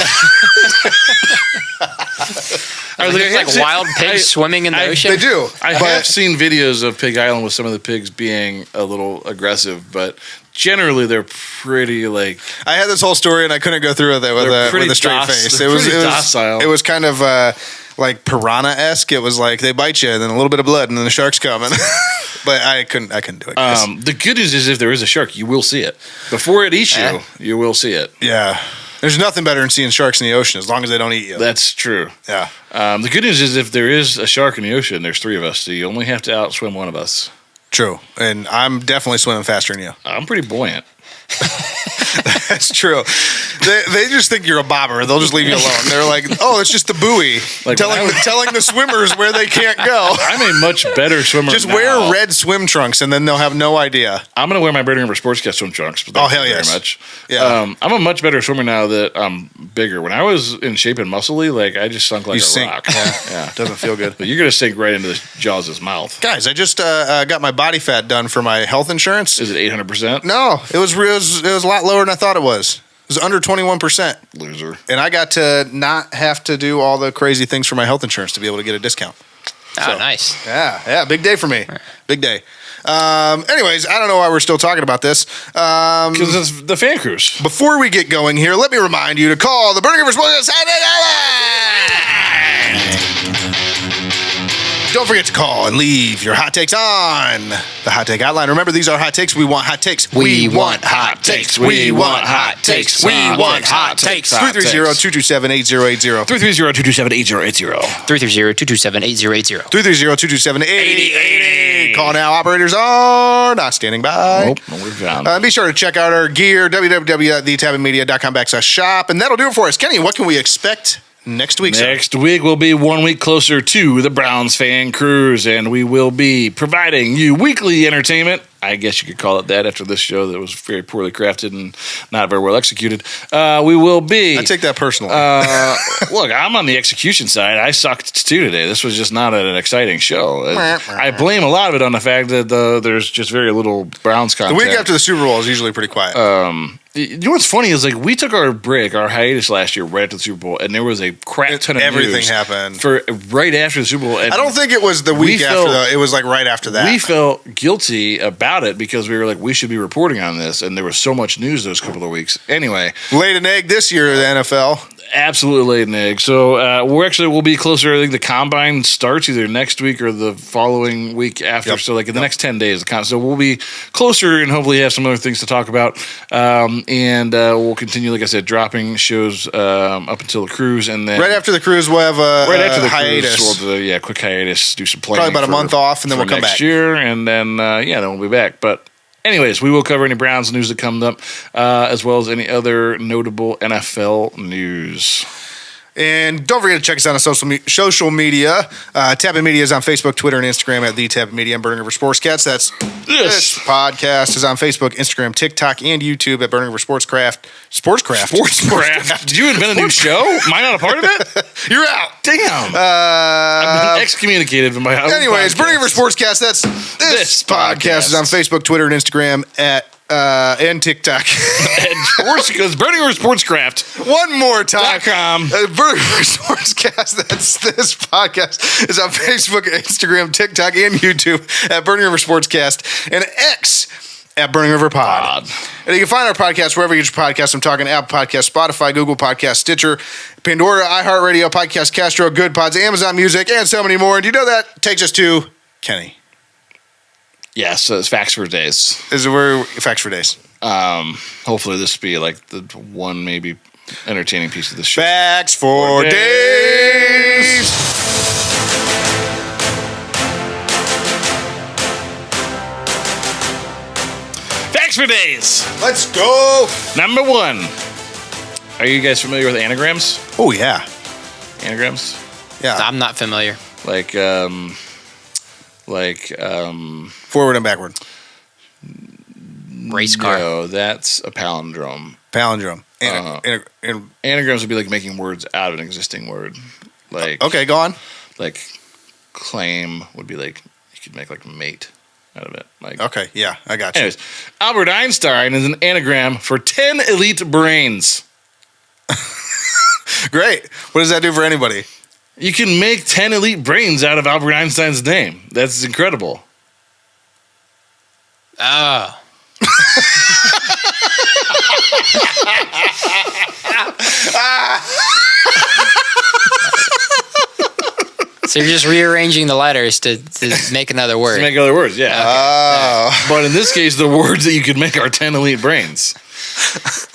Like wild pigs swimming in the ocean? They do. I have seen videos of Pig Island with some of the pigs being a little aggressive, but generally they're pretty like. I had this whole story and I couldn't go through with it with a straight face. It was docile. It was kind of like piranha-esque. It was like they bite you and then a little bit of blood and then the sharks come. but I couldn't do it. The good news is if there is a shark, you will see it. Before it eats you, you will see it. Yeah. There's nothing better than seeing sharks in the ocean as long as they don't eat you. That's true. Yeah. The good news is if there is a shark in the ocean, there's 3 of us, so you only have to outswim one of us. True. And I'm definitely swimming faster than you. I'm pretty buoyant. That's true. They just think you're a bobber. They'll just leave you alone. They're like, oh, it's just the buoy. Like telling the swimmers where they can't go. I'm a much better swimmer Just now. wear red swim trunks and then they'll have no idea. I'm going to wear my Burning River Sportscast swim trunks. But Oh, hell very yes. much. Yeah. I'm a much better swimmer now that I'm bigger. When I was in shape and muscly, like I just sunk like You a sink. rock. Yeah. Doesn't feel good. But you're going to sink right into the jaws of his mouth. Guys, I just got my body fat done for my health insurance. Is it 800%? No, it was a lot lower than I thought it was. It was under 21%. Loser. And I got to not have to do all the crazy things for my health insurance to be able to get a discount. Oh, nice. Yeah, big day for me. Big day. Anyways, I don't know why we're still talking about this. Because it's the fan cruise. Before we get going here, let me remind you to call the Burning River Sportscast. Don't forget to call and leave your hot takes on the hot take hotline. Remember, these are hot takes. We want hot takes. We want hot takes. We want hot takes. We want hot takes. 330-227-8080. 330-227-8080. 330-227-8080. 330-227-8080. Call now. Operators are not standing by. Nope. We're gone. Be sure to check out our gear, www.thetabbingmedia.com/shop. And that'll do it for us. Kenny, what can we expect next week? Next week, we'll be 1 week closer to the Browns fan cruise, and we will be providing you weekly entertainment. I guess you could call it that after this show that was very poorly crafted and not very well executed. We will be. I take that personally. Look, I'm on the execution side. I sucked too today. This was just not an exciting show. I blame a lot of it on the fact that there's just very little Browns content. The week after the Super Bowl is usually pretty quiet. You know what's funny is like we took our hiatus last year right after the Super Bowl, and there was a crap ton of Everything news happened for right after the Super Bowl. And I don't think it was the week after, though. It was like right after that. We felt guilty about it because we were like, we should be reporting on this, and there was so much news those couple of weeks. Anyway, laid an egg this year, the NFL. Absolutely laid an egg. So we'll be closer. I think the combine starts either next week or the following week after. Yep. So like in the next 10 days, so we'll be closer and hopefully have some other things to talk about. And we'll continue, like I said, dropping shows up until the cruise, and then right after the cruise, we'll have a hiatus. Cruise, we'll do quick hiatus, do some planning. Probably about a month off, and then we'll come back next year, and then then we'll be back. But anyways, we will cover any Browns news that comes up, as well as any other notable NFL news. And don't forget to check us out on social media. Tapping Media is on Facebook, Twitter, and Instagram at The Tapping Media and Burning River Sportscast. That's this podcast is on Facebook, Instagram, TikTok, and YouTube at Burning River Sportscraft. Sportscraft. Did you invent a new show? Am I not a part of it? You're out. Damn. I've been excommunicated from my own Anyways, podcast. Burning River Sportscast. That's this podcast is on Facebook, Twitter, and Instagram and TikTok. Because Burning River Sportscraft. One more time. .com. Burning River Sportscast. That's this podcast is on Facebook, Instagram, TikTok, and YouTube at Burning River Sportscast and X at Burning River Pod. And you can find our podcast wherever you get your podcasts. I'm talking Apple Podcasts, Spotify, Google Podcasts, Stitcher, Pandora, iHeartRadio, Podcast Castro, Good Pods, Amazon Music, and so many more. And you know that takes us to Kenny. Yes, so it's Facts for Days. Is where Facts for Days. Hopefully this will be like the one maybe entertaining piece of the show. Facts for Days. Facts for Days. Let's go. Number 1. Are you guys familiar with anagrams? Oh, yeah. Anagrams? Yeah. I'm not familiar. Like forward and backward. Race car. No, that's a palindrome. Palindrome. Anagrams would be like making words out of an existing word. Like okay, go on. Like claim would be like you could make like mate out of it. Like okay, yeah, I got you. Anyways, Albert Einstein is an anagram for 10 elite brains. Great. What does that do for anybody? You can make 10 elite brains out of Albert Einstein's name. That's incredible. Oh. So you're just rearranging the letters to make another word. To make other words, yeah. But in this case, the words that you could make are 10 elite brains.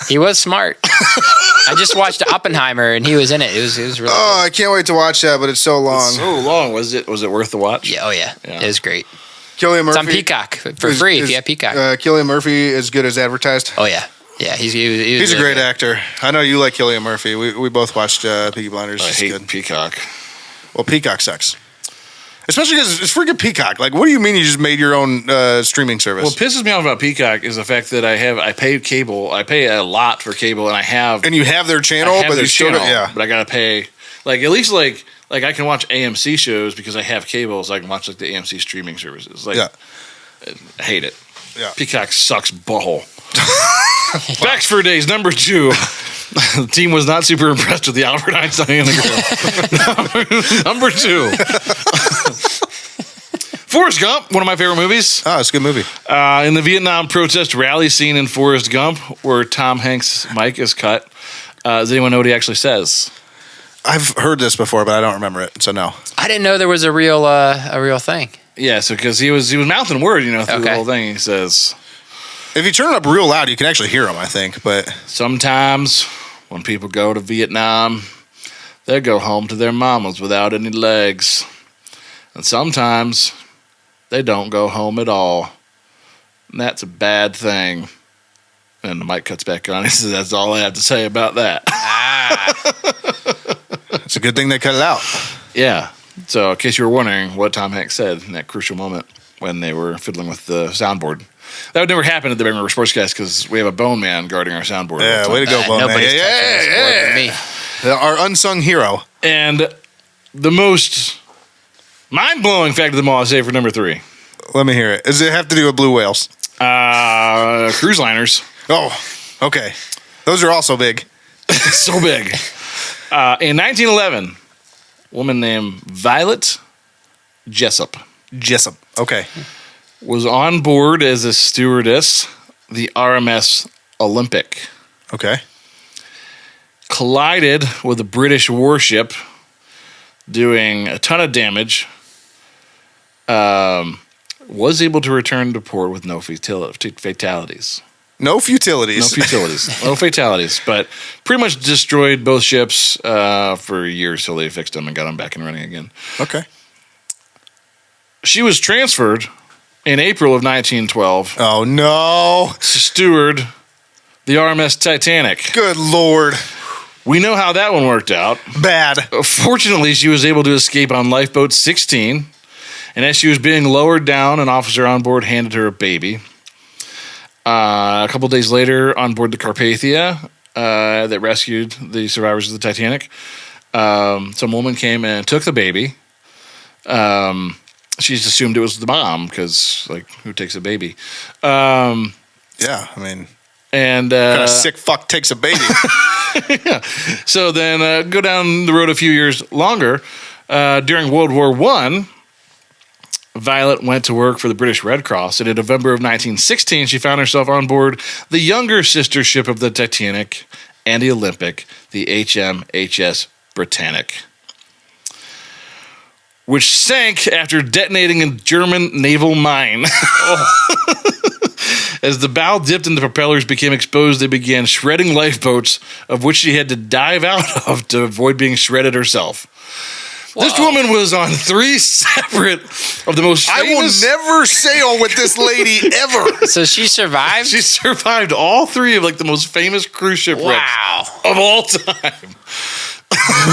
He was smart. I just watched Oppenheimer, and he was in it. It was really I can't wait to watch that, but it's so long. It's so long. Was it worth the watch? good. Yeah, it was great. Cillian Murphy. It's on Peacock for free if you have Peacock. Cillian Murphy as good as advertised? Oh, yeah. Yeah, he was He's a really great good. actor. I know you like Cillian Murphy. We both watched Peaky Blinders. I It's hate good. Peacock. Well, Peacock sucks. Especially because it's freaking Peacock. Like, what do you mean you just made your own streaming service? What pisses me off about Peacock is the fact that I pay cable. I pay a lot for cable, and and you have their channel, I have but their you still channel, yeah. but I gotta pay at least like I can watch AMC shows because I have cable, so I can watch like the AMC streaming services. Like, Yeah. I hate it. Yeah. Peacock sucks butthole. Facts for days number 2. The team was not super impressed with the Albert Einstein and the girl. Number 2. Forrest Gump, one of my favorite movies. Oh, it's a good movie. In the Vietnam protest rally scene in Forrest Gump, where Tom Hanks' mic is cut, does anyone know what he actually says? I've heard this before, but I don't remember it, so no. I didn't know there was a real thing. Yeah, so because he was mouthing words, through the Okay. whole thing. He says, If you turn it up real loud, you can actually hear him, I think. But sometimes when people go to Vietnam, they go home to their mamas without any legs. And sometimes they don't go home at all. And that's a bad thing. And the mic cuts back on. He says, that's all I have to say about that. it's a good thing they cut it out. Yeah. So in case you were wondering what Tom Hanks said in that crucial moment when they were fiddling with the soundboard. That would never happen at the Bang River Sportscast because we have a bone man guarding our soundboard. Yeah, way to go, Bone Man. Nobody's Yeah, touching this board but me. Our unsung hero. And the most mind-blowing fact of them all, I say for number 3. Let me hear it. Does it have to do with blue whales? Cruise liners. Oh, okay. Those are also big. So big. In 1911, a woman named Violet Jessup Jessup. Okay. was on board as a stewardess, the RMS Olympic. Okay. Collided with a British warship, doing a ton of damage. Was able to return to port with no fatalities. No futilities. No futilities. No fatalities. But pretty much destroyed both ships for years till they fixed them and got them back and running again. Okay. She was transferred in April of 1912 Oh, no. to steward the RMS Titanic. Good Lord. We know how that one worked out. Bad. Fortunately, she was able to escape on lifeboat 16. And as she was being lowered down, an officer on board handed her a baby. A couple days later, on board the Carpathia that rescued the survivors of the Titanic, some woman came and took the baby. She just assumed it was the mom because, who takes a baby? Yeah, I mean, And what kind of sick fuck takes a baby? yeah. So then go down the road a few years longer. During World War I, Violet went to work for the British Red Cross, and in November of 1916, she found herself on board the younger sister ship of the Titanic and the Olympic, the HMHS Britannic, which sank after detonating a German naval mine. As the bow dipped and the propellers became exposed, they began shredding lifeboats, of which she had to dive out of to avoid being shredded herself. Whoa. This woman was on 3 separate of the most famous... I will never sail with this lady ever. So she survived? She survived all 3 of the most famous cruise ship wrecks of all time.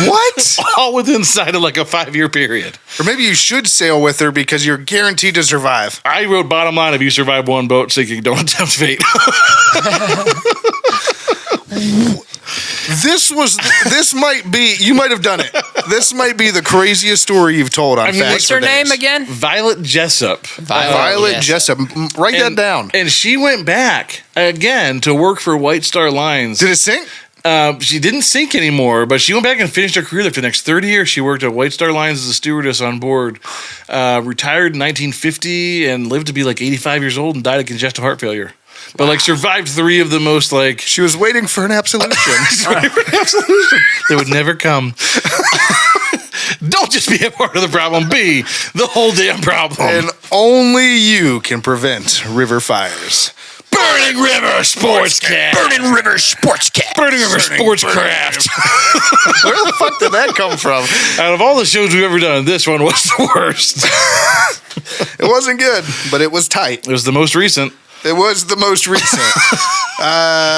What? All within inside of a 5-year period. Or maybe you should sail with her because you're guaranteed to survive. I wrote bottom line, if you survive one boat sinking, don't attempt fate. This might be, you might have done it. This might be the craziest story you've told on Facts what's for her Days. name again? Violet Jessup. Violet Jessup. Write that down. And she went back again to work for White Star Lines. Did it sink? She didn't sink anymore, but she went back and finished her career there for the next 30 years. She worked at White Star Lines as a stewardess on board. Retired in 1950 and lived to be 85 years old and died of congestive heart failure. But survived 3 of the most She was waiting for an absolution. They would never come. Don't just be a part of the problem, be the whole damn problem. And only you can prevent river fires. Burning River Sportscast. Burning River Sportscast. Burning River Sportscraft. Where the fuck did that come from? Out of all the shows we've ever done, this one was the worst. It wasn't good, but it was tight. It was the most recent. It was the most recent.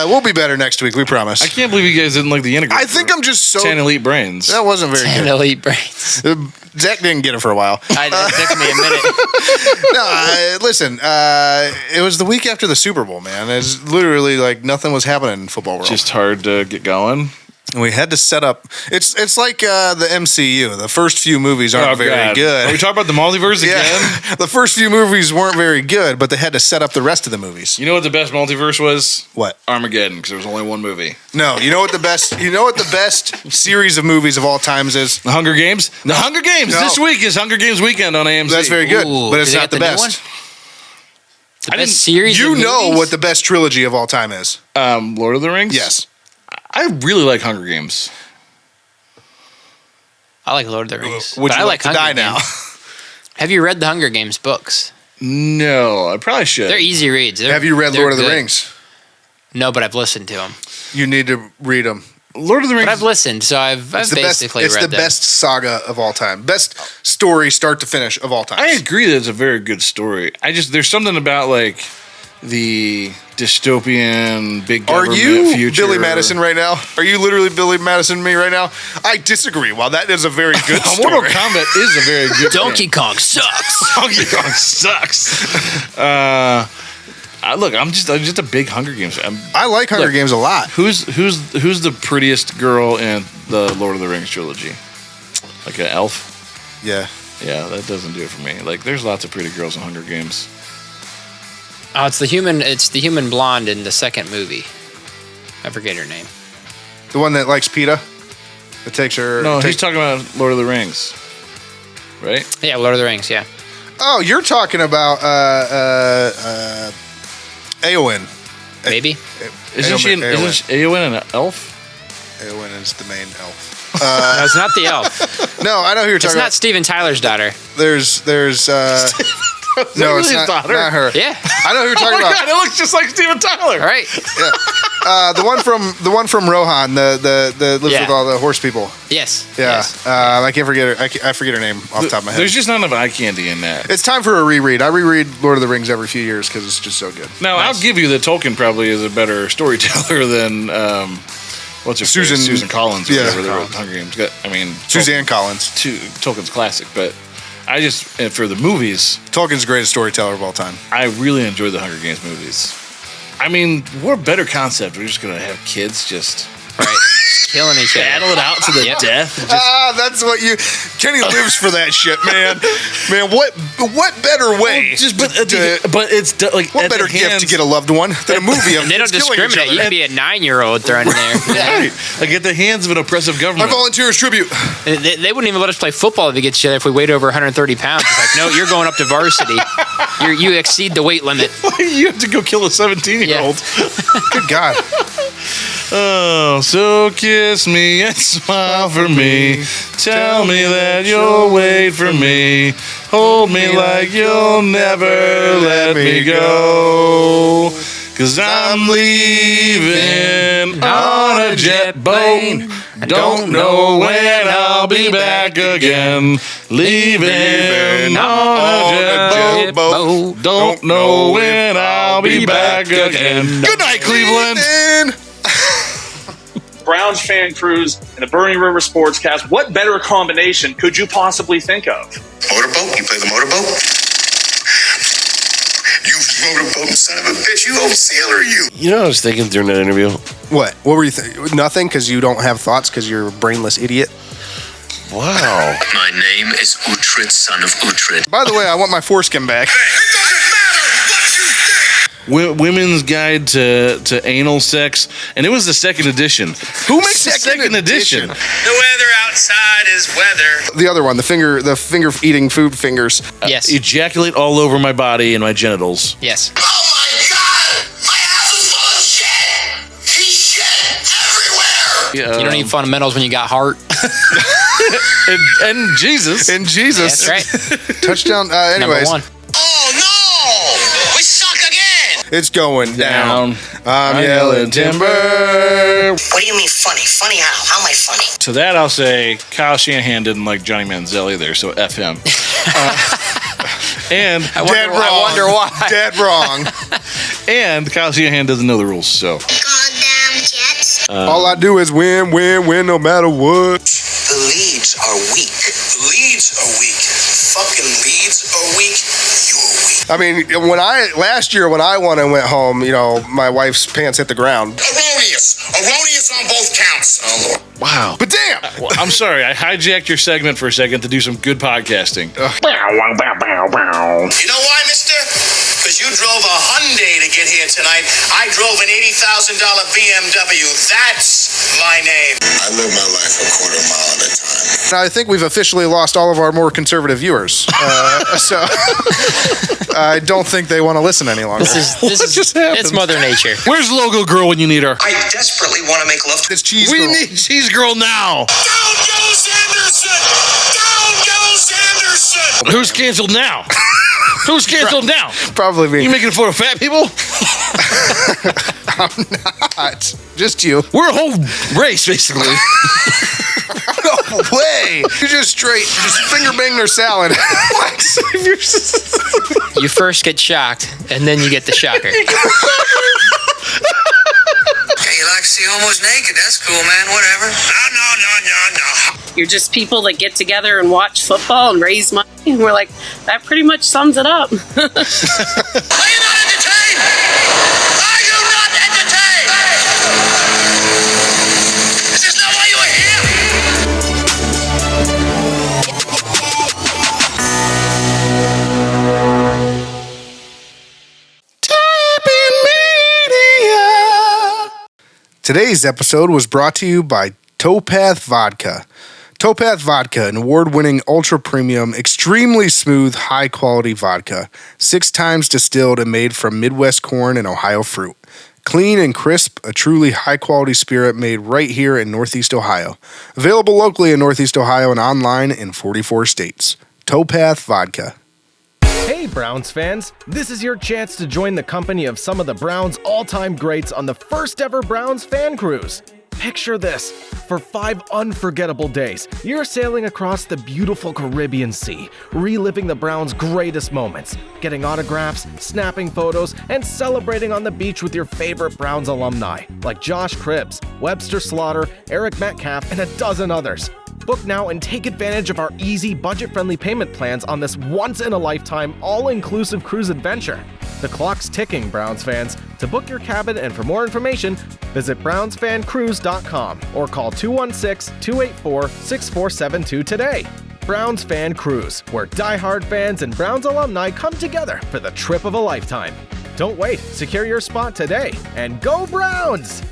We'll be better next week, we promise. I can't believe you guys didn't like the integrated. I think I'm just so... 10 elite brains. That wasn't very And good. elite brains. Zach didn't get it for a while. It took me a minute. No, listen, it was the week after the Super Bowl, man. It's literally like nothing was happening in football world. Just hard to get going. And we had to set up. It's like the MCU. The first few movies aren't very God. good. Are we talking about the multiverse again? Yeah, the first few movies weren't very good, but they had to set up the rest of the movies. You know what the best multiverse was? What? Armageddon, because there was only one movie. No, you know what the best? You know what the best series of movies of all times is? The Hunger Games? The Hunger Games! No. This week is Hunger Games weekend on AMC. That's very good, Ooh, but it's did they not get the the new best. The best series You of know movies? what the best trilogy of all time is? Lord of the Rings? Yes. I really like Hunger Games. I like Lord of the Rings. Would but you I like to Hunger die now? Games. Have you read the Hunger Games books? No, I probably should. They're easy reads. Have you read they're Lord of the good. Rings? No, but I've listened to them. You need to read them. Lord of the Rings. But I've listened, so I've basically It's read the them. best saga of all time. Best story, start to finish, of all time. I agree that it's a very good story. There's something about like the dystopian big Are government you future. Billy Madison right now? Are you literally Billy Madison me right now? I disagree. While that is a very good story. Mortal Kombat is a very good Donkey game. Kong sucks. Donkey Kong sucks. I'm just a big Hunger Games fan. I like Hunger Games a lot. Who's the prettiest girl in the Lord of the Rings trilogy? Like an elf? Yeah. Yeah, that doesn't do it for me. Like, there's lots of pretty girls in Hunger Games. Oh, it's the human blonde in the second movie. I forget her name. The one that likes PETA? That takes her... No, he's talking about Lord of the Rings. Right? Yeah, Lord of the Rings, yeah. Oh, you're talking about Eowyn. Maybe? Isn't Eowyn an elf? Eowyn is the main elf. No, it's not the elf. No, I know who you're It's talking not about. Steven Tyler's daughter. There's no, it's really not, his daughter? not her. Yeah. I know who you're Oh talking my about. god, it looks just like Steven Tyler. All right. The one from Rohan, the lives Yeah. with all the horse people. Yes. Yeah, Yes. I can't forget her. I forget her name off the top of my head. There's just not enough eye candy in that. It's time for a reread. I reread Lord of the Rings every few years because it's just so good. Now, Nice. I'll give you that Tolkien probably is a better storyteller than what's her Susan- face? Susan Collins. Or yeah. whatever they wrote Hunger Games. I mean, Suzanne Collins. Tolkien's classic, but I just for the movies, Tolkien's the greatest storyteller of all time. I really enjoy the Hunger Games movies. I mean, what a better concept. We're just gonna have kids just Right. Just killing each other. battle it out to the Yep. death. And just, That's what you. Kenny lives for that shit, man. Man, what better way? but it's like What at better the gift hands- to get a loved one than a movie of And they don't kids killing each discriminate. You other? can be a 9-year-old thrown in there. Right. Like at the hands of an oppressive I government. volunteer as tribute. They wouldn't even let us play football if we get each other if we weighed over 130 pounds. It's like, no, you're going up to varsity. You exceed the weight limit. You have to go kill a 17-year-old. Good God. Oh, so kiss me and smile for me. Tell me that you'll wait for me. Hold me like you'll never let me go. 'Cause I'm leaving on a jet boat. Don't know when I'll be back again. Leaving on a jet boat. Don't know when I'll be back again. Good night, Cleveland. Browns fan cruise and the Burning River Sportscast. What better combination could you possibly think of? Motorboat? You play the motorboat? You motorboat son of a bitch. You old sailor, you. You know what I was thinking during that interview? What? What were you thinking? Nothing, because you don't have thoughts, because you're a brainless idiot. Wow. My name is Uhtred, son of Uhtred. By the way, I want my foreskin back. It doesn't matter what you think. Women's Guide to Anal Sex, and it was the second edition. Who makes the second edition? The weather outside is weather. The other one, the finger eating food fingers. Yes. Ejaculate all over my body and my genitals. Yes. Oh my God! My ass is full of shit! He shit everywhere! You don't need fundamentals when you got heart. and Jesus. And Jesus. That's right. Touchdown. Number Anyways, one. Oh no! We suck again! it's going down. I'm I'm yelling yelling timber. What do you mean funny? Funny how? How am I funny? To that, I'll say Kyle Shanahan didn't like Johnny Manziel either, so F him. And Dead wrong. I wonder why. Dead wrong. and Kyle Shanahan doesn't know the rules, so. Goddamn Jets. All I do is win, win, win, no matter what. The leads are weak. Leads are weak. Fucking leads are weak. You're weak. I mean, last year when I won and went home, my wife's pants hit the ground. Erroneous. Erroneous on both counts. Oh, Lord. Wow. But damn! Well, I'm sorry, I hijacked your segment for a second to do some good podcasting. You know why, mister? Because you drove a Hyundai to get here tonight. I drove an $80,000 BMW. That's my name. I live my life a quarter mile at a time. I think we've officially lost all of our more conservative viewers. So I don't think they want to listen any longer. What just happened? It's Mother Nature. Where's Logo Girl when you need her? I desperately want to make love to It's cheese We girl. need Cheese Girl now. Down goes Anderson! Down goes Anderson! Who's canceled now? Who's canceled now? Probably me. You making fun of fat people? I'm not. Just you. We're a whole race, basically. No way. You just finger bang their salad. What? You first get shocked, and then you get the shocker. Hey, you like to see homos naked? That's cool, man. Whatever. No. You're just people that get together and watch football and raise money. And we're like, that pretty much sums it up. Are you not entertained? Are you not entertained? Is this not why you were here? Today's episode was brought to you by Towpath Vodka. Towpath Vodka, an award-winning, ultra-premium, extremely smooth, high-quality vodka. 6 times distilled and made from Midwest corn and Ohio fruit. Clean and crisp, a truly high-quality spirit made right here in Northeast Ohio. Available locally in Northeast Ohio and online in 44 states. Towpath Vodka. Hey, Browns fans! This is your chance to join the company of some of the Browns' all-time greats on the first ever Browns fan cruise. Picture this. For 5 unforgettable days, you're sailing across the beautiful Caribbean Sea, reliving the Browns' greatest moments, getting autographs, snapping photos, and celebrating on the beach with your favorite Browns alumni, like Josh Cribbs, Webster Slaughter, Eric Metcalf, and a dozen others. Book now and take advantage of our easy, budget-friendly payment plans on this once-in-a-lifetime, all-inclusive cruise adventure. The clock's ticking, Browns fans. To book your cabin and for more information, visit brownsfancruise.com or call 216-284-6472 today. Browns Fan Cruise, where diehard fans and Browns alumni come together for the trip of a lifetime. Don't wait, secure your spot today, and go Browns!